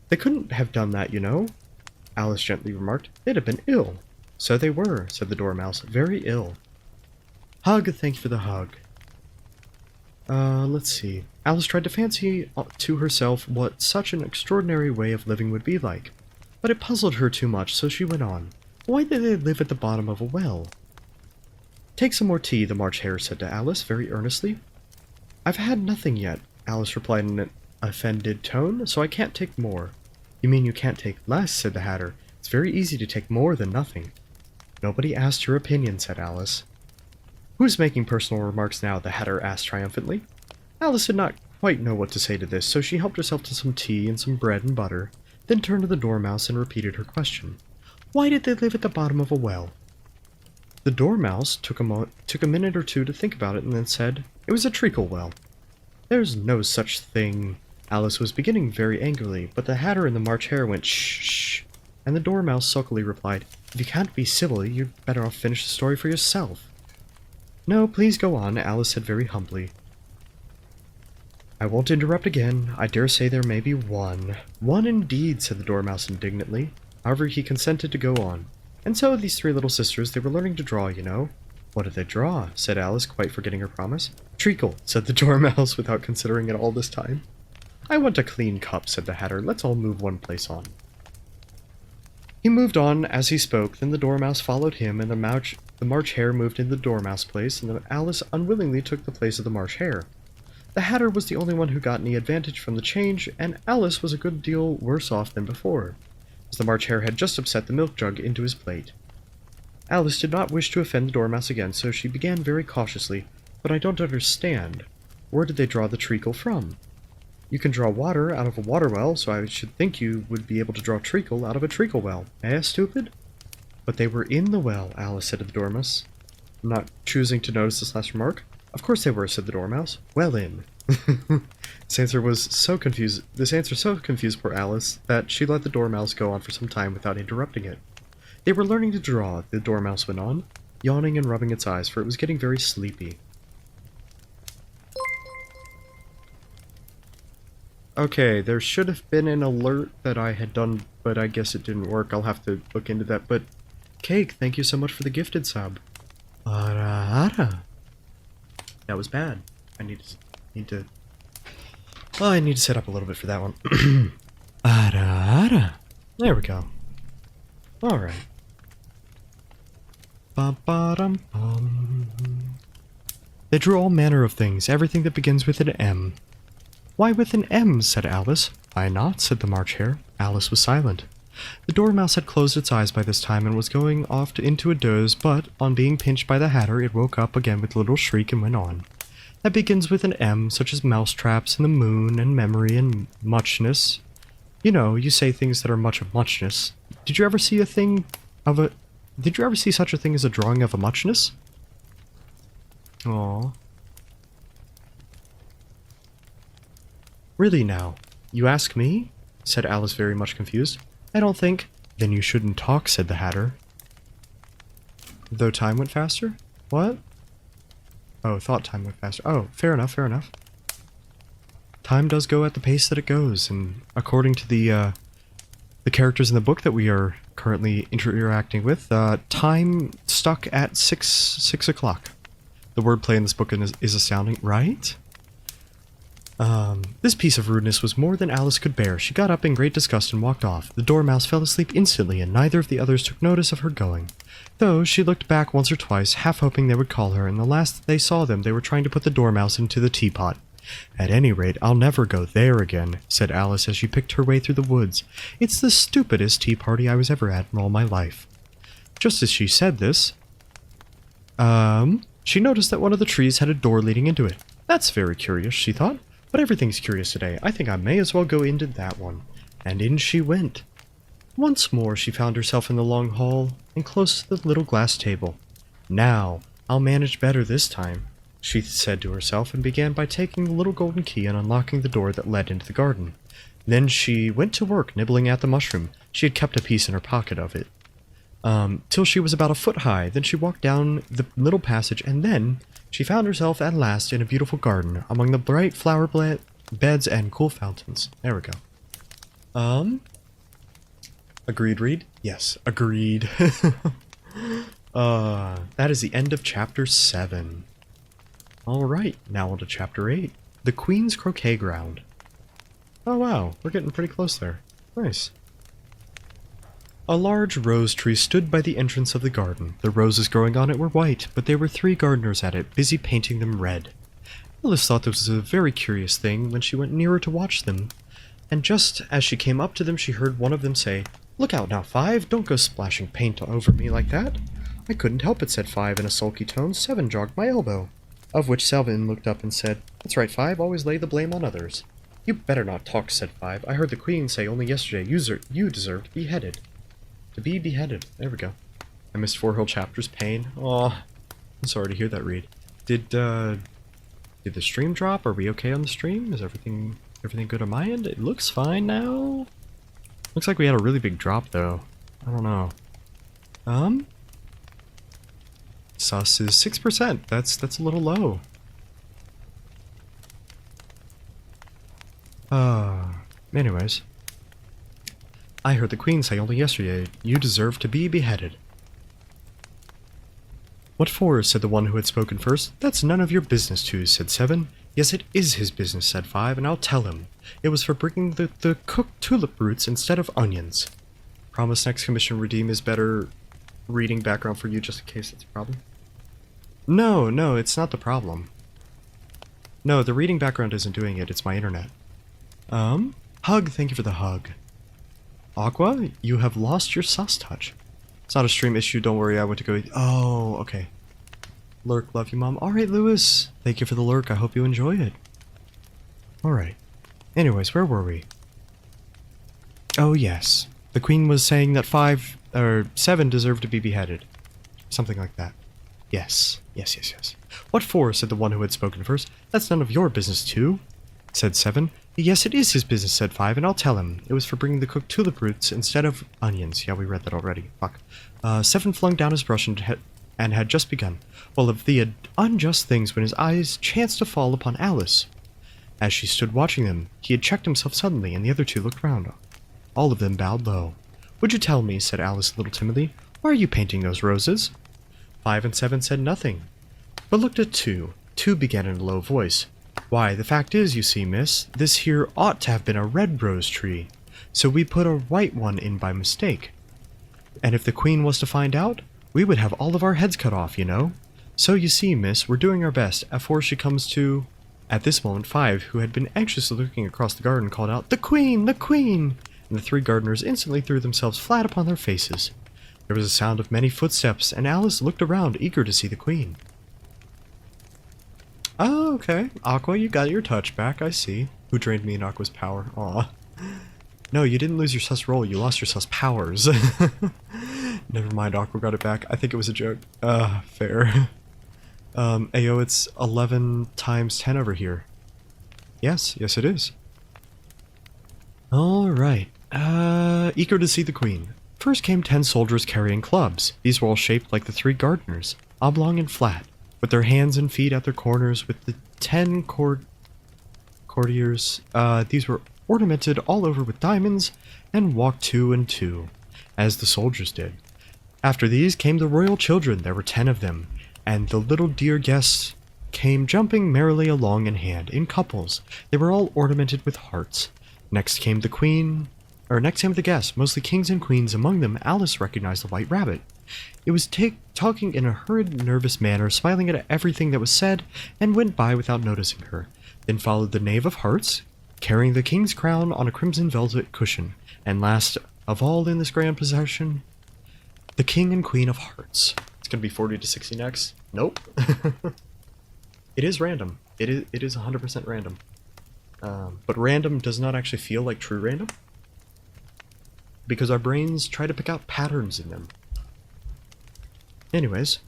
They couldn't have done that, you know, Alice gently remarked. They'd have been ill. So they were, said the Dormouse, very ill. Hug, thank you for the hug. Let's see. Alice tried to fancy to herself what such an extraordinary way of living would be like. But it puzzled her too much, so she went on. Why did they live at the bottom of a well? Take some more tea, the March Hare said to Alice, very earnestly. I've had nothing yet, Alice replied in an offended tone, so I can't take more. You mean you can't take less, said the Hatter. It's very easy to take more than nothing. Nobody asked your opinion, said Alice. Who's making personal remarks now? The Hatter asked triumphantly. Alice did not quite know what to say to this, so she helped herself to some tea and some bread and butter, then turned to the Dormouse and repeated her question. Why did they live at the bottom of a well? The Dormouse took a minute or two to think about it and then said, It was a treacle well. There's no such thing. Alice was beginning very angrily, but the Hatter and the March Hare went shh, shh, and the Dormouse sulkily replied, If you can't be civil, you'd better off finish the story for yourself. No, please go on, Alice said very humbly. I won't interrupt again. I dare say there may be one. One indeed, said the Dormouse indignantly. However, he consented to go on. And so these three little sisters, they were learning to draw, you know. What did they draw? Said Alice, quite forgetting her promise. Treacle, said the Dormouse without considering it all this time. I want a clean cup, said the Hatter. Let's all move one place on. He moved on as he spoke, then the Dormouse followed him, and the March Hare moved into the Dormouse place, and Alice unwillingly took the place of the March Hare. The Hatter was the only one who got any advantage from the change, and Alice was a good deal worse off than before, as the March Hare had just upset the milk jug into his plate. Alice did not wish to offend the Dormouse again, so she began very cautiously. But I don't understand. Where did they draw the treacle from? You can draw water out of a water well, so I should think you would be able to draw treacle out of a treacle well. Eh, stupid? But they were in the well, Alice said to the Dormouse, not choosing to notice this last remark. Of course they were, said the Dormouse. Well in. This answer so confused poor Alice that she let the Dormouse go on for some time without interrupting it. They were learning to draw, the Dormouse went on, yawning and rubbing its eyes, for it was getting very sleepy. Okay, there should have been an alert that I had done, but I guess it didn't work. I'll have to look into that. But, Cake, thank you so much for the gifted sub. Ara. That was bad. I need to... Oh, I need to set up a little bit for that one. Ara. There we go. Alright. Ba-ba-dum-bum. They drew all manner of things, everything that begins with an M. Why with an M? Said Alice. Why not? Said the March Hare. Alice was silent. The Dormouse had closed its eyes by this time and was going off into a doze, but, on being pinched by the Hatter, it woke up again with a little shriek and went on. That begins with an M, such as mousetraps and the moon and memory and muchness. You know, you say things that are much of muchness. Did you ever see such a thing as a drawing of a muchness? Aww. Really now? You ask me? Said Alice, very much confused. I don't think... Then you shouldn't talk, said the Hatter. Though time went faster? What? Oh, thought time went faster. Oh, fair enough, fair enough. Time does go at the pace that it goes, and according to the characters in the book that we are currently interacting with, time stuck at 6 o'clock. The wordplay in this book is astounding, right? This piece of rudeness was more than Alice could bear. She got up in great disgust and walked off. The Dormouse fell asleep instantly, and neither of the others took notice of her going. Though she looked back once or twice, half hoping they would call her, and the last they saw them, they were trying to put the Dormouse into the teapot. At any rate, I'll never go there again, said Alice as she picked her way through the woods. It's the stupidest tea party I was ever at in all my life. Just as she said this, she noticed that one of the trees had a door leading into it. That's very curious, she thought. But everything's curious today. I think I may as well go into that one. And in she went. Once more she found herself in the long hall, and close to the little glass table. Now, I'll manage better this time, she said to herself, and began by taking the little golden key and unlocking the door that led into the garden. Then she went to work nibbling at the mushroom. She had kept a piece in her pocket of it. Till she was about a foot high. Then she walked down the little passage, and then she found herself at last in a beautiful garden, among the bright flower beds and cool fountains. There we go. Agreed, Reed? Yes, agreed. That is the end of Chapter 7. Alright, now on to Chapter 8. The Queen's Croquet Ground. Oh wow, we're getting pretty close there. Nice. A large rose tree stood by the entrance of the garden. The roses growing on it were white, but there were 3 gardeners at it, busy painting them red. Alice thought this was a very curious thing when she went nearer to watch them, and just as she came up to them she heard one of them say, "Look out now, Five, don't go splashing paint over me like that." "I couldn't help it," said Five in a sulky tone. "Seven jogged my elbow." Of which Seven looked up and said, "That's right, Five, always lay the blame on others." "You better not talk," said Five. "I heard the Queen say only yesterday you deserve to be beheaded." To be beheaded. There we go. I missed 4 whole chapters. Pain. Aw. I'm sorry to hear that, Reed. Did the stream drop? Are we okay on the stream? Is everything good on my end? It looks fine now. Looks like we had a really big drop, though. I don't know. Sus is 6%. That's a little low. Anyways. "I heard the Queen say only yesterday, you deserve to be beheaded." What for? Said the one who had spoken first. That's none of your business too, said 7. Yes, it is his business, said 5, and I'll tell him. It was for bringing the cooked tulip roots instead of onions. Promise next commission redeem is better reading background for you just in case it's a problem. No, it's not the problem. No, the reading background isn't doing it, it's my internet. Hug, thank you for the hug. Aqua, you have lost your sus touch. It's not a stream issue, don't worry, I went to go... Oh, okay. Lurk, love you, Mom. Alright, Lewis. Thank you for the lurk, I hope you enjoy it. Alright. Anyways, where were we? Oh, yes. The Queen was saying that 7 deserved to be beheaded. Something like that. Yes. What for? Said the one who had spoken first. That's none of your business, too, said 7. Yes, it is his business, said 5, and I'll tell him. It was for bringing the cooked tulip roots instead of onions. Yeah, we read that already. Fuck. 7 flung down his brush and had just begun, full of the unjust things, when his eyes chanced to fall upon Alice. As she stood watching them, he had checked himself suddenly, and the other two looked round. All of them bowed low. Would you tell me, said Alice a little timidly, why are you painting those roses? 5 and 7 said nothing, but looked at 2. 2 began in a low voice. Why, the fact is, you see, miss, this here ought to have been a red rose tree, so we put a white one in by mistake. And if the Queen was to find out, we would have all of our heads cut off, you know. So you see, miss, we're doing our best afore she comes to... At this moment, 5, who had been anxiously looking across the garden, called out, The Queen! The Queen! And the 3 gardeners instantly threw themselves flat upon their faces. There was a sound of many footsteps, and Alice looked around, eager to see the Queen. Oh, okay. Aqua, you got your touch back, I see. Who drained me in Aqua's power? Aw. No, you didn't lose your sus roll, you lost your sus powers. Never mind, Aqua got it back. I think it was a joke. Fair. Ayo, it's 11 times 10 over here. Yes it is. Alright. Eager to see the Queen. First came 10 soldiers carrying clubs. These were all shaped like the 3 gardeners, oblong and flat, with their hands and feet at their corners, with the 10 courtiers. These were ornamented all over with diamonds, and walked 2 and 2, as the soldiers did. After these came the royal children. There were 10 of them, and the little dear guests came jumping merrily along in hand, in couples. They were all ornamented with hearts. Next came the guests, mostly kings and queens. Among them, Alice recognized the White Rabbit. It was talking in a hurried, nervous manner, smiling at everything that was said, and went by without noticing her. Then followed the Knave of Hearts, carrying the king's crown on a crimson velvet cushion, and last of all in this grand procession, the King and Queen of Hearts. It's gonna be 40 to 60 next. Nope. It is random. It is 100% random. But random does not actually feel like true random, because our brains try to pick out patterns in them. Anyways,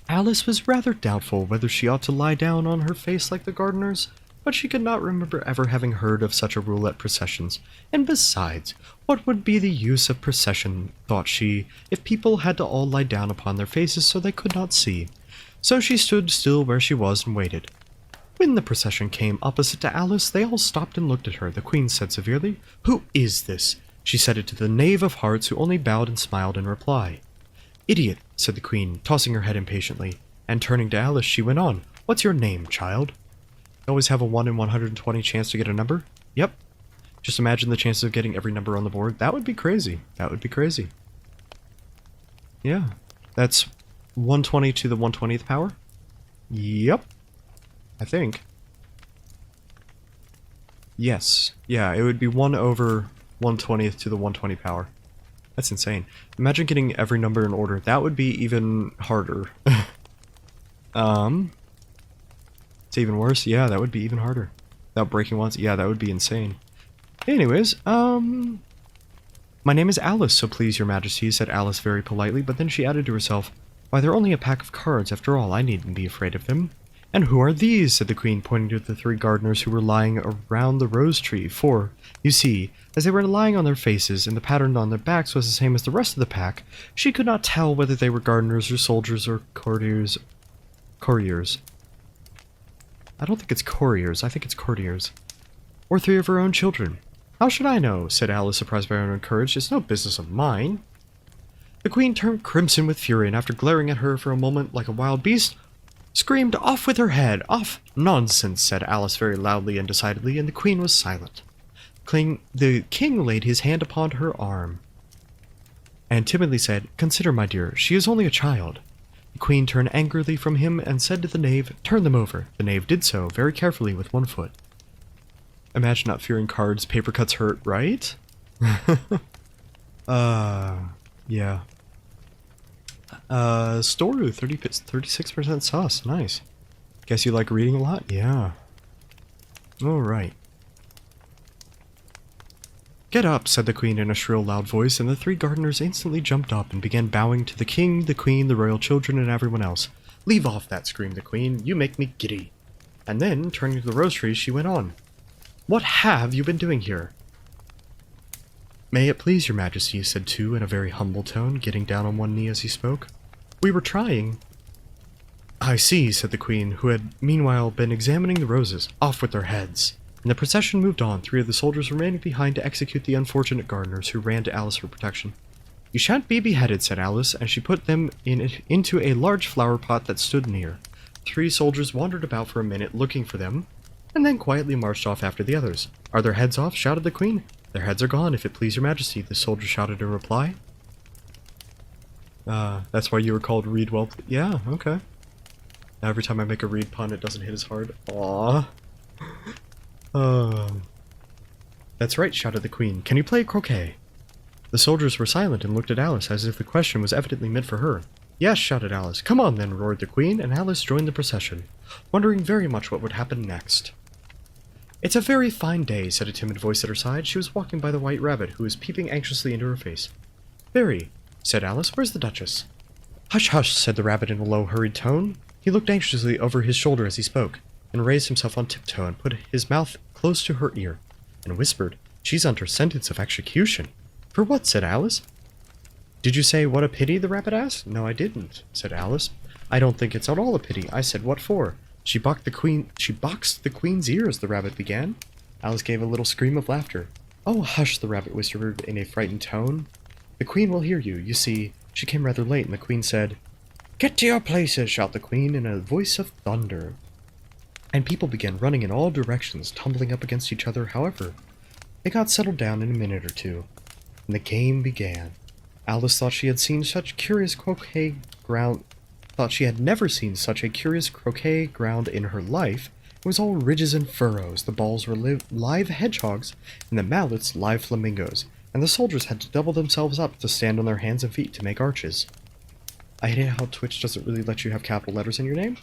Alice was rather doubtful whether she ought to lie down on her face like the gardeners, but she could not remember ever having heard of such a rule at processions, and besides, what would be the use of procession, thought she, if people had to all lie down upon their faces so they could not see? So she stood still where she was and waited. When the procession came opposite to Alice, they all stopped and looked at her. The Queen said severely, "Who is this?" She said it to the Knave of Hearts, who only bowed and smiled in reply. "Idiot," said the Queen, tossing her head impatiently, and turning to Alice, she went on, "What's your name, child?" You always have a 1 in 120 chance to get a number? Yep. Just imagine the chances of getting every number on the board. That would be crazy. That would be crazy. Yeah. That's 120 to the 120th power? Yep. I think. Yes. Yeah, it would be 1 over 120th to the 120 power. That's insane. Imagine getting every number in order. That would be even harder. It's even worse. Yeah, that would be even harder. Without breaking once. Yeah, that would be insane. Anyways, my name is Alice, so please your majesty, said Alice very politely, but then she added to herself, why, they're only a pack of cards after all, I needn't be afraid of them. And who are these? Said the Queen, pointing to the 3 gardeners who were lying around the rose tree, for, you see, as they were lying on their faces, and the pattern on their backs was the same as the rest of the pack, she could not tell whether they were gardeners or soldiers or courtiers. I don't think it's couriers, I think it's courtiers. Or 3 of her own children. How should I know? Said Alice, surprised by her own courage. It's no business of mine. The queen turned crimson with fury, and after glaring at her for a moment like a wild beast, screamed, "Off with her head! Off!" "Nonsense," said Alice very loudly and decidedly, and the queen was silent. The king laid his hand upon her arm and timidly said, "Consider, my dear, she is only a child." The queen turned angrily from him and said to the knave, "Turn them over." The knave did so, very carefully with one foot. Imagine not fearing cards, paper cuts hurt, right? Yeah. Storu, 36% sus, nice. Guess you like reading a lot? Yeah. Alright. "Get up," said the queen in a shrill, loud voice, and the three gardeners instantly jumped up and began bowing to the king, the queen, the royal children, and everyone else. "Leave off that," screamed the queen. "You make me giddy." And then, turning to the rose trees, she went on. "What have you been doing here?" "May it please your majesty," said Tu in a very humble tone, getting down on one knee as he spoke. "We were trying—" "I see," said the queen, who had meanwhile been examining the roses. "Off with their heads." And the procession moved on, three of the soldiers remaining behind to execute the unfortunate gardeners, who ran to Alice for protection. "You shan't be beheaded," said Alice, and she put them into a large flower pot that stood near. Three soldiers wandered about for a minute looking for them, and then quietly marched off after the others. "Are their heads off?" shouted the queen. "Their heads are gone, if it please your majesty," the soldier shouted in reply. That's why you were called Reed Well. Yeah, okay. Every time I make a reed pun, it doesn't hit as hard. Aww. "That's right," shouted the queen. "Can you play croquet?" The soldiers were silent and looked at Alice as if the question was evidently meant for her. "Yes," shouted Alice. "Come on then," roared the queen, and Alice joined the procession, wondering very much what would happen next. "It's a very fine day," said a timid voice at her side. She was walking by the white rabbit, who was peeping anxiously into her face. "Very," said Alice. "Where's the Duchess?" "Hush, hush," said the rabbit in a low, hurried tone. He looked anxiously over his shoulder as he spoke, and raised himself on tiptoe and put his mouth close to her ear, and whispered, "She's under sentence of execution." "For what?" said Alice. "Did you say, 'what a pity'?" the rabbit asked. "No, I didn't," said Alice. "I don't think it's at all a pity. I said, 'what for?'" She boxed the queen's ears," the rabbit began. Alice gave a little scream of laughter. "Oh, hush," the rabbit whispered in a frightened tone. "The queen will hear you. You see, she came rather late, and the queen said—" "Get to your places," shouted the queen in a voice of thunder. And people began running in all directions, tumbling up against each other. However, they got settled down in a minute or two, and the game began. Alice thought she had seen such curious croquet ground... thought she had never seen such a curious croquet ground in her life. It was all ridges and furrows. The balls were live hedgehogs, and the mallets live flamingos, and the soldiers had to double themselves up to stand on their hands and feet to make arches. I hate how Twitch doesn't really let you have capital letters in your name.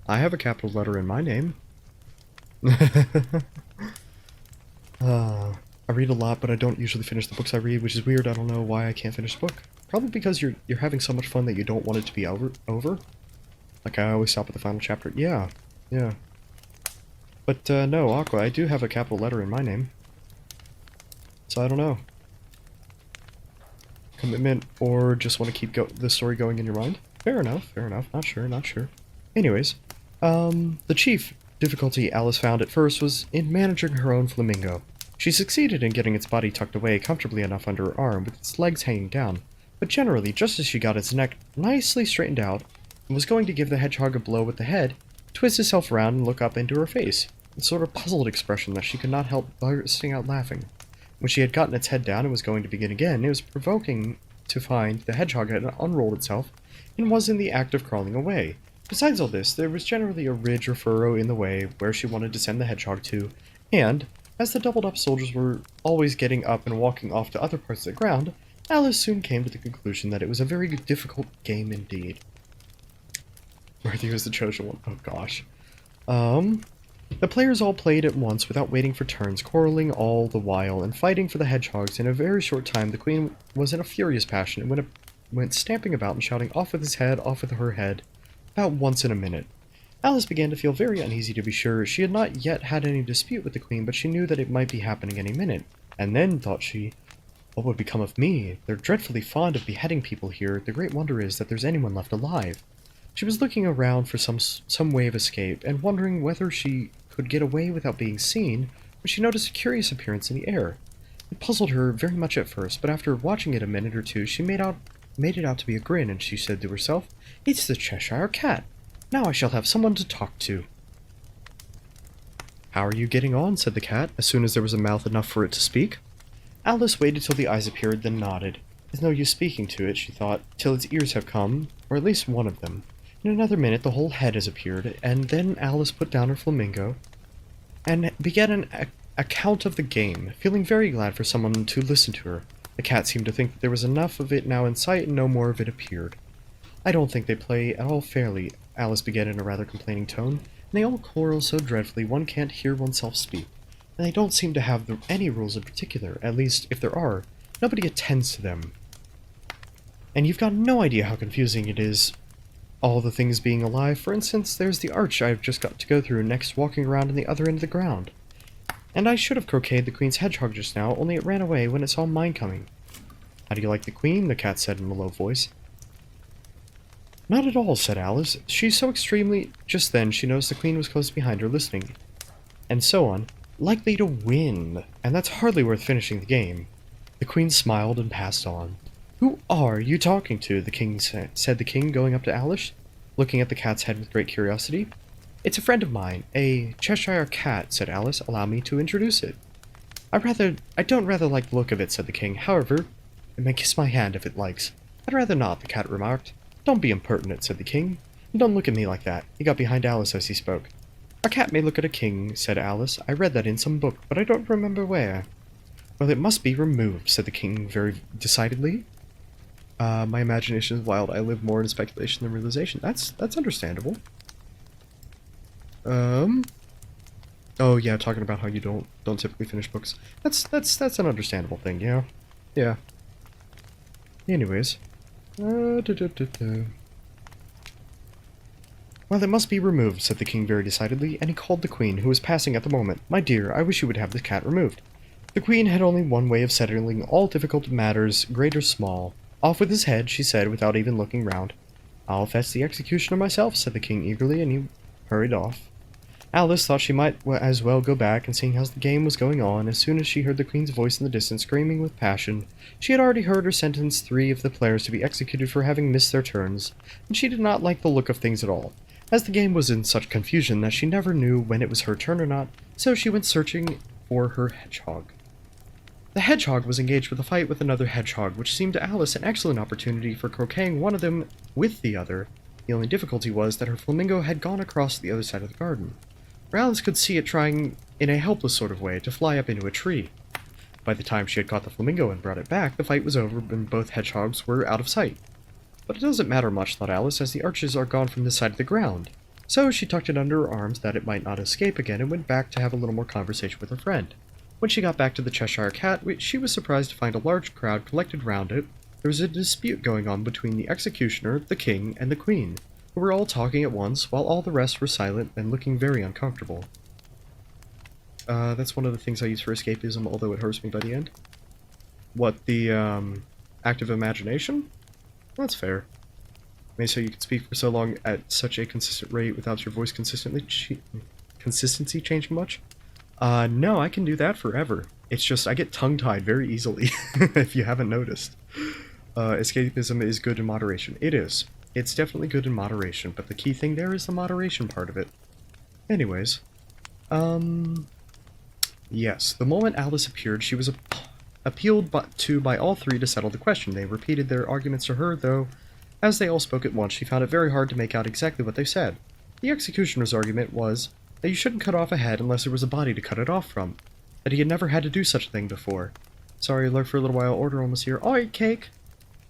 I have a capital letter in my name. I read a lot, but I don't usually finish the books I read, which is weird. I don't know why I can't finish the book. Probably because you're having so much fun that you don't want it to be over. Like I always stop at the final chapter. Yeah. But no, Aqua, I do have a capital letter in my name. So I don't know. Commitment, or just want to keep the story going in your mind? Fair enough. Not sure. Anyways, the chief difficulty Alice found at first was in managing her own flamingo. She succeeded in getting its body tucked away comfortably enough under her arm, with its legs hanging down, but generally, just as she got its neck nicely straightened out, and was going to give the hedgehog a blow with the head, it twisted itself around and looked up into her face, a sort of puzzled expression that she could not help bursting out laughing. When she had gotten its head down and was going to begin again, it was provoking to find the hedgehog had unrolled itself and was in the act of crawling away. Besides all this, there was generally a ridge or furrow in the way where she wanted to send the hedgehog to, and, as the doubled-up soldiers were always getting up and walking off to other parts of the ground, Alice soon came to the conclusion that it was a very difficult game indeed. Worthy was the chosen one. Oh gosh. The players all played at once without waiting for turns, quarreling all the while and fighting for the hedgehogs. In a very short time, the queen was in a furious passion and went stamping about and shouting, "Off with his head, off with her head," about once in a minute. Alice began to feel very uneasy, to be sure. She had not yet had any dispute with the queen, but she knew that it might be happening any minute. And then, thought she, what would become of me? They're dreadfully fond of beheading people here. The great wonder is that there's anyone left alive. She was looking around for some way of escape, and wondering whether she could get away without being seen when she noticed a curious appearance in the air. It puzzled her very much at first, but after watching it a minute or two, she made it out to be a grin, and she said to herself, "It's the Cheshire Cat. Now I shall have someone to talk to." "How are you getting on?" said the cat, as soon as there was a mouth enough for it to speak. Alice waited till the eyes appeared, then nodded. There's no use speaking to it, she thought, till its ears have come, or at least one of them. In another minute the whole head has appeared, and then Alice put down her flamingo and began an account of the game, feeling very glad for someone to listen to her. The cat seemed to think that there was enough of it now in sight, and no more of it appeared. "I don't think they play at all fairly," Alice began in a rather complaining tone, "and they all quarrel so dreadfully one can't hear oneself speak. And they don't seem to have any rules in particular, at least, if there are, nobody attends to them. And you've got no idea how confusing it is, all the things being alive. For instance, there's the arch I've just got to go through next, walking around on the other end of the ground. And I should have croqueted the Queen's hedgehog just now, only it ran away when it saw mine coming." "How do you like the Queen?" the cat said in a low voice. "Not at all," said Alice. "She's so extremely—" Just then she noticed the Queen was close behind her, listening. And so on. "Likely to win, and that's hardly worth finishing the game." The Queen smiled and passed on. "Who are you talking to?" the King said the King, going up to Alice, looking at the cat's head with great curiosity. "It's a friend of mine, a Cheshire Cat," said Alice. "Allow me to introduce it." I don't rather like the look of it," said the King. "However, it may kiss my hand if it likes." "I'd rather not," the cat remarked. "Don't be impertinent," said the King. "And don't look at me like that." He got behind Alice as he spoke. "A cat may look at a king," said Alice. "I read that in some book, but I don't remember where." "Well, it must be removed," said the King very decidedly. My imagination is wild. I live more in speculation than realization." That's understandable. Oh yeah, talking about how you don't typically finish books. That's an understandable thing, yeah. Yeah. Anyways. Well, it must be removed," said the King very decidedly, and he called the Queen, who was passing at the moment. "My dear, I wish you would have the cat removed." The Queen had only one way of settling all difficult matters, great or small. "Off with his head," she said, without even looking round. "I'll fetch the executioner myself," said the King eagerly, and he hurried off. Alice thought she might as well go back and see how the game was going on. As soon as she heard the Queen's voice in the distance screaming with passion, she had already heard her sentence 3 of the players to be executed for having missed their turns, and she did not like the look of things at all, as the game was in such confusion that she never knew when it was her turn or not, so she went searching for her hedgehog. The hedgehog was engaged with a fight with another hedgehog, which seemed to Alice an excellent opportunity for croqueting one of them with the other. The only difficulty was that her flamingo had gone across the other side of the garden, where Alice could see it trying, in a helpless sort of way, to fly up into a tree. By the time she had caught the flamingo and brought it back, the fight was over and both hedgehogs were out of sight. But it doesn't matter much, thought Alice, as the arches are gone from this side of the ground. So she tucked it under her arms that it might not escape again, and went back to have a little more conversation with her friend. When she got back to the Cheshire Cat, she was surprised to find a large crowd collected round it. There was a dispute going on between the executioner, the King, and the Queen, who were all talking at once, while all the rest were silent and looking very uncomfortable. That's one of the things I use for escapism, although it hurts me by the end. What, the, active imagination? That's fair. Maybe so you can speak for so long at such a consistent rate without your voice consistency changing much? No, I can do that forever. It's just, I get tongue-tied very easily, if you haven't noticed. Escapism is good in moderation. It is. It's definitely good in moderation, but the key thing there is the moderation part of it. Anyways, yes, the moment Alice appeared, she was appealed to by all three to settle the question. They repeated their arguments to her, though, as they all spoke at once, she found it very hard to make out exactly what they said. The executioner's argument was that you shouldn't cut off a head unless there was a body to cut it off from, that he had never had to do such a thing before. Sorry, lurk for a little while, order almost here. Alright, Cake!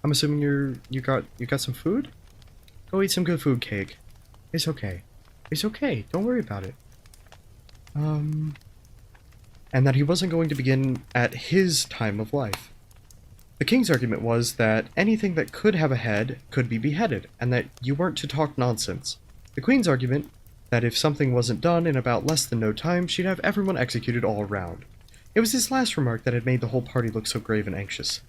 I'm assuming you got some food? Go eat some good food, Cake. It's okay. It's okay, don't worry about it. And that he wasn't going to begin at his time of life. The King's argument was that anything that could have a head could be beheaded, and that you weren't to talk nonsense. The Queen's argument that if something wasn't done in about less than no time, she'd have everyone executed all around. It was this last remark that had made the whole party look so grave and anxious.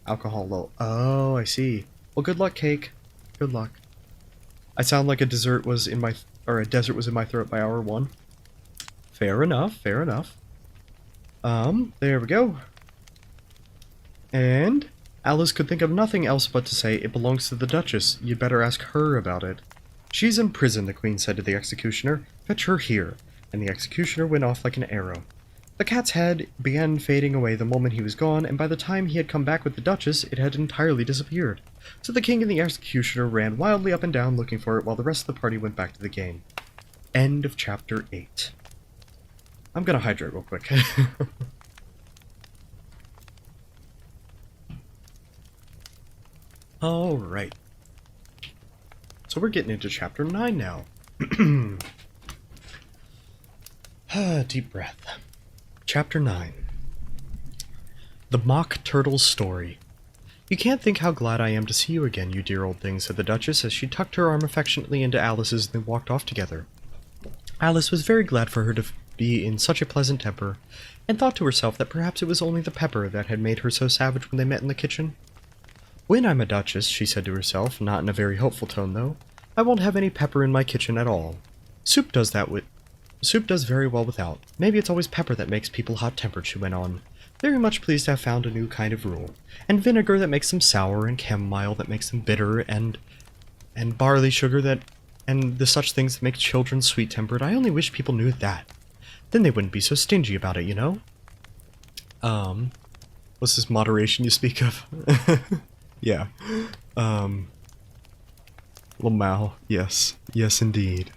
Alcohol low. Oh, I see. Well, good luck, Cake. Good luck. I sound like a desert was in my throat by hour 1. Fair enough, fair enough. There we go. And Alice could think of nothing else but to say, "It belongs to the Duchess. You'd better ask her about it." "She's in prison," the Queen said to the executioner. "Fetch her here." And the executioner went off like an arrow. The cat's head began fading away the moment he was gone, and by the time he had come back with the Duchess, it had entirely disappeared. So the king and the executioner ran wildly up and down looking for it, while the rest of the party went back to the game. End of chapter 8. I'm gonna hydrate real quick. Alright. So we're getting into chapter 9 now. Deep breath. Chapter 9. The Mock Turtle's Story. "You can't think how glad I am to see you again, you dear old thing," said the Duchess as she tucked her arm affectionately into Alice's and they walked off together. Alice was very glad for her to be in such a pleasant temper, and thought to herself that perhaps it was only the pepper that had made her so savage when they met in the kitchen. "When I'm a Duchess," she said to herself, not in a very hopeful tone though, "I won't have any pepper in my kitchen at all. Soup does very well without. Maybe it's always pepper that makes people hot-tempered," she went on, very much pleased to have found a new kind of rule. "And vinegar that makes them sour, and chamomile that makes them bitter, and barley sugar and the such things that make children sweet-tempered. I only wish people knew that. Then they wouldn't be so stingy about it, you know?" What's this moderation you speak of? Yeah. Lamau. Yes. Yes, indeed.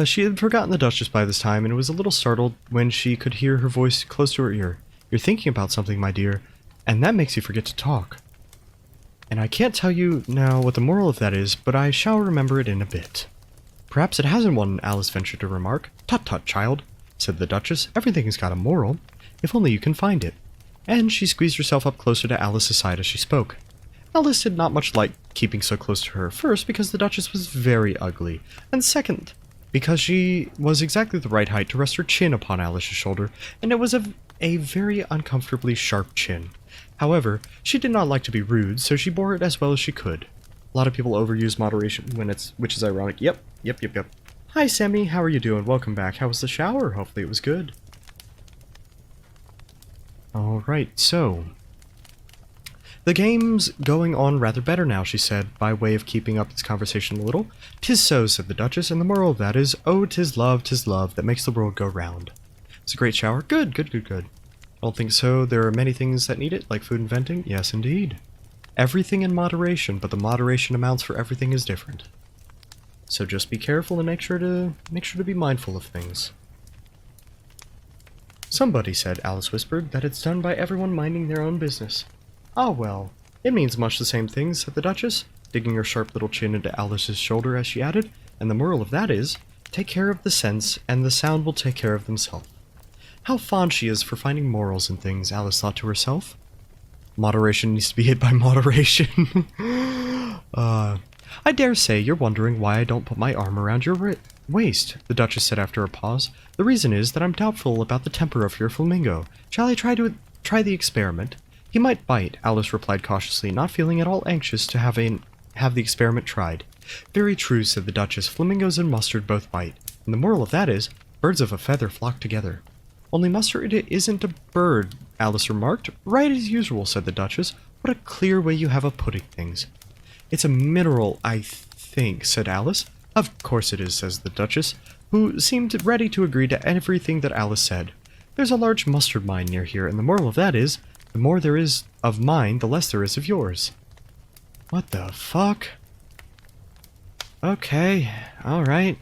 She had forgotten the Duchess by this time, and was a little startled when she could hear her voice close to her ear. "You're thinking about something, my dear, and that makes you forget to talk. And I can't tell you now what the moral of that is, but I shall remember it in a bit." "Perhaps it hasn't one," Alice ventured to remark. "Tut tut, child," said the Duchess. "Everything's got a moral, if only you can find it." And she squeezed herself up closer to Alice's side as she spoke. Alice did not much like keeping so close to her, first because the Duchess was very ugly, and second, because she was exactly the right height to rest her chin upon Alice's shoulder, and it was a very uncomfortably sharp chin. However, she did not like to be rude, so she bore it as well as she could. A lot of people overuse moderation which is ironic. Yep. "Hi, Sammy, how are you doing? Welcome back. How was the shower? Hopefully it was good." Alright, so the game's going on rather better now, she said, by way of keeping up its conversation a little. "'Tis so," said the Duchess, "and the moral of that is, oh, 'tis love that makes the world go round." "It's a great shower." Good. "I don't think so. There are many things that need it, like food and venting." "Yes, indeed. Everything in moderation, but the moderation amounts for everything is different. So just be careful and make sure to be mindful of things." "Somebody said," Alice whispered, "that it's done by everyone minding their own business." "Ah, well, it means much the same thing," said the Duchess, digging her sharp little chin into Alice's shoulder as she added, "and the moral of that is, take care of the sense, and the sound will take care of themselves." How fond she is for finding morals in things, Alice thought to herself. Moderation needs to be hit by moderation. "I dare say you're wondering why I don't put my arm around your waist," the Duchess said after a pause. "The reason is that I'm doubtful about the temper of your flamingo. Shall I try the experiment?" "He might bite," Alice replied cautiously, not feeling at all anxious to have the experiment tried. "Very true," said the Duchess. "Flamingos and mustard both bite. And the moral of that is, birds of a feather flock together." "Only mustard isn't a bird," Alice remarked. "Right as usual," said the Duchess. "What a clear way you have of putting things." "It's a mineral, I think," said Alice. "Of course it is," says the Duchess, who seemed ready to agree to everything that Alice said. "There's a large mustard mine near here, and the moral of that is, the more there is of mine, the less there is of yours." What the fuck? Okay, alright.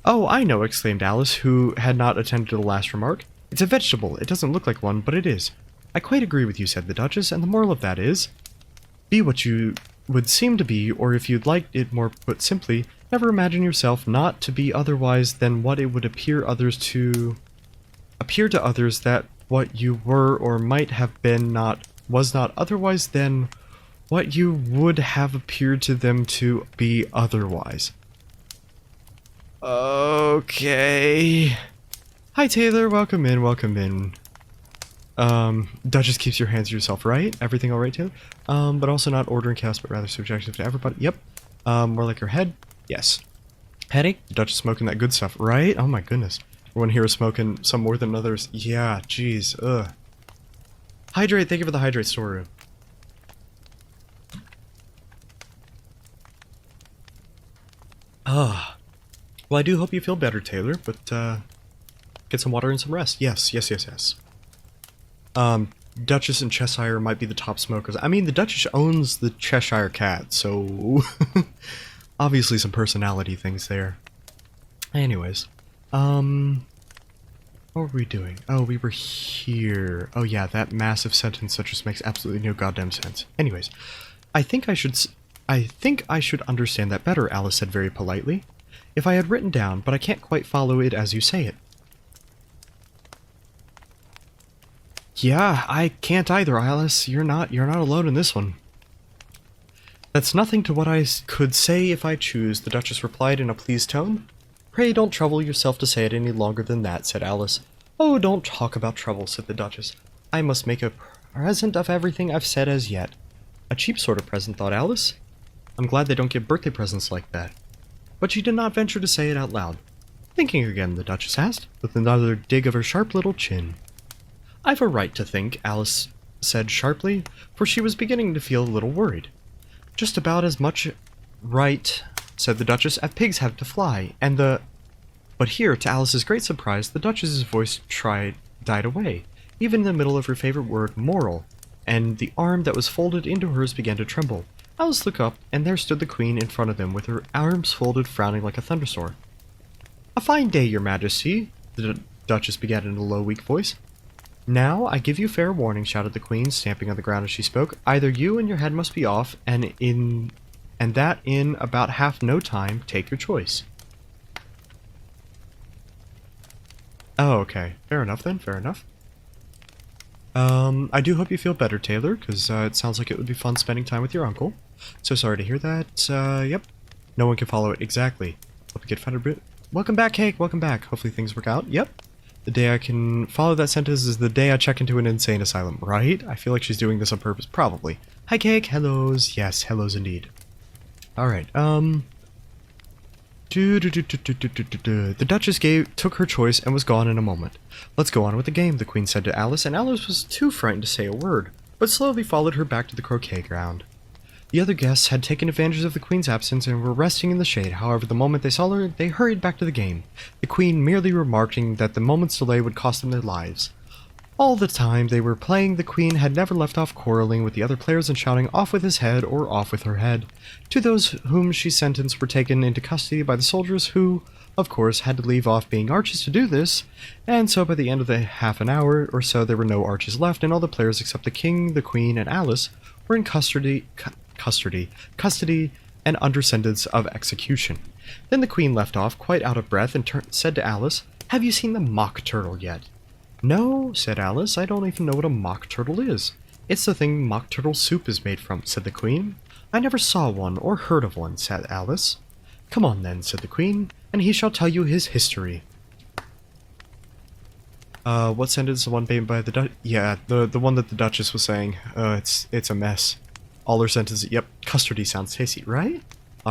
"Oh, I know," exclaimed Alice, who had not attended to the last remark. "It's a vegetable. It doesn't look like one, but it is." "I quite agree with you," said the Duchess, "and the moral of that is, be what you would seem to be, or if you'd like it more put simply, never imagine yourself not to be otherwise than what it would appear to others that what you were or might have been was not otherwise than what you would have appeared to them to be otherwise." Okay. "Hi, Taylor. Welcome in. Duchess keeps your hands to yourself, right? Everything alright, Taylor? But also not ordering chaos, but rather subjective to everybody." "Yep. More like her head?" "Yes." Headache? The Duchess smoking that good stuff, right? Oh my goodness. Everyone here is smoking some more than others. Yeah, jeez, ugh. Hydrate, thank you for the hydrate storeroom. Ah. Well, I do hope you feel better, Taylor, but, get some water and some rest. Yes. Duchess and Cheshire might be the top smokers. I mean, the Duchess owns the Cheshire Cat, so... obviously some personality things there. Anyways, what were we doing? Oh, we were here. Oh yeah, that massive sentence that just makes absolutely no goddamn sense. Anyways, I think I should understand that better, Alice said very politely. If I had written down, but I can't quite follow it as you say it. Yeah, I can't either, Alice. You're not alone in this one. That's nothing to what I could say if I choose, the Duchess replied in a pleased tone. Pray don't trouble yourself to say it any longer than that, said Alice. Oh, don't talk about trouble, said the Duchess. I must make a present of everything I've said as yet. A cheap sort of present, thought Alice. I'm glad they don't give birthday presents like that. But she did not venture to say it out loud. Thinking again, the Duchess asked, with another dig of her sharp little chin. I've a right to think, Alice said sharply, for she was beginning to feel a little worried. Just about as much right, said the Duchess, as pigs have to fly, and the... But here, to Alice's great surprise, the Duchess's voice died away, even in the middle of her favorite word, moral, and the arm that was folded into hers began to tremble. Alice looked up, and there stood the Queen in front of them, with her arms folded, frowning like a thunderstorm. A fine day, your Majesty, the Duchess began in a low, weak voice. Now, I give you fair warning, shouted the Queen, stamping on the ground as she spoke. Either you and your head must be off, and that in about half no time, take your choice. Oh, okay. Fair enough then, fair enough. I do hope you feel better, Taylor, because it sounds like it would be fun spending time with your uncle. So sorry to hear that. Yep. No one can follow it exactly. Hope you get fed a bit. Welcome back, Cake, welcome back. Hopefully things work out. Yep. The day I can follow that sentence is the day I check into an insane asylum, right? I feel like she's doing this on purpose, probably. Hi, Cake, hellos. Yes, hellos indeed. Alright, The Duchess took her choice and was gone in a moment. Let's go on with the game, the Queen said to Alice, and Alice was too frightened to say a word, but slowly followed her back to the croquet ground. The other guests had taken advantage of the Queen's absence and were resting in the shade. However, the moment they saw her, they hurried back to the game, the Queen merely remarking that the moment's delay would cost them their lives. All the time they were playing, the Queen had never left off quarreling with the other players and shouting off with his head or off with her head. To those whom she sentenced were taken into custody by the soldiers who, of course, had to leave off being archers to do this, and so by the end of the half an hour or so there were no archers left, and all the players except the King, the Queen, and Alice were in custody and under sentence of execution. Then the Queen left off, quite out of breath, and said to Alice, "Have you seen the mock turtle yet?" "No," said Alice, "I don't even know what a mock turtle is." "It's the thing mock turtle soup is made from," said the Queen. "I never saw one or heard of one," said Alice. "Come on then," said the Queen, "and he shall tell you his history." What sentence? The one made by the Duchess? Yeah, the one that the Duchess was saying. It's a mess. All her sentences. Yep, custody sounds tasty, right?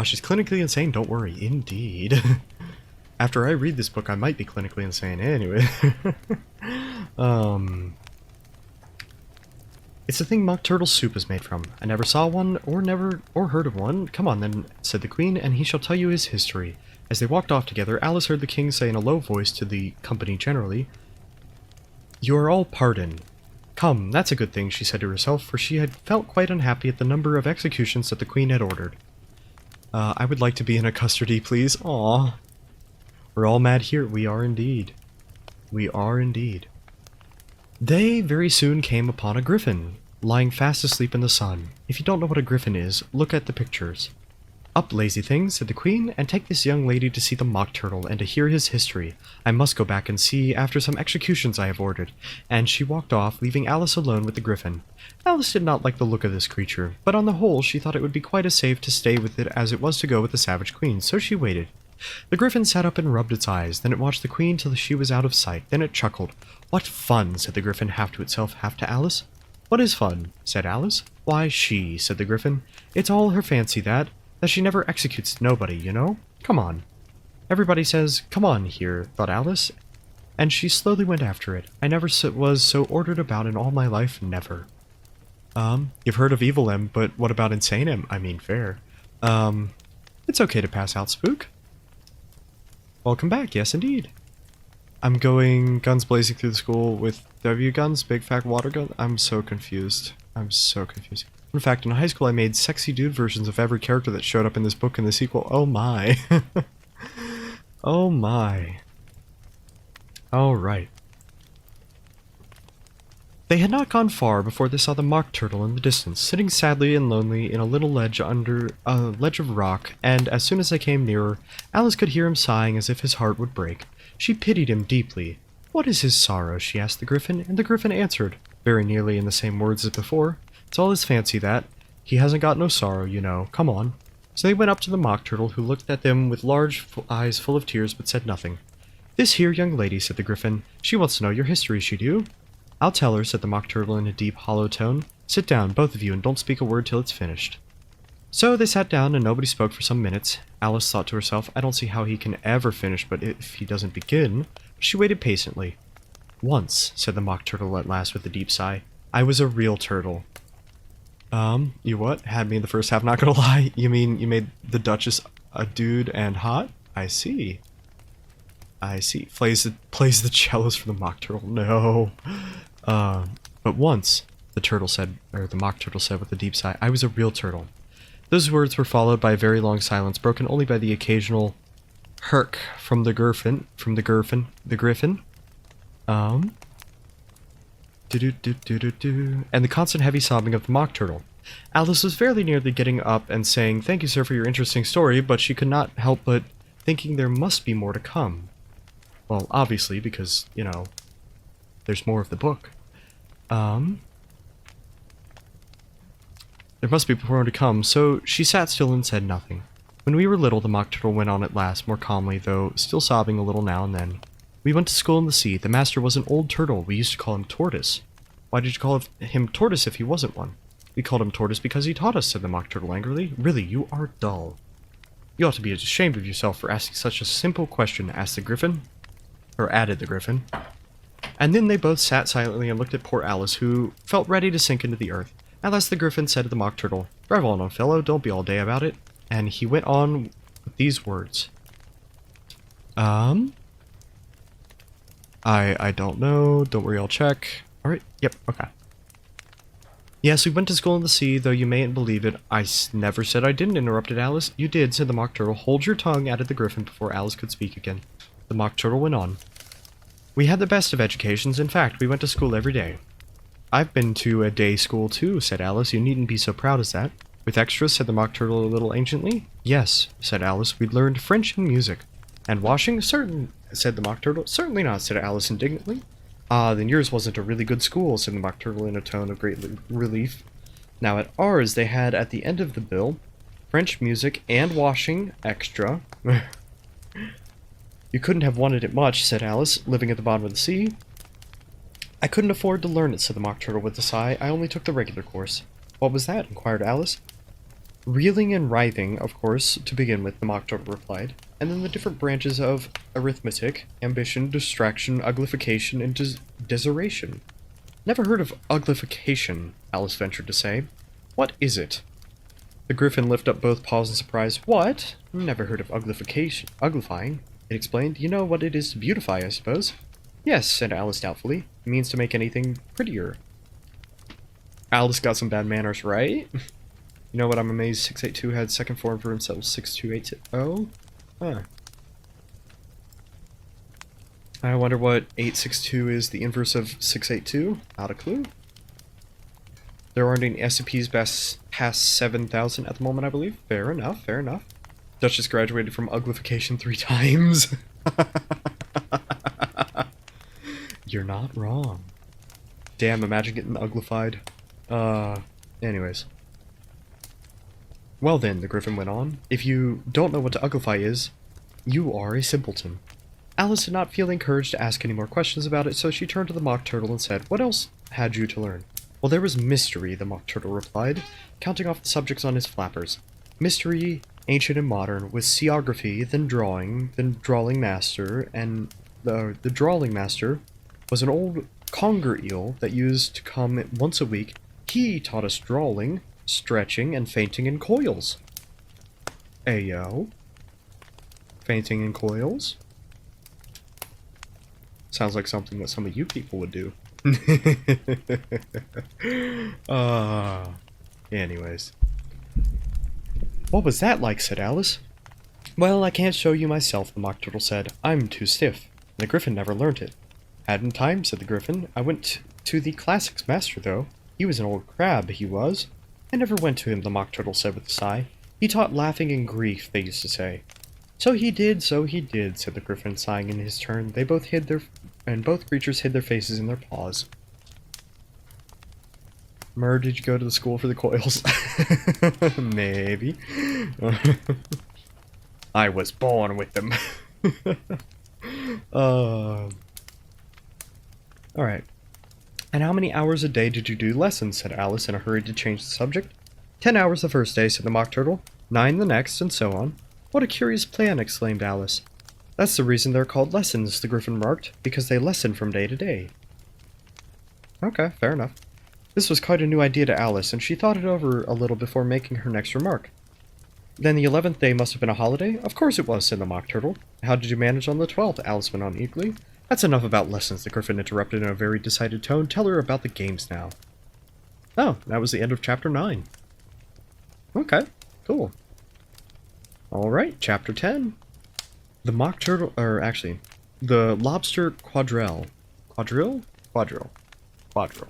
She's clinically insane. Don't worry. Indeed. After I read this book, I might be clinically insane. Anyway. It's the thing mock turtle soup is made from. I never saw one, or heard of one. Come on then, said the Queen, and he shall tell you his history. As they walked off together, Alice heard the King say in a low voice to the company generally, "You are all pardoned." Come, that's a good thing, she said to herself, for she had felt quite unhappy at the number of executions that the Queen had ordered. I would like to be in a custody, please. Aww. We're all mad here. We are indeed. We are indeed. They very soon came upon a griffin, lying fast asleep in the sun. If you don't know what a griffin is, look at the pictures. "Up, lazy thing," said the Queen, "and take this young lady to see the mock turtle and to hear his history. I must go back and see after some executions I have ordered." And she walked off, leaving Alice alone with the griffin. Alice did not like the look of this creature, but on the whole she thought it would be quite as safe to stay with it as it was to go with the savage Queen, so she waited. The griffin sat up and rubbed its eyes, then it watched the Queen till she was out of sight, then it chuckled. "What fun," said the griffin, half to itself, half to Alice. "What is fun?" said Alice. "Why, she," said the griffin. "It's all her fancy that she never executes nobody, you know. Come on." Everybody says, "Come on here," thought Alice, and she slowly went after it. I never was so ordered about in all my life, never. You've heard of Evil M, but what about Insane M? I mean, fair. It's okay to pass out, Spook. Welcome back, yes indeed. I'm going guns blazing through the school with W guns, big fat water gun. I'm so confused. I'm so confused. In fact, in high school I made sexy dude versions of every character that showed up in this book and the sequel. Oh my. Oh my. Alright. They had not gone far before they saw the mock turtle in the distance, sitting sadly and lonely in a little ledge under a ledge of rock, and as soon as they came nearer, Alice could hear him sighing as if his heart would break. She pitied him deeply. "What is his sorrow?" she asked the griffin, and the griffin answered, very nearly in the same words as before. "It's all his fancy, that. He hasn't got no sorrow, you know. Come on." So they went up to the mock turtle, who looked at them with large eyes full of tears, but said nothing. "This here young lady," said the griffin. "She wants to know your history, she do." "I'll tell her," said the mock turtle in a deep, hollow tone. "Sit down, both of you, and don't speak a word till it's finished." So they sat down, and nobody spoke for some minutes. Alice thought to herself, "I don't see how he can ever finish, but if he doesn't begin..." She waited patiently. "Once," said the mock turtle at last with a deep sigh, "I was a real turtle." You what? Had me in the first half, not gonna lie. You mean you made the Duchess a dude and hot? I see. I see. Plays the cellos for the mock turtle. No. But once, the turtle said, or the mock turtle said with a deep sigh, "I was a real turtle." Those words were followed by a very long silence, broken only by the occasional herk from the griffin. Do-do-do-do-do-do, and the constant heavy sobbing of the mock turtle. Alice was fairly nearly getting up and saying, "Thank you, sir, for your interesting story," but she could not help but thinking there must be more to come. Well, obviously, because, you know, there's more of the book. There must be more to come, so she sat still and said nothing. "When we were little," the mock turtle went on at last, more calmly, though still sobbing a little now and then. "We went to school in the sea. The master was an old turtle. We used to call him Tortoise." "Why did you call him Tortoise if he wasn't one?" "We called him Tortoise because he taught us," said the mock turtle angrily. "Really, you are dull." "You ought to be ashamed of yourself for asking such a simple question," asked the griffin. Or added the griffin. And then they both sat silently and looked at poor Alice, who felt ready to sink into the earth. At last the griffin said to the mock turtle, "Drive on, old fellow, don't be all day about it." And he went on with these words. I don't know. Don't worry, I'll check. Alright, yep, okay. "Yes, we went to school in the sea, though you mayn't believe it." "I never said I didn't," interrupted Alice. "You did," said the mock turtle. "Hold your tongue," added the griffin before Alice could speak again. The mock turtle went on. "We had the best of educations. In fact, we went to school every day." "I've been to a day school too," said Alice. "You needn't be so proud as that." "With extras," said the mock turtle a little anciently. "Yes," said Alice. "We'd learned French and music." "And washing?" "Certain," said the mock turtle. "Certainly not," said Alice indignantly. "Ah, then yours wasn't a really good school," said the mock turtle in a tone of great relief. "Now at ours they had at the end of the bill, French music and washing extra." "You couldn't have wanted it much," said Alice, "living at the bottom of the sea." "I couldn't afford to learn it," said the mock turtle with a sigh. "I only took the regular course." "What was that?" inquired Alice. "Reeling and writhing, of course, to begin with," the mock turtle replied. "And then the different branches of arithmetic, ambition, distraction, uglification, and deseration." "Never heard of uglification," Alice ventured to say. "What is it?" The griffin lifted up both paws in surprise. "What? Never heard of uglification. Uglifying," it explained. "You know what it is to beautify, I suppose." "Yes," said Alice doubtfully. "It means to make anything prettier." Alice got some bad manners, right? You know what, I'm amazed 682 had second form for himself, 6280. Huh. I wonder what 862 is the inverse of 682? Not a clue. There aren't any SCPs past 7,000 at the moment, I believe. Fair enough, fair enough. Duchess graduated from uglification 3 times. You're not wrong. Damn, imagine getting uglified. Anyways. "Well then," the griffin went on, "if you don't know what to uglify is, you are a simpleton." Alice did not feel encouraged to ask any more questions about it, so she turned to the mock turtle and said, "What else had you to learn?" "Well, there was mystery," the mock turtle replied, counting off the subjects on his flappers. "Mystery ancient and modern, with seaography, then drawing master, and the drawing master was an old conger eel that used to come once a week. He taught us drawing, stretching, and fainting in coils. Ayo. Fainting in coils? Sounds like something that some of you people would do. Anyways. What was that like? Said Alice. Well, I can't show you myself, the Mock Turtle said. I'm too stiff. The Griffin never learnt it. Hadn't time, said the Griffin. I went to the classics master, though. He was an old crab, he was. I never went to him, the Mock Turtle said with a sigh. He taught laughing and grief, they used to say. So he did, said the Griffin, sighing in his turn. Both creatures hid their faces in their paws. Mer, did you go to the school for the coils? Maybe. I was born with them. Alright. And how many hours a day did you do lessons? Said Alice in a hurry to change the subject. 10 hours the first day, said the Mock Turtle. 9 the next, and so on. What a curious plan, exclaimed Alice. That's the reason they're called lessons, the Griffin remarked, because they lessen from day to day. Okay, fair enough. This was quite a new idea to Alice, and she thought it over a little before making her next remark. Then the 11th day must have been a holiday? Of course it was, said the Mock Turtle. How did you manage on the 12th? Alice went on eagerly. That's enough about lessons, the Griffin interrupted in a very decided tone. Tell her about the games now. Oh, that was the end of chapter 9. Okay, cool. Alright, chapter 10. The Mock Turtle, the Lobster Quadrille. Quadrille? Quadrille. Quadrille.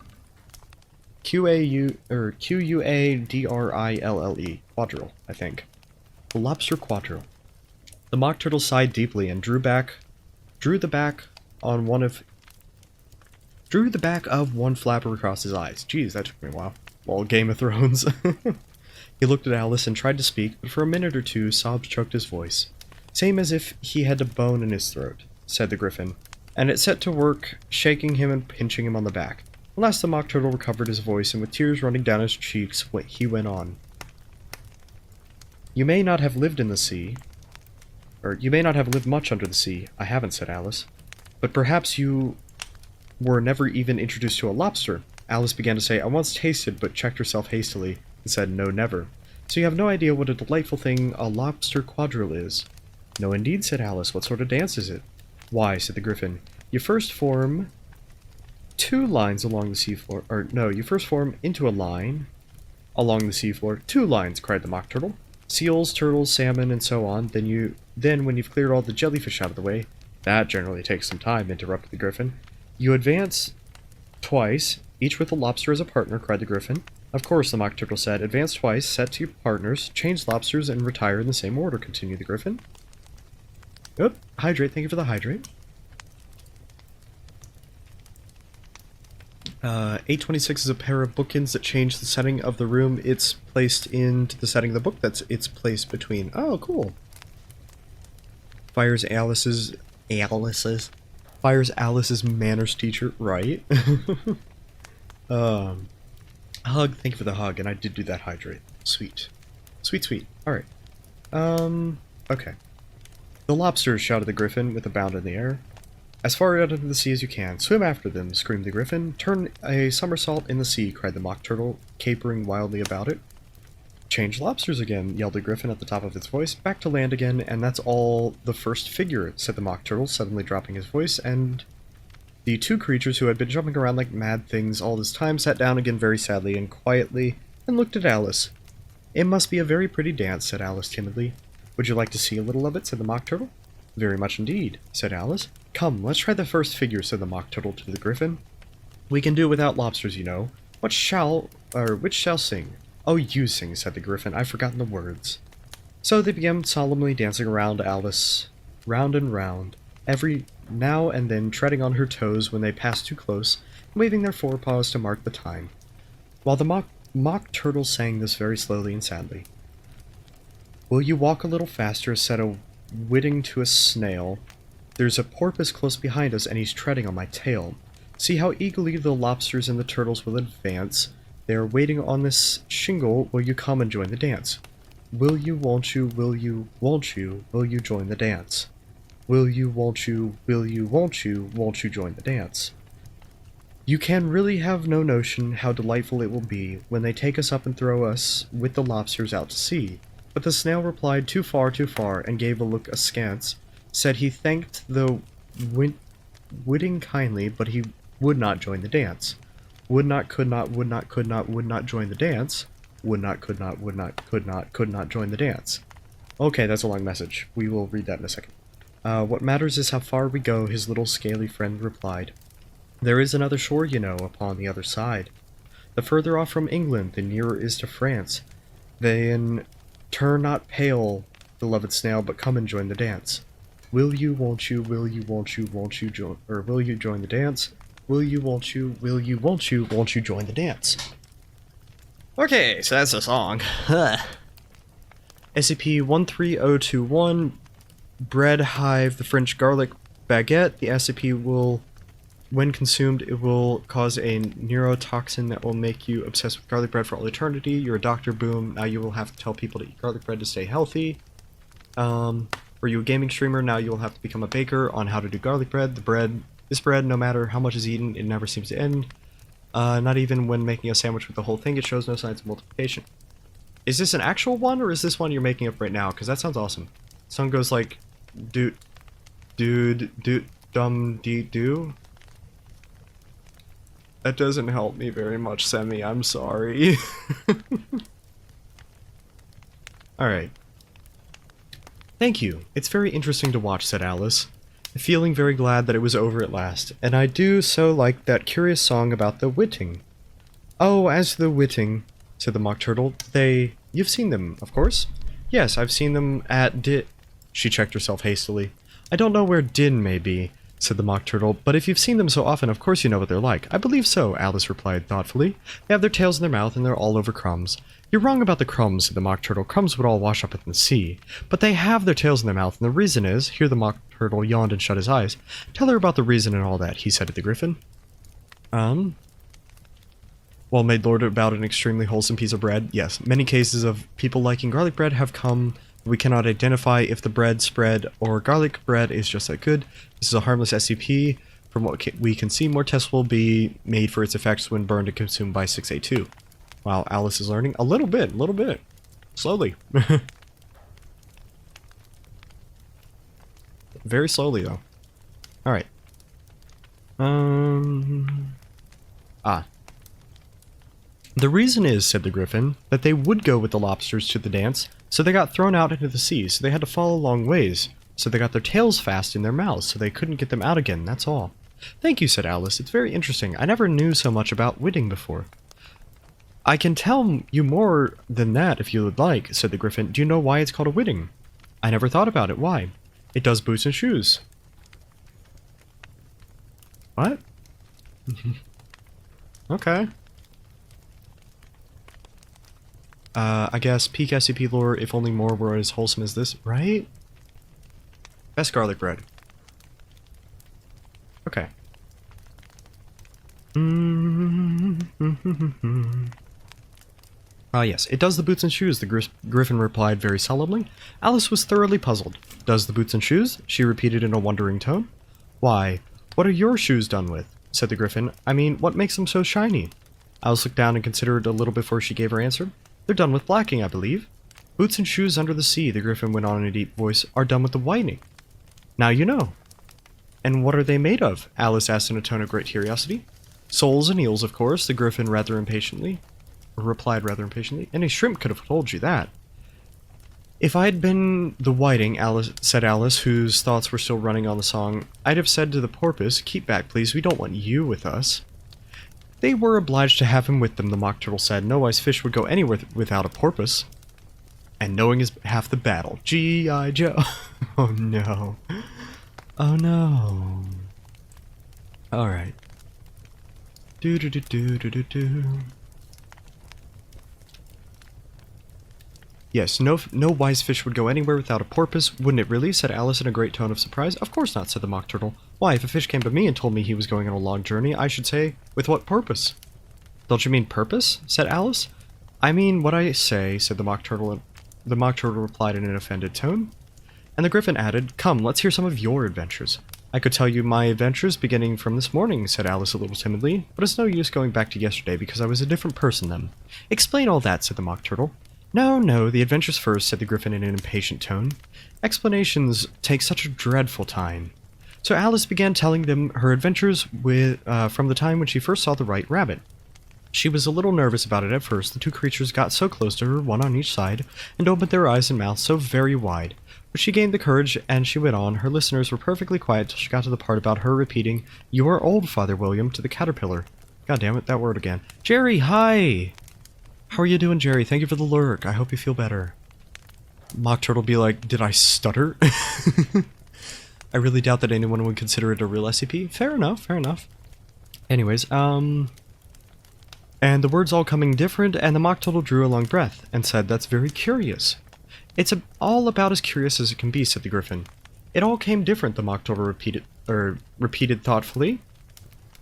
Quadrille, I think. The Lobster Quadrille. The Mock Turtle sighed deeply and drew the back of one flapper across his eyes. Jeez, that took me a while. Well, Game of Thrones. He looked at Alice and tried to speak, but for a minute or two, sobs choked his voice. Same as if he had a bone in his throat, said the Griffin, and it set to work, shaking him and pinching him on the back. At last the Mock Turtle recovered his voice, and with tears running down his cheeks, he went on. You may not have lived in the sea, or you may not have lived much under the sea. I haven't, said Alice. But perhaps you were never even introduced to a lobster. Alice began to say, I once tasted, but checked herself hastily, and said, no, never. So you have no idea what a delightful thing a lobster quadrille is. No, indeed, said Alice. What sort of dance is it? Why, said the Griffin, you first form 2 lines along the seafloor, you first form into a line along the seafloor. 2 lines, cried the Mock Turtle. Seals, turtles, salmon, and so on. Then when you've cleared all the jellyfish out of the way, that generally takes some time, interrupted the Griffin. You advance twice, each with a lobster as a partner, cried the Griffin. Of course, the Mock Turtle said. Advance twice, set 2 partners, change lobsters, and retire in the same order, continued the Griffin. Oop, hydrate, thank you for the hydrate. 826 is a pair of bookends that change the setting of the room it's placed into the setting of the book it's placed between. Oh, cool. Fires Alice's manners teacher, right? Hug, thank you for the hug, and I did do that hydrate. Sweet. Sweet. Alright. Okay. The lobsters, shouted the Griffin with a bound in the air. As far out into the sea as you can. Swim after them, screamed the Griffin. Turn a somersault in the sea, cried the Mock Turtle, capering wildly about it. Change lobsters again, yelled the Griffin at the top of its voice. Back to land again, and that's all the first figure, said the Mock Turtle, suddenly dropping his voice, and the 2 creatures who had been jumping around like mad things all this time sat down again very sadly and quietly, and looked at Alice. It must be a very pretty dance, said Alice timidly. Would you like to see a little of it, said the Mock Turtle. Very much indeed, said Alice. Come, let's try the first figure, said the Mock Turtle to the Griffin. We can do without lobsters, you know. Which shall sing? Oh, you sing, said the Griffin. I've forgotten the words. So they began solemnly dancing around Alice, round and round, every now and then treading on her toes when they passed too close, and waving their forepaws to mark the time, while the Mock Turtle sang this very slowly and sadly. Will you walk a little faster, said a whiting to a snail. There's a porpoise close behind us, and he's treading on my tail. See how eagerly the lobsters and the turtles will advance. They are waiting on this shingle. Will you come and join the dance? Will you, won't you, will you, won't you join the dance? Will you, won't you, won't you join the dance? You can really have no notion how delightful it will be when they take us up and throw us with the lobsters out to sea. But the snail replied too far, and gave a look askance, said he thanked the witting kindly, but he would not join the dance. Would not, could not, would not, could not, would not join the dance. Would not, could not, would not, could not join the dance. Okay, that's a long message. We will read that in a second. What matters is how far we go, his little scaly friend replied. There is another shore, you know, upon the other side. The further off from England, the nearer is to France. Then turn not pale, beloved snail, but come and join the dance. Will you, won't you, won't you join, or will you join the dance? Will you, won't you, won't you join the dance? Okay, so that's a song. SCP-13021, bread hive, the French garlic baguette. The SCP will, when consumed, it will cause a neurotoxin that will make you obsessed with garlic bread for all eternity. You're a doctor, boom. Now you will have to tell people to eat garlic bread to stay healthy. Were you a gaming streamer? Now you will have to become a baker on how to do garlic bread. This bread, no matter how much is eaten, it never seems to end. Not even when making a sandwich with the whole thing, it shows no signs of multiplication. Is this an actual one, or is this one you're making up right now? Because that sounds awesome. The song goes like, dude, dum dee doo. That doesn't help me very much, Semi. I'm sorry. Alright. Thank you. It's very interesting to watch, said Alice, feeling very glad that it was over at last. And I do so like that curious song about the Whitting. Oh, as the Whitting, said the Mock Turtle, you've seen them, of course? Yes, I've seen them at She checked herself hastily. I don't know where Din may be, said the Mock Turtle, but if you've seen them so often, of course you know what they're like. I believe so, Alice replied thoughtfully. They have their tails in their mouth and they're all over crumbs. You're wrong about the crumbs, said the Mock Turtle. Crumbs would all wash up in the sea. But they have their tails in their mouth, and the reason is... Here the Mock Turtle yawned and shut his eyes. Tell her about the reason and all that, he said to the Griffin. Well, made lord about an extremely wholesome piece of bread. Yes, many cases of people liking garlic bread have come. We cannot identify if the bread spread or garlic bread is just that good. This is a harmless SCP. From what we can see, more tests will be made for its effects when burned and consumed by 6A2. Wow, Alice is learning a little bit. Slowly. Very slowly, though. Alright. The reason is, said the Griffin, that they would go with the lobsters to the dance, so they got thrown out into the sea, so they had to fall a long ways. So they got their tails fast in their mouths, so they couldn't get them out again, that's all. Thank you, said Alice. It's very interesting. I never knew so much about Whitting before. I can tell you more than that if you would like, said the Griffin. Do you know why it's called a Whitting? I never thought about it. Why? It does boots and shoes. What? Okay. I guess peak SCP lore, if only more were as wholesome as this, right? Best garlic bread. Okay. Yes, it does the boots and shoes, the Griffin replied very solemnly. Alice was thoroughly puzzled. Does the boots and shoes? She repeated in a wondering tone. Why, what are your shoes done with? Said the Griffin. I mean, what makes them so shiny? Alice looked down and considered a little before she gave her answer. They're done with blacking, I believe. Boots and shoes under the sea, the Griffin went on in a deep voice, are done with the whitening. Now you know. And what are they made of? Alice asked in a tone of great curiosity. Soles and eels, of course, the Griffin replied rather impatiently. Any shrimp could have told you that. If I had been the whiting, said Alice, whose thoughts were still running on the song, I'd have said to the porpoise, keep back please, we don't want you with us. They were obliged to have him with them, the Mock Turtle said. No wise fish would go anywhere without a porpoise. And knowing is half the battle. G.I. Joe. Oh no. Oh no. Alright. Do-do-do-do-do-do-do. Yes, no wise fish would go anywhere without a porpoise, wouldn't it really? Said Alice in a great tone of surprise. Of course not, said the Mock Turtle. Why, if a fish came to me and told me he was going on a long journey, I should say, with what purpose? Don't you mean purpose? Said Alice. I mean what I say, said the Mock Turtle the Mock Turtle replied in an offended tone. And the Griffin added, "Come, let's hear some of your adventures." "I could tell you my adventures beginning from this morning," said Alice a little timidly, "but it's no use going back to yesterday because I was a different person then." "Explain all that," said the Mock Turtle. "No, no, the adventures first," said the Griffin in an impatient tone. "Explanations take such a dreadful time." So Alice began telling them her adventures from the time when she first saw the White Rabbit. She was a little nervous about it at first. The two creatures got so close to her, one on each side, and opened their eyes and mouths so very wide. But she gained the courage, and she went on. Her listeners were perfectly quiet till she got to the part about her repeating, "You are old, Father William," to the caterpillar. God damn it, that word again. "Jerry, hi!" "How are you doing, Jerry? Thank you for the lurk. I hope you feel better." Mock Turtle be like, "Did I stutter?" I really doubt that anyone would consider it a real SCP. Fair enough, fair enough. Anyways, and the words all coming different, and the Mock Turtle drew a long breath, and said, "That's very curious." "It's all about as curious as it can be," said the Griffin. "It all came different," the Mock Turtle repeated thoughtfully.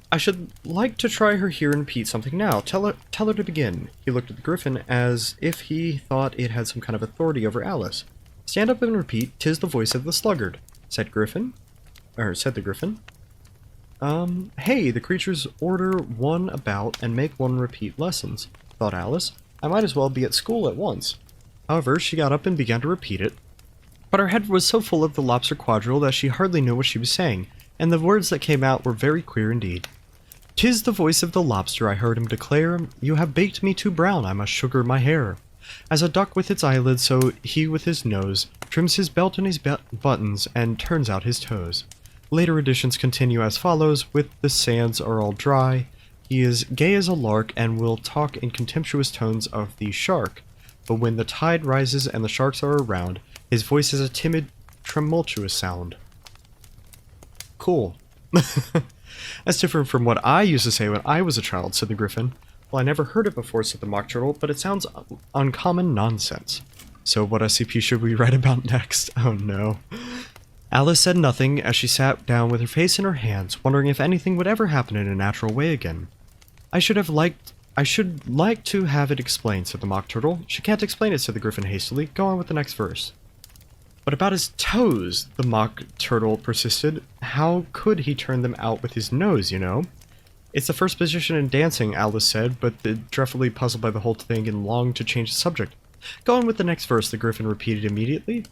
"I should like to try her here and repeat something now. Tell her to begin." He looked at the Griffin as if he thought it had some kind of authority over Alice. "Stand up and repeat, 'Tis the voice of the sluggard,'" said the Griffin. "Hey, the creatures order one about and make one repeat lessons," thought Alice. "I might as well be at school at once." However, she got up and began to repeat it, but her head was so full of the lobster quadrille that she hardly knew what she was saying, and the words that came out were very queer indeed. "'Tis the voice of the lobster, I heard him declare, you have baked me too brown, I must sugar my hair. As a duck with its eyelids, so he with his nose trims his belt and his buttons and turns out his toes." Later editions continue as follows, "With the sands are all dry, he is gay as a lark and will talk in contemptuous tones of the shark. But when the tide rises and the sharks are around, his voice is a timid, tremulous sound." Cool. "That's different from what I used to say when I was a child," said the Griffin. "Well, I never heard it before," said the Mock Turtle, "but it sounds uncommon nonsense." So what SCP should we write about next? Oh no. Alice said nothing as she sat down with her face in her hands, wondering if anything would ever happen in a natural way again. I should like to have it explained," said the Mock Turtle. "She can't explain it," said the Griffin hastily. "Go on with the next verse." "But about his toes," the Mock Turtle persisted. "How could he turn them out with his nose, you know?" "It's the first position in dancing," Alice said, but dreadfully puzzled by the whole thing and longed to change the subject. "Go on with the next verse," the Griffin repeated immediately.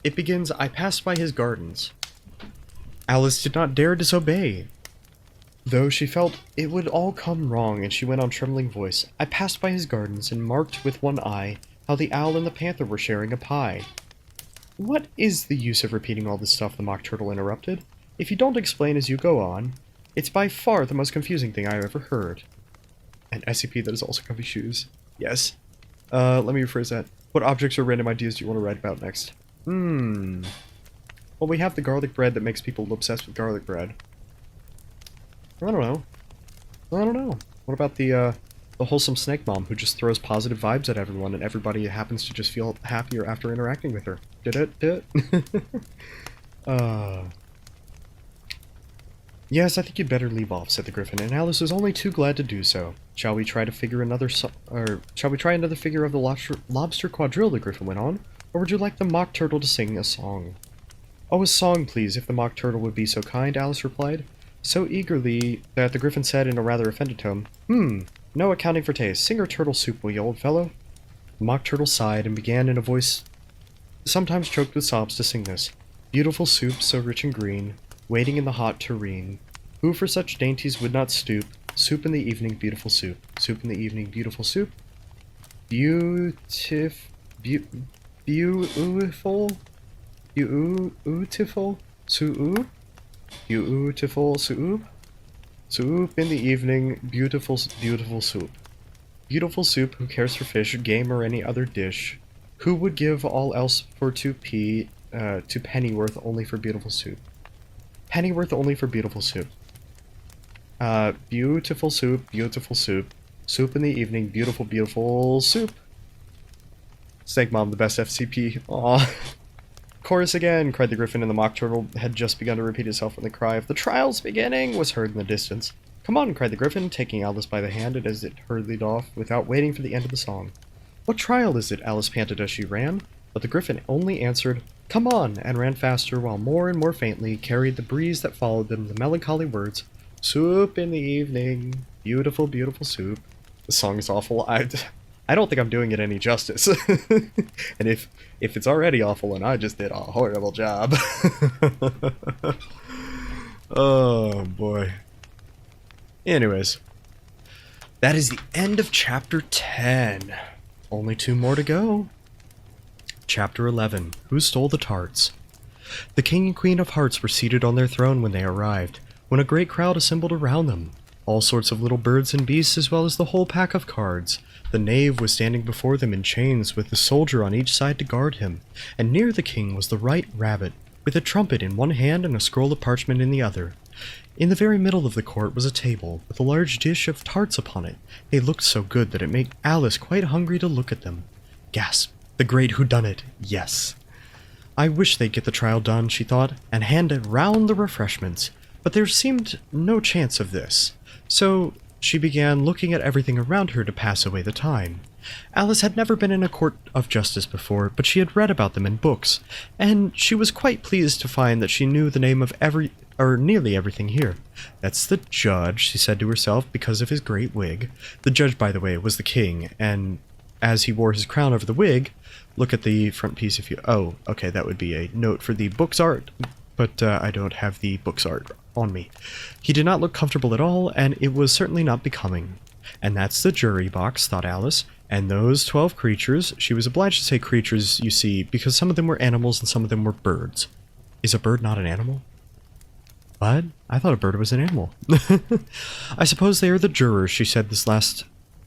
It begins, "I passed by his gardens." Alice did not dare disobey, though she felt it would all come wrong, and she went on trembling voice, "I passed by his gardens and marked with one eye how the owl and the panther were sharing a pie." "What is the use of repeating all this stuff?" the Mock Turtle interrupted. "If you don't explain as you go on, it's by far the most confusing thing I ever heard." An SCP that is also comfy shoes. Yes. Let me rephrase that. What objects or random ideas do you want to write about next? Well, we have the garlic bread that makes people obsessed with garlic bread. I don't know. What about the wholesome snake mom who just throws positive vibes at everyone and everybody happens to just feel happier after interacting with her? Did it? "Yes, I think you'd better leave off," said the Griffin, and Alice was only too glad to do so. Shall we try another figure of the lobster quadrille?" the Griffin went on. "Or would you like the Mock Turtle to sing a song?" "Oh, a song, please, if the Mock Turtle would be so kind," Alice replied, so eagerly that the Griffin said in a rather offended tone, No accounting for taste. Sing her turtle soup, will you, old fellow?" The Mock Turtle sighed and began in a voice sometimes choked with sobs to sing this. "Beautiful soup, so rich and green, waiting in the hot tureen. Who for such dainties would not stoop? Soup in the evening, beautiful soup. Soup in the evening, beautiful soup. Beautiful soup. Beautiful soup. Soup in the evening, beautiful soup. Beautiful soup, who cares for fish, game, or any other dish? Who would give all else for to pennyworth only for beautiful soup? Pennyworth only for beautiful soup. Beautiful soup, beautiful soup. Soup in the evening, beautiful soup. Snake Mom, the best FCP. Aw. "Chorus again!" cried the Griffin, and the Mock Turtle had just begun to repeat itself when the cry of "The trial's beginning!" was heard in the distance. "Come on!" cried the Griffin, taking Alice by the hand as it hurried off, without waiting for the end of the song. What trial is it? Alice panted as she ran, but the griffin only answered, "Come on," and ran faster, while more and more faintly carried the breeze that followed them the melancholy words, "Soup in the evening, beautiful, beautiful soup." The song is awful. I don't think I'm doing it any justice. And if it's already awful, and I just did a horrible job. Oh boy. Anyways, that is the end of chapter 10. Only 2 more to go. Chapter 11. Who Stole the Tarts? The King and Queen of Hearts were seated on their throne when they arrived, when a great crowd assembled around them. All sorts of little birds and beasts, as well as the whole pack of cards. The knave was standing before them in chains, with a soldier on each side to guard him, and near the king was the White Rabbit, with a trumpet in one hand and a scroll of parchment in the other. In the very middle of the court was a table, with a large dish of tarts upon it. They looked so good that it made Alice quite hungry to look at them. Gasp! The great whodunit! Yes! I wish they'd get the trial done, she thought, and hand round the refreshments, but there seemed no chance of this. So she began looking at everything around her to pass away the time. Alice had never been in a court of justice before, but she had read about them in books, and she was quite pleased to find that she knew the name of nearly everything here. That's the judge, she said to herself, because of his great wig. The judge, by the way, was the king, and as he wore his crown over the wig, look at the front piece if you... Oh, okay, that would be a note for the book's art, but I don't have the book's art on me. He did not look comfortable at all, and it was certainly not becoming. And that's the jury box, thought Alice, and those 12 creatures. She was obliged to say creatures, you see, because some of them were animals and some of them were birds. Is a bird not an animal? What? I thought a bird was an animal. I suppose they are the jurors, she said this last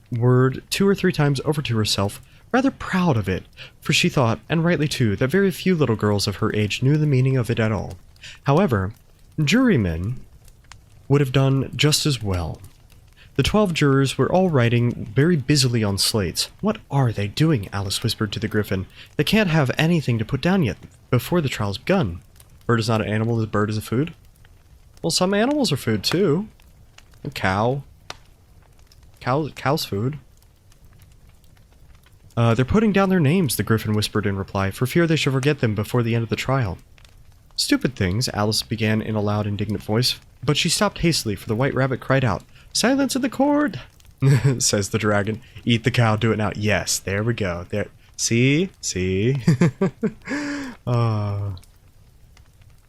word 2 or 3 times over to herself, rather proud of it, for she thought, and rightly too, that very few little girls of her age knew the meaning of it at all. However, jurymen would have done just as well. The 12 jurors were all writing very busily on slates. What are they doing? Alice whispered to the griffin. They can't have anything to put down yet, before the trial's begun. Bird is not an animal, the bird is a food? Well, some animals are food too. A cow. Cow's food. They're putting down their names, the griffin whispered in reply, for fear they should forget them before the end of the trial. Stupid things, Alice began in a loud, indignant voice, but she stopped hastily, for the White Rabbit cried out, "Silence in the court!" says the dragon. "Eat the cow, do it now." Yes, there we go. There. See? See?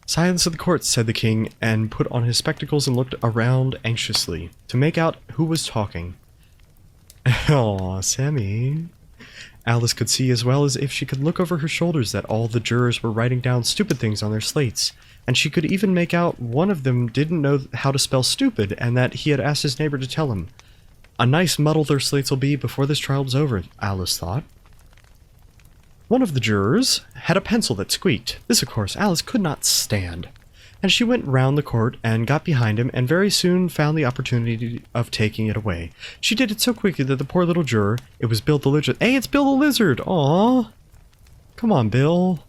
Silence in the court, said the king, and put on his spectacles and looked around anxiously, to make out who was talking. Aw, Sammy. Alice could see as well as if she could look over her shoulders that all the jurors were writing down stupid things on their slates, and she could even make out one of them didn't know how to spell stupid, and that he had asked his neighbor to tell him. A nice muddle their slates will be before this trial was over, Alice thought. One of the jurors had a pencil that squeaked. This, of course, Alice could not stand, and she went round the court and got behind him, and very soon found the opportunity of taking it away. She did it so quickly that the poor little juror, it was Bill the Lizard. Hey, it's Bill the Lizard! Aww! Come on, Bill.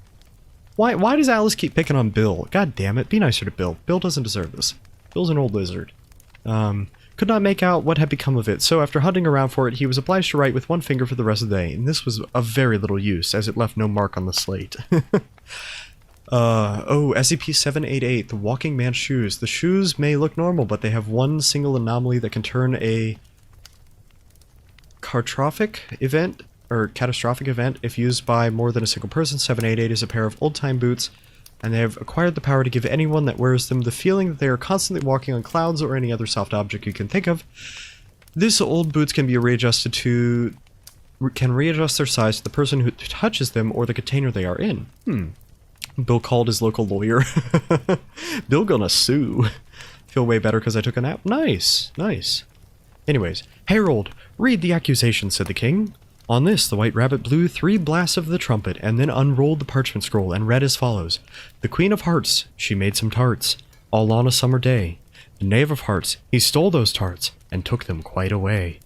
Why does Alice keep picking on Bill? God damn it, be nicer to Bill. Bill doesn't deserve this. Bill's an old lizard. Could not make out what had become of it, so after hunting around for it, he was obliged to write with one finger for the rest of the day, and this was of very little use, as it left no mark on the slate. SCP-788, the Walking Man's Shoes. The shoes may look normal, but they have one single anomaly that can turn a catastrophic event if used by more than a single person. 788 is a pair of old-time boots, and they have acquired the power to give anyone that wears them the feeling that they are constantly walking on clouds or any other soft object you can think of. These old boots can be readjust their size to the person who touches them or the container they are in. Bill called his local lawyer. Bill gonna sue. Feel way better because I took a nap? Nice, nice. Anyways, Harold, read the accusation, said the king. On this, the White Rabbit blew 3 blasts of the trumpet, and then unrolled the parchment scroll, and read as follows. The Queen of Hearts, she made some tarts, all on a summer day. The Knave of Hearts, he stole those tarts, and took them quite away.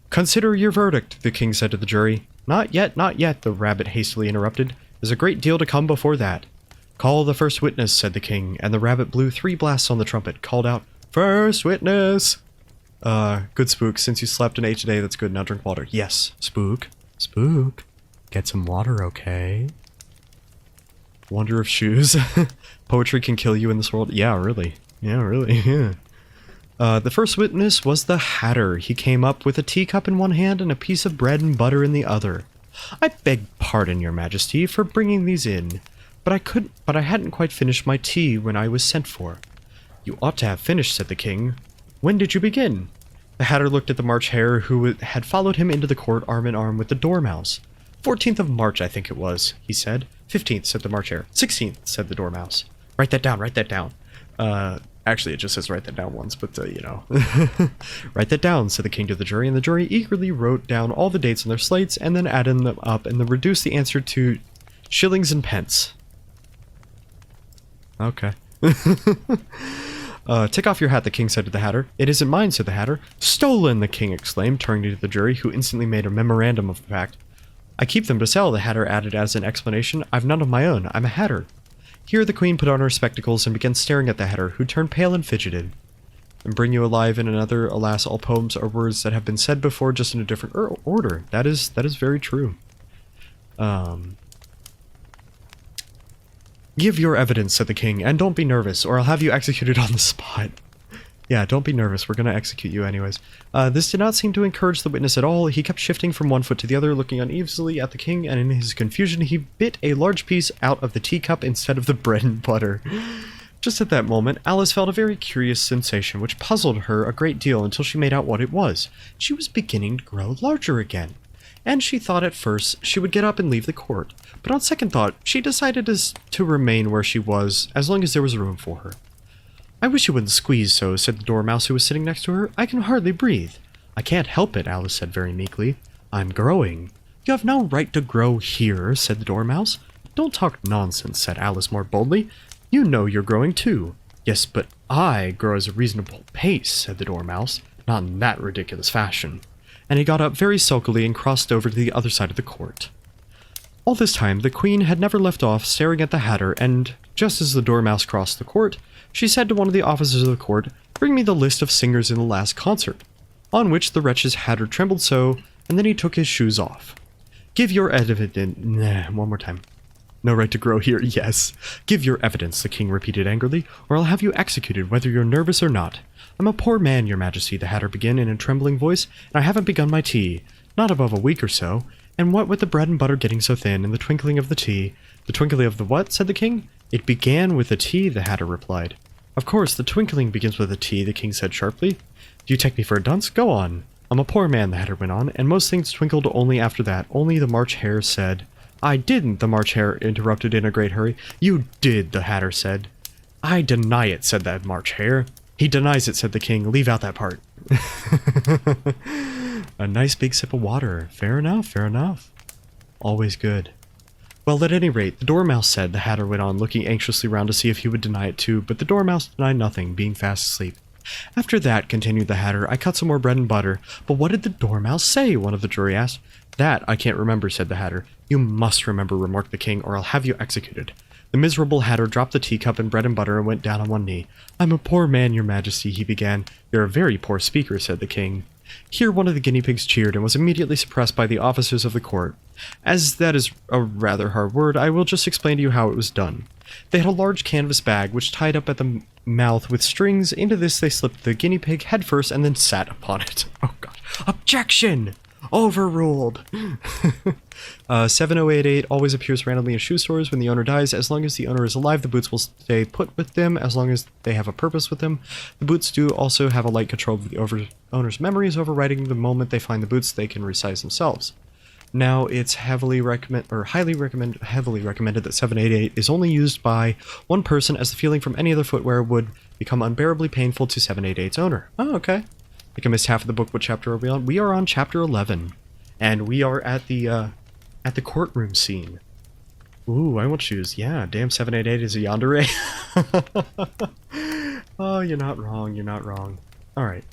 Consider your verdict, the king said to the jury. Not yet, the rabbit hastily interrupted. There's a great deal to come before that. Call the first witness, said the king, and the rabbit blew 3 blasts on the trumpet, called out, First witness! Good Spook, since you slept an 8 today, that's good, now drink water. Yes, Spook. Spook, get some water, okay? Wonder if shoes. Poetry can kill you in this world. Yeah, really. Yeah, really. Yeah. The first witness was the Hatter. He came up with a teacup in one hand and a piece of bread and butter in the other. I beg pardon, your majesty, for bringing these in, but I hadn't quite finished my tea when I was sent for. You ought to have finished, said the king. When did you begin? The Hatter looked at the March Hare, who had followed him into the court arm in arm with the Dormouse. 14th of March, I think it was, he said. 15th, said the March Hare. 16th, said the Dormouse. Write that down, write that down. Actually, it just says write that down once, but, you know. Write that down, said the king to the jury, and the jury eagerly wrote down all the dates on their slates, and then added them up, and then reduced the answer to shillings and pence. Okay. Take off your hat, the king said to the Hatter. It isn't mine, said the Hatter. Stolen, the king exclaimed, turning to the jury, who instantly made a memorandum of the fact. I keep them to sell, the Hatter added as an explanation. I've none of my own. I'm a Hatter. Here the queen put on her spectacles and began staring at the Hatter, who turned pale and fidgeted. And bring you alive in another, alas, all poems are words that have been said before, just in a different order. That is very true. Give your evidence, said the king, and don't be nervous, or I'll have you executed on the spot. Yeah, don't be nervous, we're gonna execute you anyways. This did not seem to encourage the witness at all. He kept shifting from one foot to the other, looking uneasily at the king, and in his confusion he bit a large piece out of the teacup instead of the bread and butter. Just at that moment, Alice felt a very curious sensation, which puzzled her a great deal until she made out what it was. She was beginning to grow larger again, and she thought at first she would get up and leave the court, but on second thought, she decided to remain where she was, as long as there was room for her. I wish you wouldn't squeeze so, said the Dormouse who was sitting next to her. I can hardly breathe. I can't help it, Alice said very meekly. I'm growing. You have no right to grow here, said the Dormouse. Don't talk nonsense, said Alice more boldly. You know you're growing too. Yes, but I grow at a reasonable pace, said the Dormouse, not in that ridiculous fashion. And he got up very sulkily and crossed over to the other side of the court. All this time, the queen had never left off staring at the Hatter, and, just as the Dormouse crossed the court, she said to one of the officers of the court, Bring me the list of singers in the last concert. On which the wretch's Hatter trembled so, and then he took his shoes off. Give your evidence. One more time. No right to grow here, yes. Give your evidence, the king repeated angrily, or I'll have you executed whether you're nervous or not. I'm a poor man, your majesty, the Hatter began in a trembling voice, and I haven't begun my tea. Not above a week or so. And what with the bread and butter getting so thin, and the twinkling of the tea... The twinkling of the what? Said the king. It began with the tea, the Hatter replied. Of course, the twinkling begins with a T, the king said sharply. Do you take me for a dunce? Go on. I'm a poor man, the Hatter went on, and most things twinkled only after that. Only the March Hare said... I didn't, the March Hare interrupted in a great hurry. You did, the Hatter said. I deny it, said that March Hare. He denies it, said the king. Leave out that part. A nice big sip of water. Fair enough, fair enough. Always good. Well, at any rate, the Dormouse said, the Hatter went on, looking anxiously round to see if he would deny it too, but the Dormouse denied nothing, being fast asleep. After that, continued the Hatter, I cut some more bread and butter. But what did the Dormouse say? One of the jury asked. That I can't remember, said the Hatter. You must remember, remarked the king, or I'll have you executed. The miserable Hatter dropped the teacup and bread and butter and went down on one knee. I'm a poor man, your majesty, he began. You're a very poor speaker, said the king. Here one of the guinea pigs cheered and was immediately suppressed by the officers of the court. As that is a rather hard word, I will just explain to you how it was done. They had a large canvas bag which tied up at the mouth with strings. Into this they slipped the guinea pig head first and then sat upon it. Oh god. Objection! Overruled! 7088 always appears randomly in shoe stores when the owner dies. As long as the owner is alive, the boots will stay put with them as long as they have a purpose with them. The boots do also have a light control of the owner's memories, overriding the moment they find the boots they can resize themselves. Now, it's highly recommended that 788 is only used by one person, as the feeling from any other footwear would become unbearably painful to 788's owner. Oh, okay. I think I missed half of the book. What chapter are we on? We are on chapter 11, and we are at the courtroom scene. Ooh, I want shoes. Yeah, damn, 788 is a yandere. Oh, you're not wrong. You're not wrong. All right.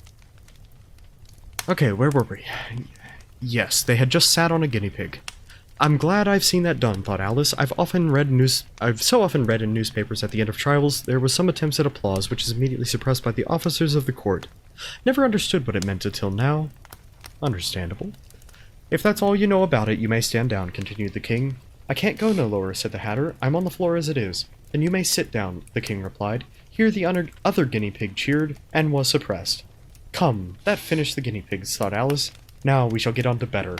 Okay, where were we? Yes, they had just sat on a guinea pig. I'm glad I've seen that done, thought Alice. I've so often read in newspapers at the end of trials there was some attempts at applause, which is immediately suppressed by the officers of the court. Never understood what it meant until now. Understandable. If that's all you know about it, you may stand down, continued the king. I can't go no lower, said the Hatter. I'm on the floor as it is. Then you may sit down, the king replied. Here the other guinea pig cheered, and was suppressed. Come, that finished the guinea pigs, thought Alice. Now we shall get on to better.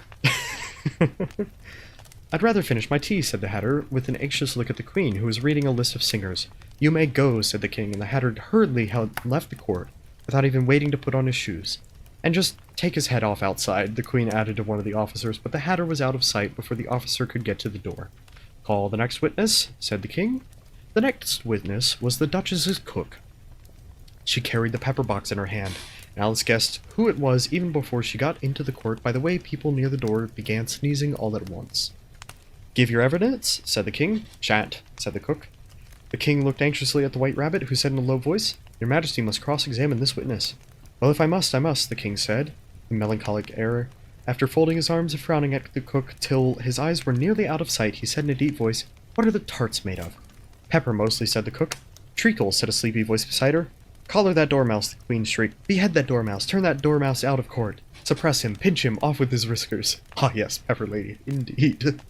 I'd rather finish my tea, said the Hatter, with an anxious look at the queen, who was reading a list of singers. You may go, said the king, and the Hatter hurriedly left the court, without even waiting to put on his shoes. And just take his head off outside, the queen added to one of the officers, but the Hatter was out of sight before the officer could get to the door. Call the next witness, said the king. The next witness was the Duchess's cook. She carried the pepper box in her hand, and Alice guessed who it was even before she got into the court by the way people near the door began sneezing all at once. Give your evidence, said the king. Shan't, said the cook. The king looked anxiously at the White Rabbit, who said in a low voice, Your Majesty must cross-examine this witness. Well, if I must, I must, the king said, with a melancholic air. After folding his arms and frowning at the cook till his eyes were nearly out of sight, he said in a deep voice, What are the tarts made of? Pepper mostly, said the cook. Treacle, said a sleepy voice beside her. Collar that dormouse, the queen shrieked. Behead that dormouse, turn that dormouse out of court. Suppress him, pinch him, off with his whiskers. Ah yes, Pepper lady, indeed.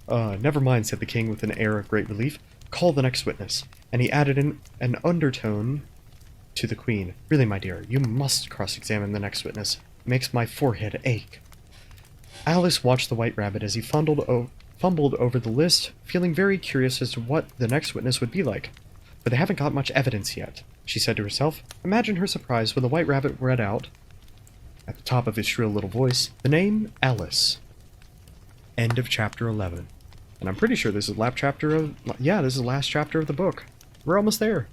Never mind, said the king with an air of great relief. Call the next witness. And he added in an undertone to the queen. Really, my dear, you must cross-examine the next witness. It makes my forehead ache. Alice watched the White Rabbit as he fumbled over the list, feeling very curious as to what the next witness would be like. But they haven't got much evidence yet, she said to herself. Imagine her surprise when the White Rabbit read out, at the top of his shrill little voice, the name Alice. End of chapter 11. And I'm pretty sure this is the last chapter of the book. We're almost there.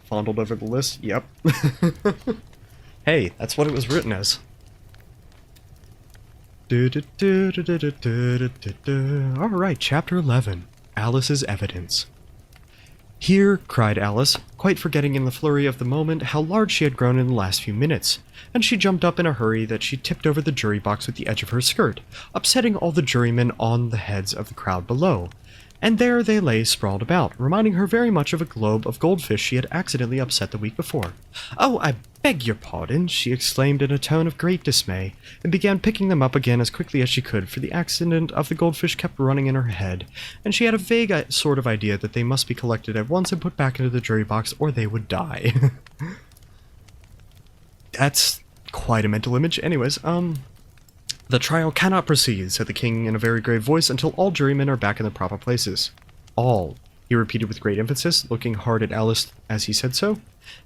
Fondled over the list? Yep. Hey, that's what it was written as. Alright, chapter 11. Alice's Evidence. Here, cried Alice, quite forgetting in the flurry of the moment how large she had grown in the last few minutes, and she jumped up in a hurry that she tipped over the jury box with the edge of her skirt, upsetting all the jurymen on the heads of the crowd below. And there they lay sprawled about, reminding her very much of a globe of goldfish she had accidentally upset the week before. Oh, I beg your pardon, she exclaimed in a tone of great dismay, and began picking them up again as quickly as she could, for the accident of the goldfish kept running in her head, and she had a vague sort of idea that they must be collected at once and put back into the jury box, or they would die. That's quite a mental image. Anyways, The trial cannot proceed, said the king in a very grave voice, until all jurymen are back in their proper places. All, he repeated with great emphasis, looking hard at Alice as he said so.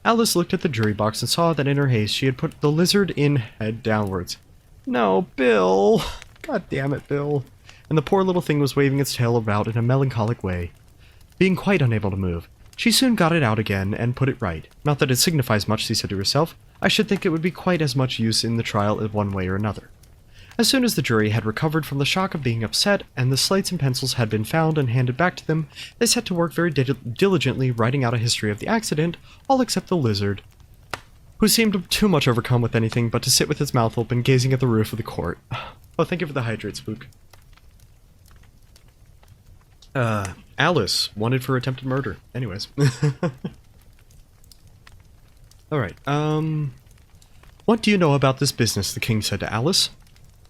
Alice looked at the jury box and saw that in her haste she had put the lizard in head downwards. No, Bill! God damn it, Bill. And the poor little thing was waving its tail about in a melancholic way. Being quite unable to move, she soon got it out again and put it right. Not that it signifies much, she said to herself. I should think it would be quite as much use in the trial in one way or another. As soon as the jury had recovered from the shock of being upset, and the slates and pencils had been found and handed back to them, they set to work very diligently writing out a history of the accident, all except the lizard, who seemed too much overcome with anything but to sit with its mouth open, gazing at the roof of the court. Oh, thank you for the hydrate, Spook. Alice, wanted for attempted murder. Anyways. Alright, what do you know about this business? The king said to Alice.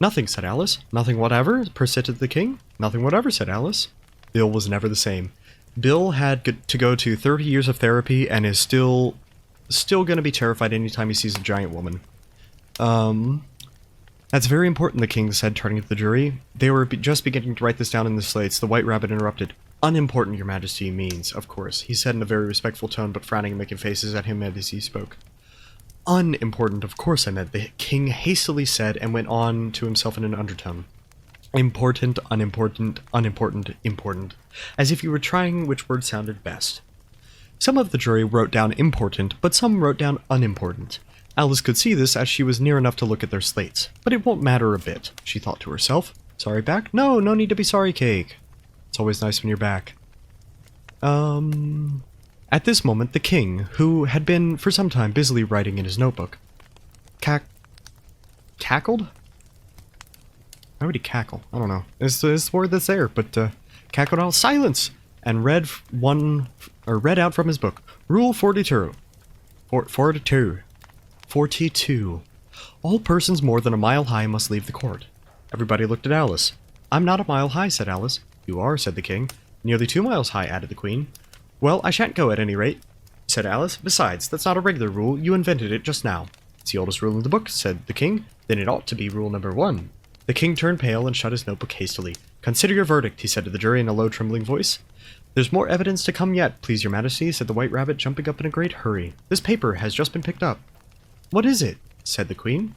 Nothing, said Alice. Nothing whatever, persisted the king. Nothing whatever, said Alice. Bill was never the same. Bill had to go to 30 years of therapy and is still going to be terrified anytime he sees a giant woman. That's very important, the king said, turning to the jury. They were just beginning to write this down in the slates. The White Rabbit interrupted. Unimportant, your majesty, means, of course, he said in a very respectful tone, but frowning and making faces at him as he spoke. Unimportant, of course I meant, the king hastily said, and went on to himself in an undertone. Important, unimportant, unimportant, important, as if you were trying which word sounded best. Some of the jury wrote down important, but some wrote down unimportant. Alice could see this as she was near enough to look at their slates. But it won't matter a bit, she thought to herself. Sorry, back? No need to be sorry, Cake. It's always nice when you're back. At this moment, the king, who had been for some time busily writing in his notebook, cackled? Why would he cackle? I don't know. It's the word that's there, but cackled out silence and read out from his book. Rule 42. 42. All persons more than a mile high must leave the court. Everybody looked at Alice. I'm not a mile high, said Alice. You are, said the king. Nearly 2 miles high, added the queen. Well, I shan't go at any rate, said Alice. Besides, that's not a regular rule. You invented it just now. It's the oldest rule in the book, said the king. Then it ought to be rule number 1. The king turned pale and shut his notebook hastily. Consider your verdict, he said to the jury in a low, trembling voice. There's more evidence to come yet, please your majesty, said the white rabbit, jumping up in a great hurry. This paper has just been picked up. What is it? Said the queen.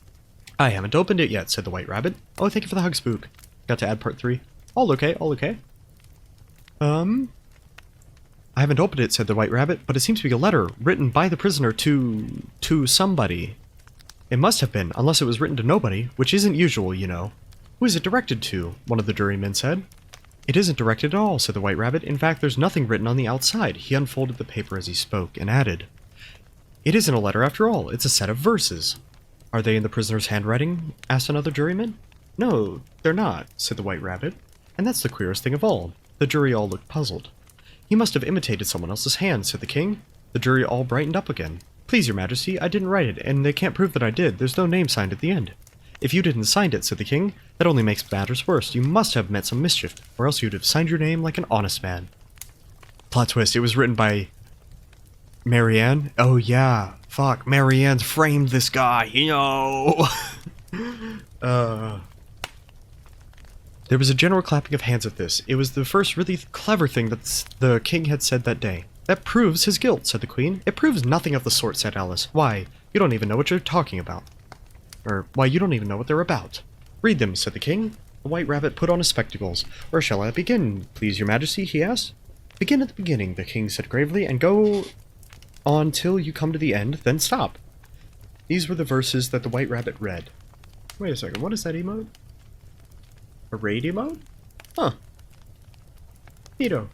I haven't opened it yet, said the white rabbit. Oh, thank you for the hug, Spook. Got to add part 3. All okay, all okay. I haven't opened it, said the white rabbit, but it seems to be a letter written by the prisoner to somebody. It must have been, unless it was written to nobody, which isn't usual, you know. Who is it directed to? One of the jurymen said. It isn't directed at all, said the white rabbit. In fact, there's nothing written on the outside. He unfolded the paper as he spoke, and added, It isn't a letter after all. It's a set of verses. Are they in the prisoner's handwriting? Asked another juryman. No, they're not, said the white rabbit. And that's the queerest thing of all. The jury all looked puzzled. He must have imitated someone else's hand, said the king. The jury all brightened up again. Please, your majesty, I didn't write it, and they can't prove that I did. There's no name signed at the end. If you didn't sign it, said the king, that only makes matters worse. You must have meant some mischief, or else you'd have signed your name like an honest man. Plot twist, it was written by Marianne? Oh yeah, fuck, Marianne's framed this guy, you know! There was a general clapping of hands at this. It was the first really clever thing that the king had said that day. That proves his guilt, said the queen. It proves nothing of the sort, said Alice. Why, you don't even know what you're talking about. Or, why, you don't even know what they're about. Read them, said the king. The white rabbit put on his spectacles. Where shall I begin, please your majesty, he asked. Begin at the beginning, the king said gravely, and go on till you come to the end, then stop. These were the verses that the white rabbit read. Wait a second, what is that emote? A raid emote? Huh. Neato.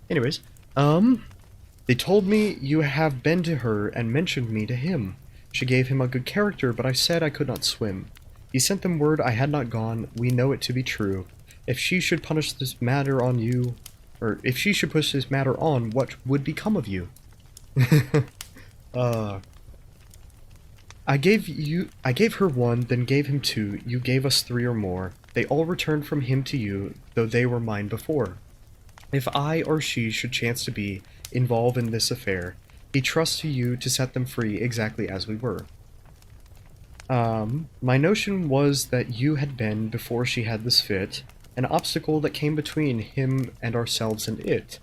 Anyways, they told me you have been to her and mentioned me to him. She gave him a good character, but I said I could not swim. He sent them word I had not gone. We know it to be true. If she should punish this matter on you, or if she should push this matter on, what would become of you? I gave her 1, then gave him 2. You gave us 3 or more. They all returned from him to you, though they were mine before. If I or she should chance to be involved in this affair, he trusts to you to set them free exactly as we were. My notion was that you had been, before she had this fit, an obstacle that came between him and ourselves and it.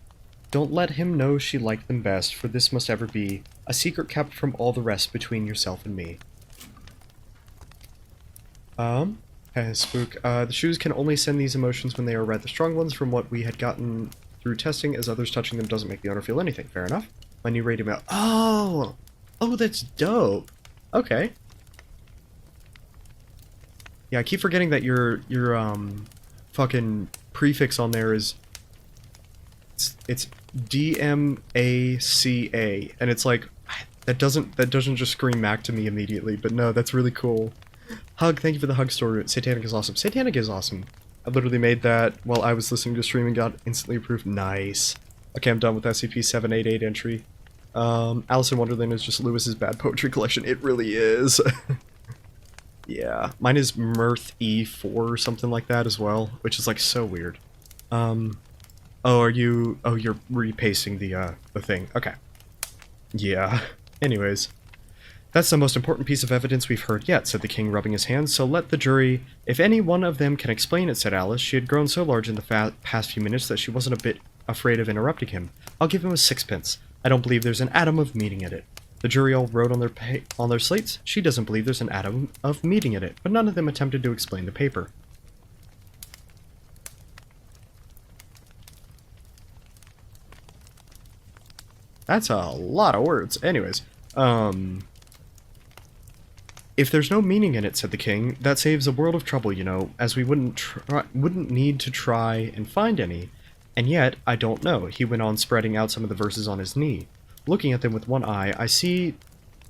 Don't let him know she liked them best, for this must ever be a secret kept from all the rest between yourself and me. Spook. The shoes can only send these emotions when they are rather strong ones from what we had gotten through testing, as others touching them doesn't make the owner feel anything. Fair enough. My new radio mail. Oh! Oh, that's dope. Okay. Yeah, I keep forgetting that your fucking prefix on there is... It's DMACA, and it's like, that doesn't just scream Mac to me immediately, but no, that's really cool. Hug, thank you for the hug story. Satanic is awesome. Satanic is awesome. I literally made that while I was listening to a stream and got instantly approved. Nice. Okay, I'm done with SCP-788 entry. Alice in Wonderland is just Lewis's bad poetry collection. It really is. Yeah. Mine is Mirth E4 or something like that as well, which is like so weird. Oh, you're repasting the thing. Okay. Yeah. Anyways. That's the most important piece of evidence we've heard yet, said the king, rubbing his hands, so let the jury... If any one of them can explain it, said Alice. She had grown so large in the past few minutes that she wasn't a bit afraid of interrupting him. I'll give him a 6pence. I don't believe there's an atom of meaning in it. The jury all wrote on their slates. She doesn't believe there's an atom of meaning in it, but none of them attempted to explain the paper. That's a lot of words. Anyways, if there's no meaning in it, said the king, that saves a world of trouble, you know, as we wouldn't need to try and find any. And yet, I don't know, he went on, spreading out some of the verses on his knee. Looking at them with one eye, I seem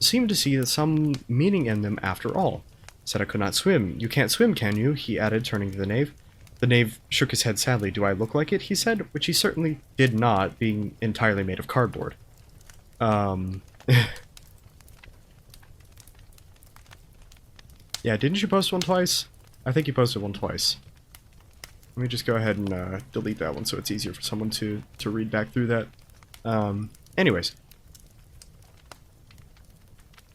to see some meaning in them after all. Said I could not swim. You can't swim, can you? He added, turning to the knave. The knave shook his head sadly. Do I look like it? He said, which he certainly did not, being entirely made of cardboard. Yeah, didn't you post one twice? I think you posted one twice. Let me just go ahead and delete that one so it's easier for someone to read back through that. Anyways.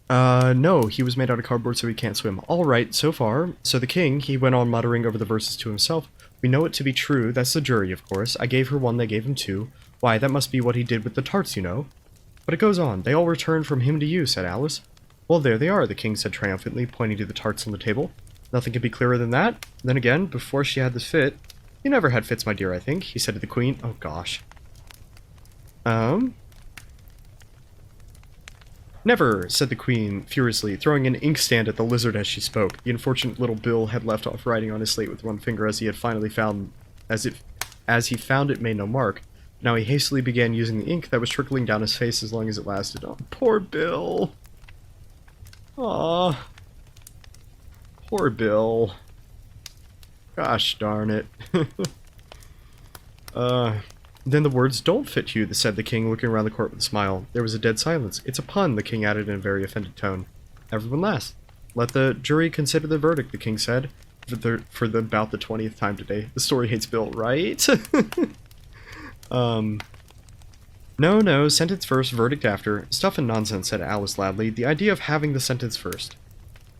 No, he was made out of cardboard so he can't swim. Alright, so far. So the king, he went on muttering over the verses to himself. We know it to be true, that's the jury, of course. I gave her one, they gave him two. Why, that must be what he did with the tarts, you know. But it goes on. They all returned from him to you, said Alice. Well, there they are, the king said triumphantly, pointing to the tarts on the table. Nothing could be clearer than that. Then again, before she had this fit... You never had fits, my dear, I think, he said to the queen. Oh, gosh. Never, said the queen, furiously, throwing an inkstand at the lizard as she spoke. The unfortunate little Bill had left off writing on his slate with one finger as he had finally found... As he found it made no mark. Now he hastily began using the ink that was trickling down his face as long as it lasted. Oh, poor Bill. Aw. Poor Bill. Gosh darn it. Then the words don't fit you, said the king, looking around the court with a smile. There was a dead silence. It's a pun, the king added in a very offended tone. Everyone laughed. Let the jury consider the verdict, the king said, for about the 20th time today. The story hates Bill, right? No, sentence first, verdict after. Stuff and nonsense, said Alice loudly. The idea of having the sentence first.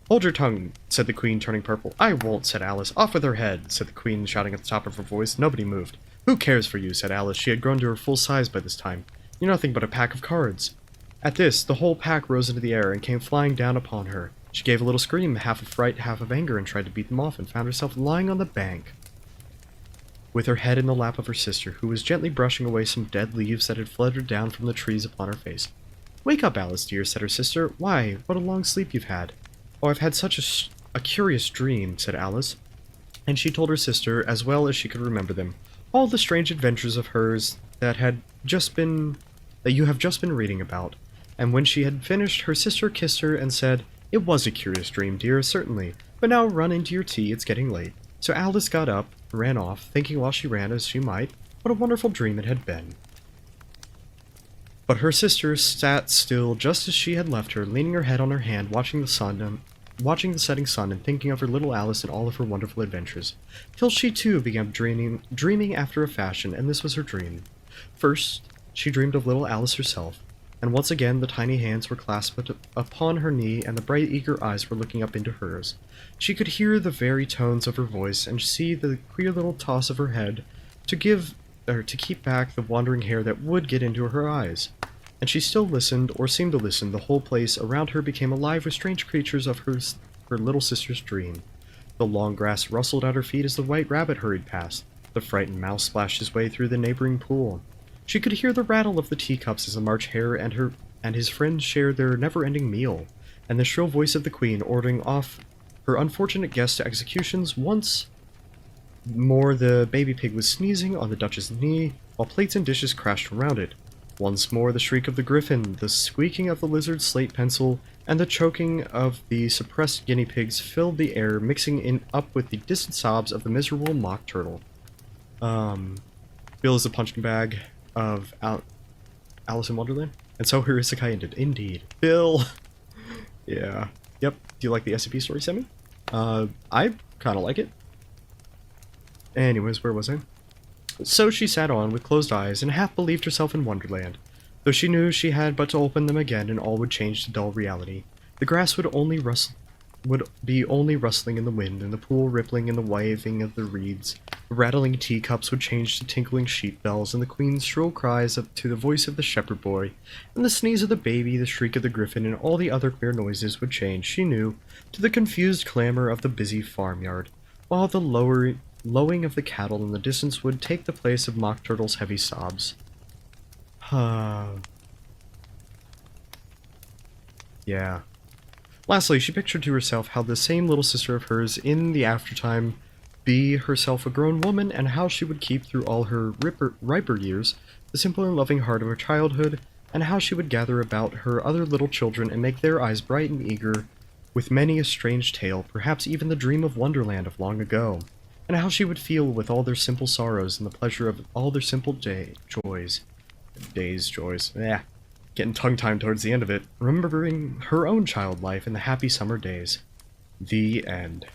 Hold your tongue, said the queen, turning purple. I won't, said Alice. Off with her head, said the queen, shouting at the top of her voice. Nobody moved. Who cares for you, said Alice. She had grown to her full size by this time. You're nothing but a pack of cards. At this, the whole pack rose into the air and came flying down upon her. She gave a little scream, half of fright, half of anger, and tried to beat them off, and found herself lying on the bank, with her head in the lap of her sister, who was gently brushing away some dead leaves that had fluttered down from the trees upon her face. Wake up, Alice, dear, said her sister. Why, what a long sleep you've had. Oh, I've had such a curious dream, said Alice. And she told her sister, as well as she could remember them, all the strange adventures of hers that you have just been reading about. And when she had finished, her sister kissed her and said, It was a curious dream, dear, certainly, but now run into your tea, it's getting late. So Alice got up, ran off, thinking while she ran, as she might, what a wonderful dream it had been. But her sister sat still just as she had left her, leaning her head on her hand, watching the setting sun, and thinking of her little Alice and all of her wonderful adventures, till she too began dreaming after a fashion, and this was her dream. First, she dreamed of little Alice herself, and once again the tiny hands were clasped upon her knee, and the bright eager eyes were looking up into hers. She could hear the very tones of her voice, and see the queer little toss of her head, to keep back the wandering hair that would get into her eyes. And she still listened, or seemed to listen. The whole place around her became alive with strange creatures of her little sister's dream. The long grass rustled at her feet as the white rabbit hurried past. The frightened mouse splashed his way through the neighboring pool. She could hear the rattle of the teacups as the March Hare and his friends shared their never-ending meal, and the shrill voice of the queen ordering off her unfortunate guests to executions. Once more the baby pig was sneezing on the Duchess's knee, while plates and dishes crashed around it. Once more the shriek of the griffin, the squeaking of the lizard's slate pencil, and the choking of the suppressed guinea pigs filled the air, mixing up with the distant sobs of the miserable mock turtle. Bill is a punching bag of Alice in Wonderland, and so her isekai ended. Indeed. Bill! Yeah. Yep. Do you like the SCP story, Semi? I kinda like it. Anyways, where was I? So she sat on, with closed eyes, and half believed herself in Wonderland, though she knew she had but to open them again and all would change to dull reality. The grass would be only rustling in the wind, and the pool rippling in the waving of the reeds. The rattling teacups would change to tinkling sheep bells, and the queen's shrill cries up to the voice of the shepherd boy, and the sneeze of the baby, the shriek of the griffin, and all the other queer noises would change, she knew, to the confused clamor of the busy farmyard, while the lowing of the cattle in the distance would take the place of Mock Turtle's heavy sobs. Yeah. Lastly, she pictured to herself how the same little sister of hers in the aftertime be herself a grown woman, and how she would keep through all her riper years the simple and loving heart of her childhood, and how she would gather about her other little children and make their eyes bright and eager with many a strange tale, perhaps even the dream of Wonderland of long ago, and how she would feel with all their simple sorrows and the pleasure of all their simple joys. Getting tongue-tied towards the end of it, remembering her own child life in the happy summer days. The end.